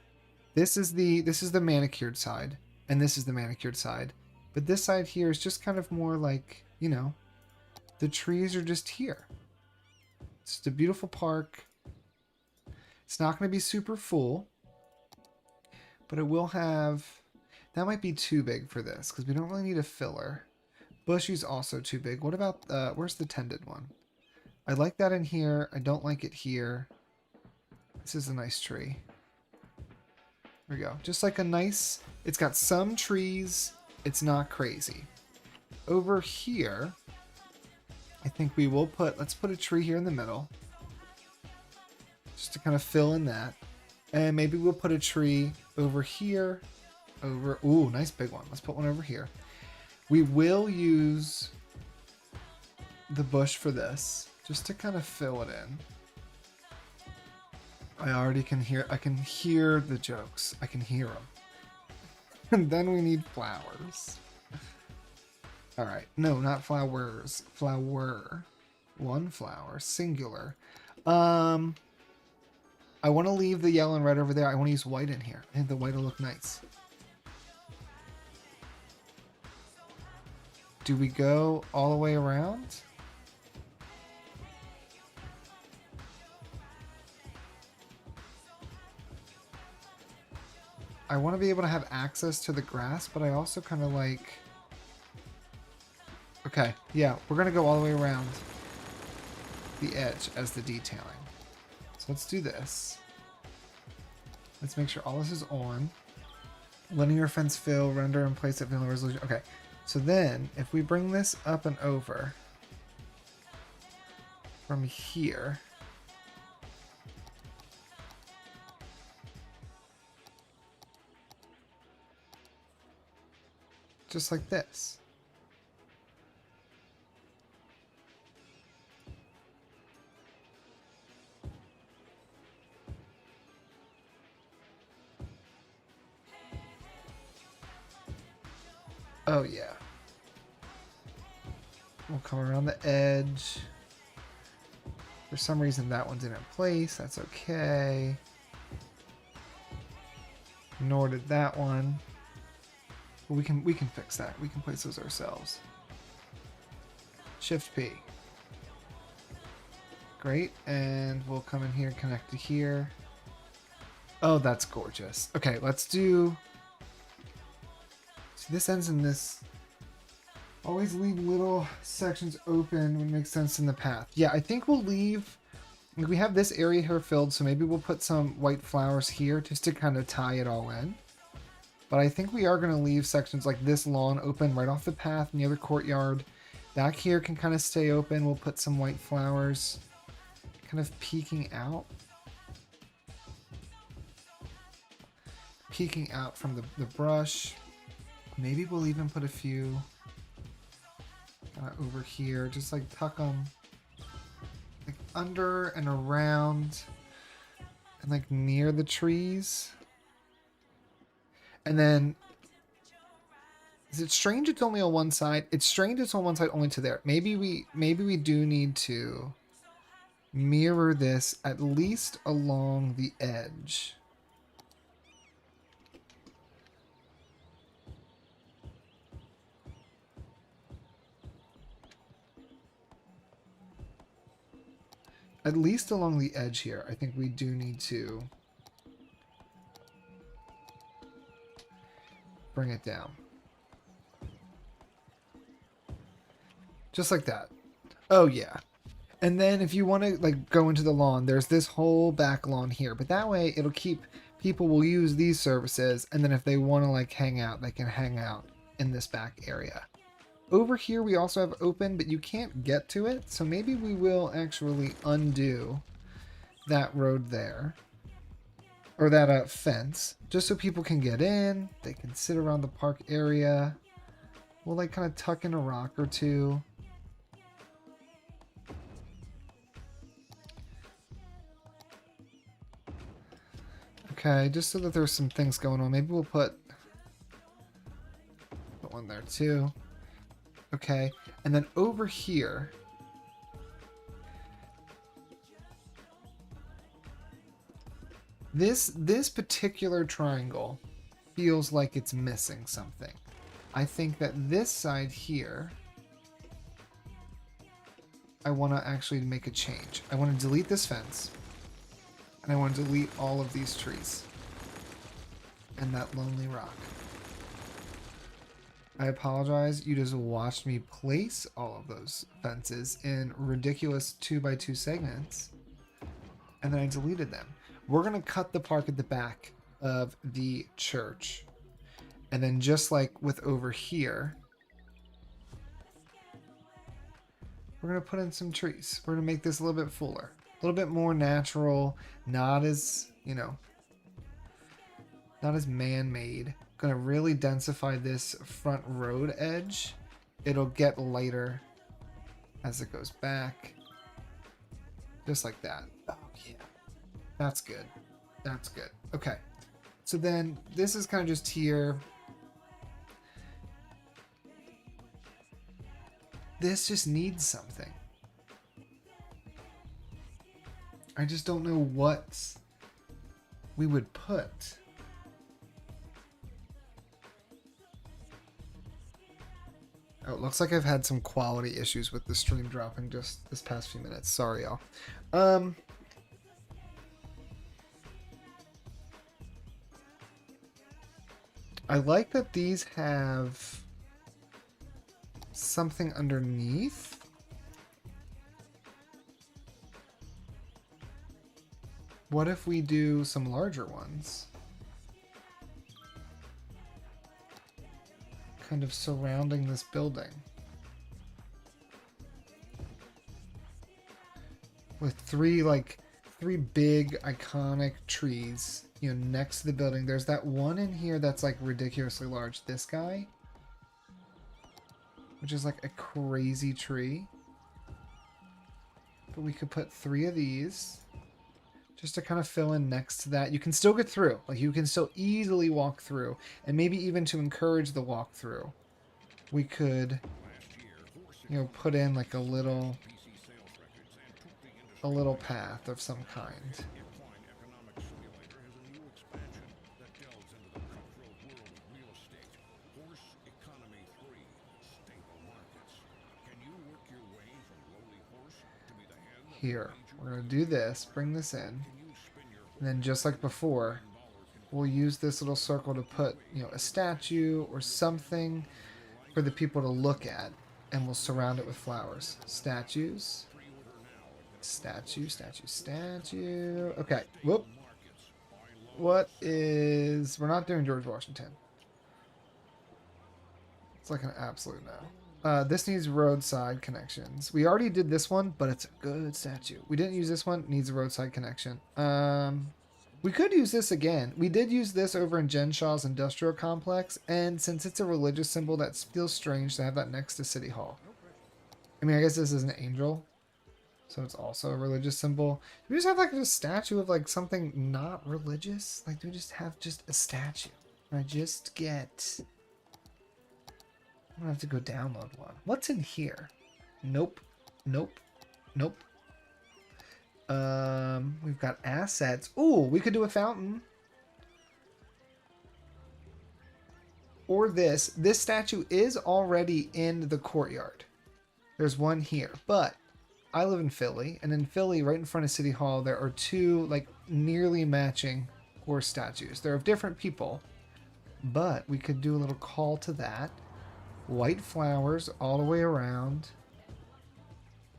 A: This is the manicured side, and this is the manicured side. But this side here is just kind of more like, you know, the trees are just here. It's just a beautiful park. It's not going to be super full, but it will have... That might be too big for this because we don't really need a filler. Bushy's also too big. What about, where's the tended one? I like that in here. I don't like it here. This is a nice tree. There we go. Just like a nice, it's got some trees. It's not crazy. Over here, I think we will let's put a tree here in the middle. Just to kind of fill in that. And maybe we'll put a tree over here. Ooh, nice big one. Let's put one over here. We will use the bush for this, just to kind of fill it in. I can hear the jokes. I can hear them. And then we need flowers. All right. No, not flowers. Flower. One flower. Singular. I want to leave the yellow and red over there. I want to use white in here. I think the white will look nice. Do we go all the way around? I want to be able to have access to the grass, but I also kind of like... Okay, yeah, we're going to go all the way around the edge as the detailing. So let's do this. Let's make sure all this is on. Linear fence fill, render and place at vanilla resolution. Okay, so then if we bring this up and over from here, just like this. Oh yeah. We'll come around the edge. For some reason that one's in place. That's okay. Nor did that one. But we can fix that. We can place those ourselves. Shift P. Great. And we'll come in here, connect to here. Oh, that's gorgeous. Okay, let's do... See, this ends in this... Always leave little sections open when it makes sense in the path. Yeah, I think we'll leave... We have this area here filled, so maybe we'll put some white flowers here just to kind of tie it all in. But I think we are going to leave sections like this lawn open right off the path in the other courtyard. Back here can kind of stay open. We'll put some white flowers kind of peeking out. Peeking out from the brush. Maybe we'll even put a few over here. Just like tuck them like under and around and like near the trees. And then, is it strange it's only on one side? It's strange it's on one side only to there. Maybe we do need to mirror this at least along the edge. At least along the edge here, I think we do need to bring it down. Just like that. Oh yeah. And then if you want to like go into the lawn, there's this whole back lawn here, but that way it'll keep people will use these services, and then if they want to like hang out, they can hang out in this back area. Over here we also have open, but you can't get to it, so maybe we will actually undo that road there. Or that fence, just so people can get in, they can sit around the park area. We'll like kind of tuck in a rock or two. Okay, just so that there's some things going on. Maybe we'll put one there too. Okay, and then over here, this particular triangle feels like it's missing something. I think that this side here, I want to actually make a change. I want to delete this fence, and I want to delete all of these trees and that lonely rock. I apologize, you just watched me place all of those fences in ridiculous 2x2 segments, and then I deleted them. We're going to cut the park at the back of the church. And then just like with over here, we're going to put in some trees. We're going to make this a little bit fuller, a little bit more natural, not as, you know, not as man-made. Going to really densify this front road edge. It'll get lighter as it goes back. Just like that. Oh, yeah. That's good. That's good. Okay. So then this is kind of just here. This just needs something. I just don't know what we would put. Oh, it looks like I've had some quality issues with the stream dropping just this past few minutes. Sorry, y'all. I like that these have something underneath. What if we do some larger ones? Kind of surrounding this building. With three big iconic trees, you know, next to the building. There's that one in here that's like ridiculously large. This guy, which is like a crazy tree. But we could put 3 of these just to kind of fill in next to that. You can still get through. Like, you can still easily walk through. And maybe even to encourage the walkthrough, we could, you know, put in like a little path of some kind. Here, we're going to do this, bring this in, and then just like before, we'll use this little circle to put, you know, a statue or something for the people to look at, and we'll surround it with flowers. Statues. Statue, statue, statue. Okay, whoop. What is... We're not doing George Washington. It's like an absolute no. This needs roadside connections. We already did this one, but it's a good statue. We didn't use this one. It needs a roadside connection. We could use this again. We did use this over in Jen Shaw's industrial complex, and since it's a religious symbol, that feels strange to have that next to City Hall. I mean, I guess this is an angel, so it's also a religious symbol. Do we just have like a statue of like something not religious? Like, do we just have just a statue? I just get... I'm gonna have to go download one. What's in here? Nope. Nope. Nope. We've got assets. Ooh, we could do a fountain. Or this. This statue is already in the courtyard. There's one here. But I live in Philly, and in Philly, right in front of City Hall, there are 2 like nearly matching horse statues. They're of different people, but we could do a little call to that. White flowers all the way around.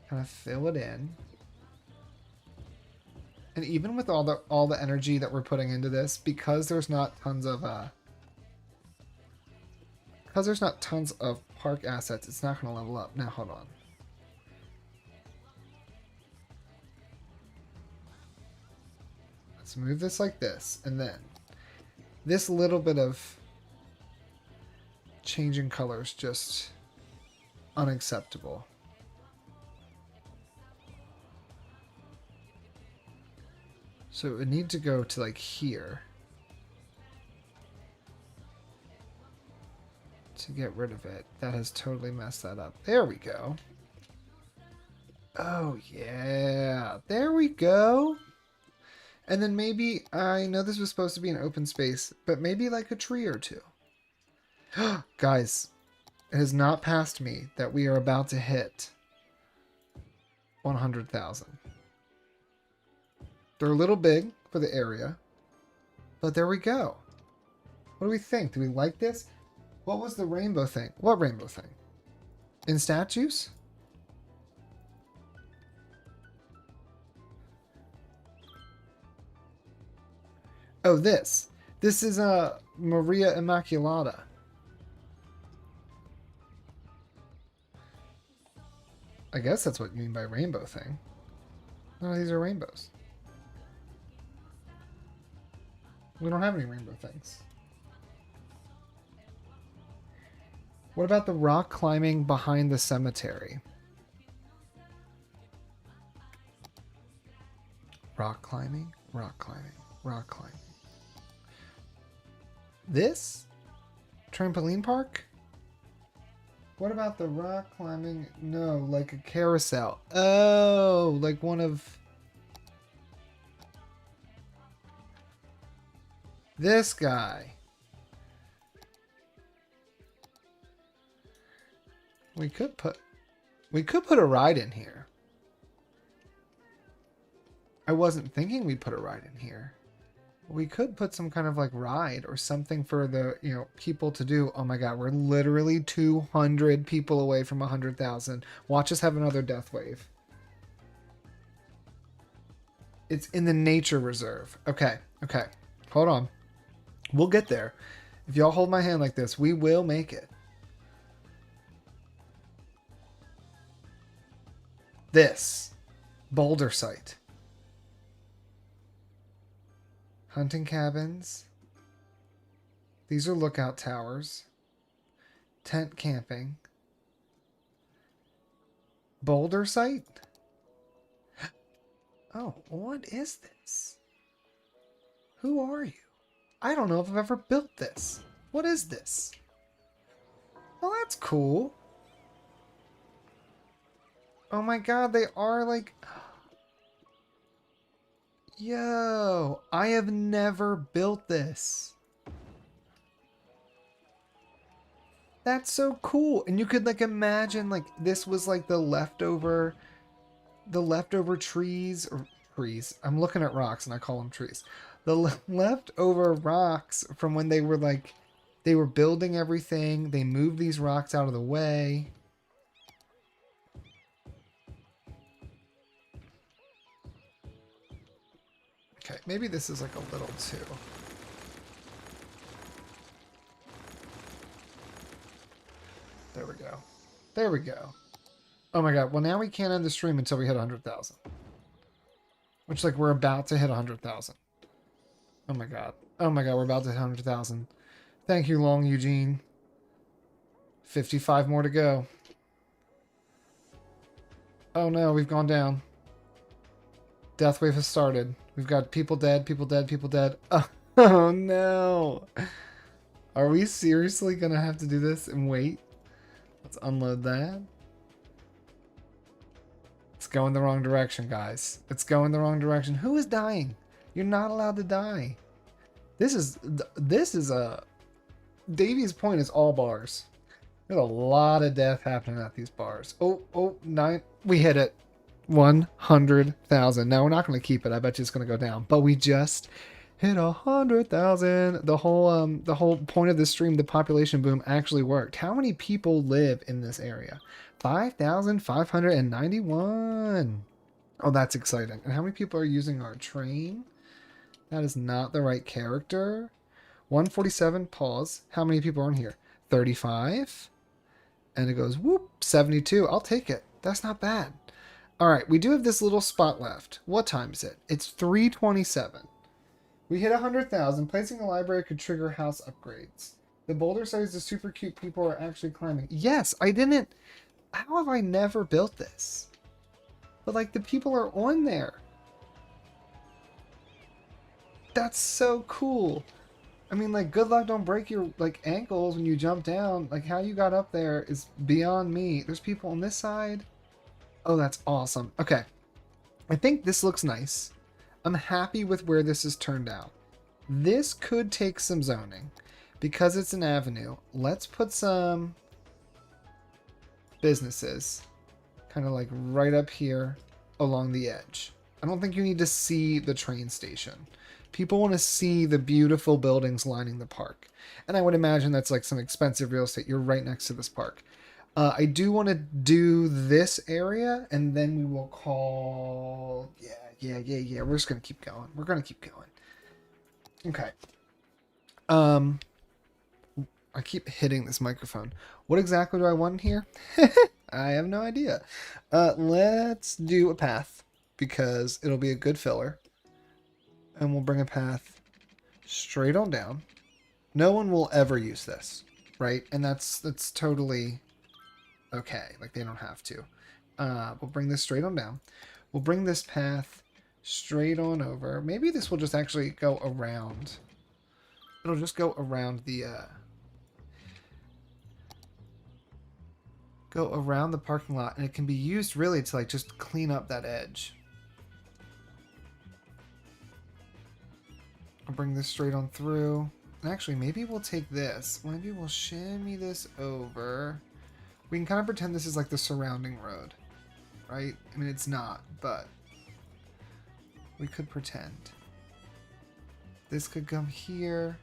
A: Kind of fill it in. And even with all the energy that we're putting into this, because there's not tons of park assets, it's not going to level up. Now hold on. Let's move this like this, and then this little bit of changing colors just unacceptable. So it would need to go to like here to get rid of it. That has totally messed that up. There we go. Oh yeah, there we go. And then maybe, I know this was supposed to be an open space, but maybe like a tree or 2. Guys, it has not passed me that we are about to hit 100,000. They're a little big for the area, but there we go. What do we think? Do we like this? What was the rainbow thing? What rainbow thing? In statues? Oh, this. This is a Maria Immaculata. I guess that's what you mean by rainbow thing. No, these are rainbows. We don't have any rainbow things. What about the rock climbing behind the cemetery? Rock climbing, rock climbing, rock climbing. This? Trampoline park? What about the rock climbing? No, like a carousel. Oh, like one of... This guy. We could put a ride in here. I wasn't thinking we'd put a ride in here. We could put some kind of like ride or something for the, you know, people to do. Oh my god, we're literally 200 people away from 100,000. Watch us have another death wave. It's in the nature reserve. Okay. Okay. Hold on. We'll get there. If y'all hold my hand like this, we will make it. This. Boulder site. Hunting cabins. These are lookout towers. Tent camping. Boulder site? Oh, what is this? Who are you? I don't know if I've ever built this. What is this? Oh, that's cool. Oh my god, they are like... Yo, I have never built this. That's so cool. And you could like imagine like this was like the leftover trees or trees. I'm looking at rocks and I call them trees. The leftover rocks from when they were like they were building everything. They moved these rocks out of the way. Okay, maybe this is like a little too. There we go. There we go. Oh my god. Well, now we can't end the stream until we hit 100,000. Which, like, we're about to hit 100,000. Oh my god. Oh my god, we're about to hit 100,000. Thank you, Long Eugene. 55 more to go. Oh no, we've gone down. Death wave has started. We've got people dead, people dead, people dead. Oh no. Are we seriously gonna have to do this and wait? Let's unload that. It's going the wrong direction, guys. It's going the wrong direction. Who is dying? You're not allowed to die. This is a... Davy's Point is all bars. There's a lot of death happening at these bars. Oh, 9. We hit it. 100,000. Now we're not going to keep it. I bet you it's going to go down. But we just hit 100,000. The whole point of this stream, the population boom, actually worked. How many people live in this area? 5,591. Oh, that's exciting. And how many people are using our train? That is not the right character. 147, pause. How many people are in here? 35. And it goes, whoop, 72. I'll take it. That's not bad. All right, we do have this little spot left. What time is it? It's 3:27. We hit 100,000. Placing a library could trigger house upgrades. The boulder size is super cute. People are actually climbing. Yes, I didn't... How have I never built this? But, like, the people are on there. That's so cool. I mean, like, good luck, don't break your, like, ankles when you jump down. Like, how you got up there is beyond me. There's people on this side. Oh, that's awesome. Okay. I think this looks nice. I'm happy with where this has turned out. This could take some zoning. Because it's an avenue, let's put some businesses kind of like right up here along the edge. I don't think you need to see the train station. People want to see the beautiful buildings lining the park. And I would imagine that's like some expensive real estate. You're right next to this park. I do want to do this area, and then we will call... Yeah. We're just going to keep going. We're going to keep going. Okay. I keep hitting this microphone. What exactly do I want here? I have no idea. Let's do a path, because it'll be a good filler. And we'll bring a path straight on down. No one will ever use this, right? And that's totally okay. Like, they don't have to. We'll bring this straight on down. We'll bring this path straight on over. Maybe this will just actually go around. It'll just go around the... go around the parking lot, and it can be used really to like just clean up that edge. I'll bring this straight on through. And actually, maybe we'll take this. Maybe we'll shimmy this over. We can kind of pretend this is like the surrounding road, right? I mean, it's not, but we could pretend. This could come here.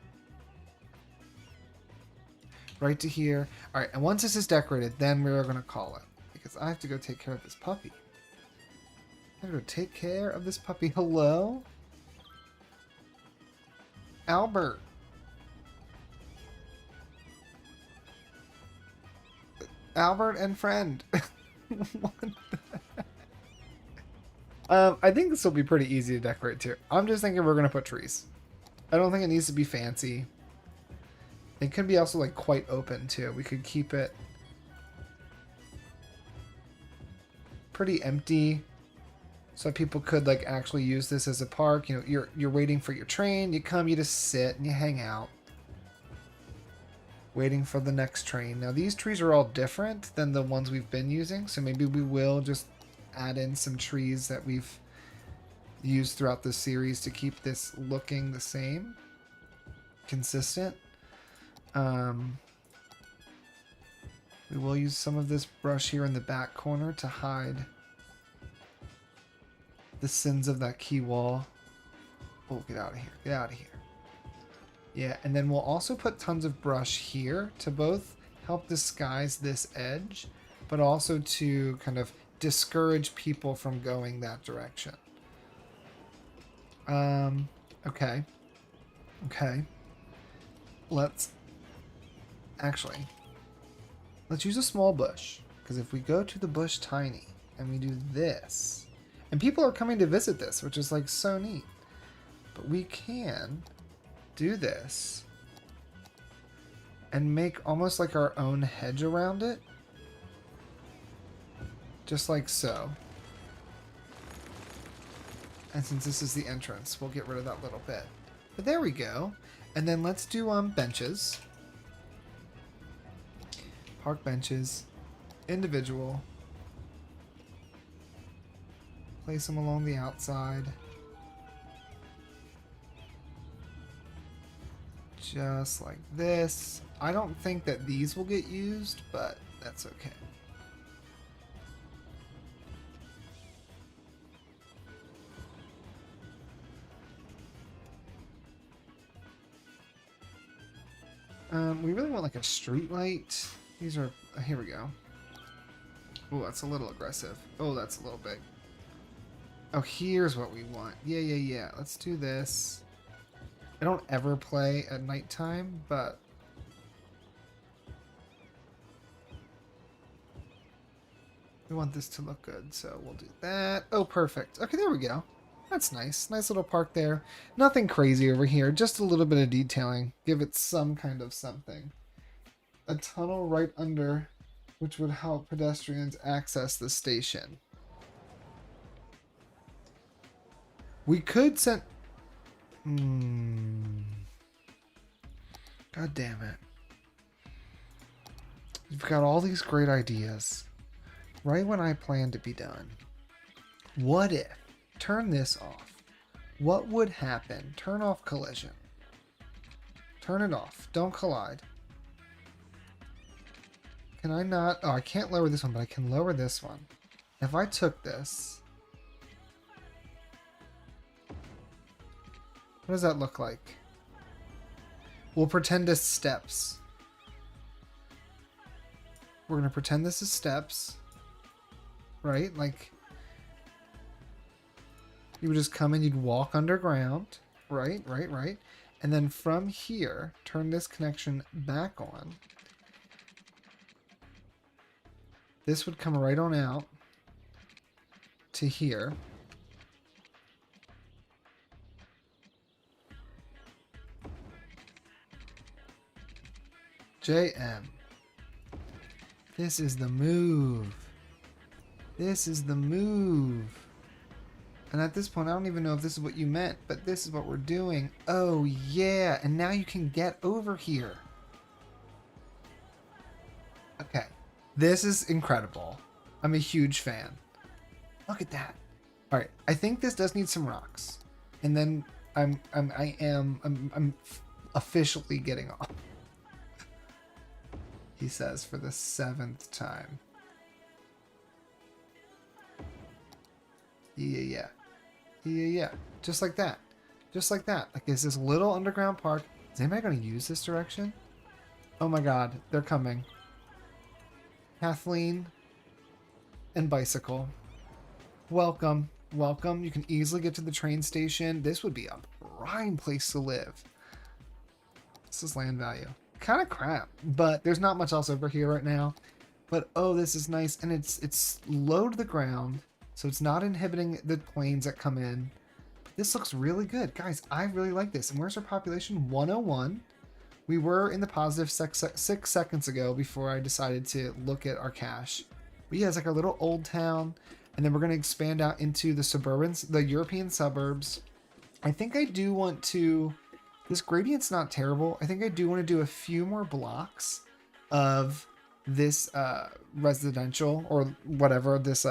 A: Right to here. Alright, and once this is decorated, then we're going to call it. Because I have to go take care of this puppy. I have to take care of this puppy. Hello? Albert. Albert and friend. What I think this will be pretty easy to decorate too. I'm just thinking we're gonna put trees. I don't think it needs to be fancy. It could be also like quite open too. We could keep it pretty empty so people could like actually use this as a park. You know, you're waiting for your train, you come, you just sit and you hang out. Waiting for the next train. Now these trees are all different than the ones we've been using, so maybe we will just add in some trees that we've used throughout the series to keep this looking the same, consistent. We will use some of this brush here in the back corner to hide the sins of that key wall. Oh, get out of here. Get out of here. Yeah, and then we'll also put tons of brush here to both help disguise this edge, but also to kind of discourage people from going that direction. Okay. Okay. Let's use a small bush, because if we go to the bush tiny and we do this, and people are coming to visit this, which is like so neat, but we can do this and make almost like our own hedge around it, just like so. And since this is the entrance, we'll get rid of that little bit. But there we go. And then let's do benches. Park benches. Individual. Place them along the outside. Just like this. I don't think that these will get used, but that's okay. We really want like a street light. These are, here we go. Oh, that's a little aggressive. Oh, that's a little big. Oh, here's what we want. Yeah. Let's do this. I don't ever play at nighttime, but we want this to look good, so we'll do that. Oh, perfect. Okay, there we go. That's nice. Nice little park there. Nothing crazy over here. Just a little bit of detailing. Give it some kind of something. A tunnel right under, which would help pedestrians access the station. We could send... God damn it. You've got all these great ideas. Right when I plan to be done. What if... Turn this off. What would happen? Turn off collision. Turn it off. Don't collide. Can I not? Oh, I can't lower this one, but I can lower this one. If I took this... What does that look like? We'll pretend it's steps. We're going to pretend this is steps. Right? Like... You would just come and you'd walk underground. Right. And then from here, turn this connection back on. This would come right on out to here. JM. This is the move. This is the move. And at this point, I don't even know if this is what you meant, but this is what we're doing. Oh, yeah. And now you can get over here. Okay. This is incredible. I'm a huge fan. Look at that. All right. I think this does need some rocks. And then I'm officially getting off. He says for the 7th time. Yeah. Just like that. Just like that. Like, it's this little underground park. Is anybody going to use this direction? Oh my god. They're coming. Kathleen and Bicycle. Welcome. welcome. You can easily get to the train station. This would be a prime place to live. This is land value. Kind of crap, but there's not much else over here right now. But oh, this is nice, and it's low to the ground, so it's not inhibiting the planes that come in. But this looks really good, guys. I really like this. And where's our population? 101. We were in the positive 6 seconds ago before I decided to look at our cash. But yeah, it's like our little old town, and then we're gonna expand out into the European suburbs. I think I do want to. This gradient's not terrible. I think I do want to do a few more blocks of this residential or whatever this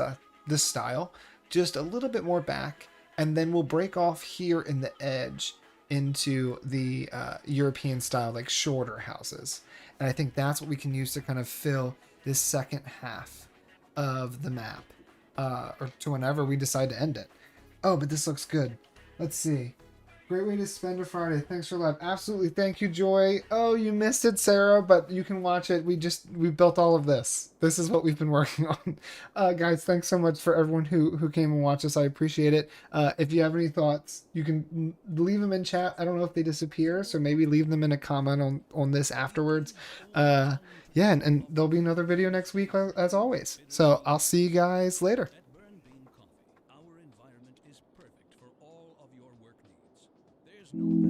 A: style, just a little bit more back, and then we'll break off here in the edge into the European style, like shorter houses. And I think that's what we can use to kind of fill this second half of the map, or to whenever we decide to end it. Oh, but this looks good. Let's see. Great way to spend a Friday. Thanks for live. Absolutely. Thank you, Joy. Oh, you missed it, Sarah, but you can watch it. We built all of this. This is what we've been working on. Guys, thanks so much for everyone who came and watched us. I appreciate it. If you have any thoughts, you can leave them in chat. I don't know if they disappear, so maybe leave them in a comment on this afterwards. Yeah, and there'll be another video next week as always. So I'll see you guys later.
C: At Burn Bean Coffee, our environment is perfect for all of your work needs. There's no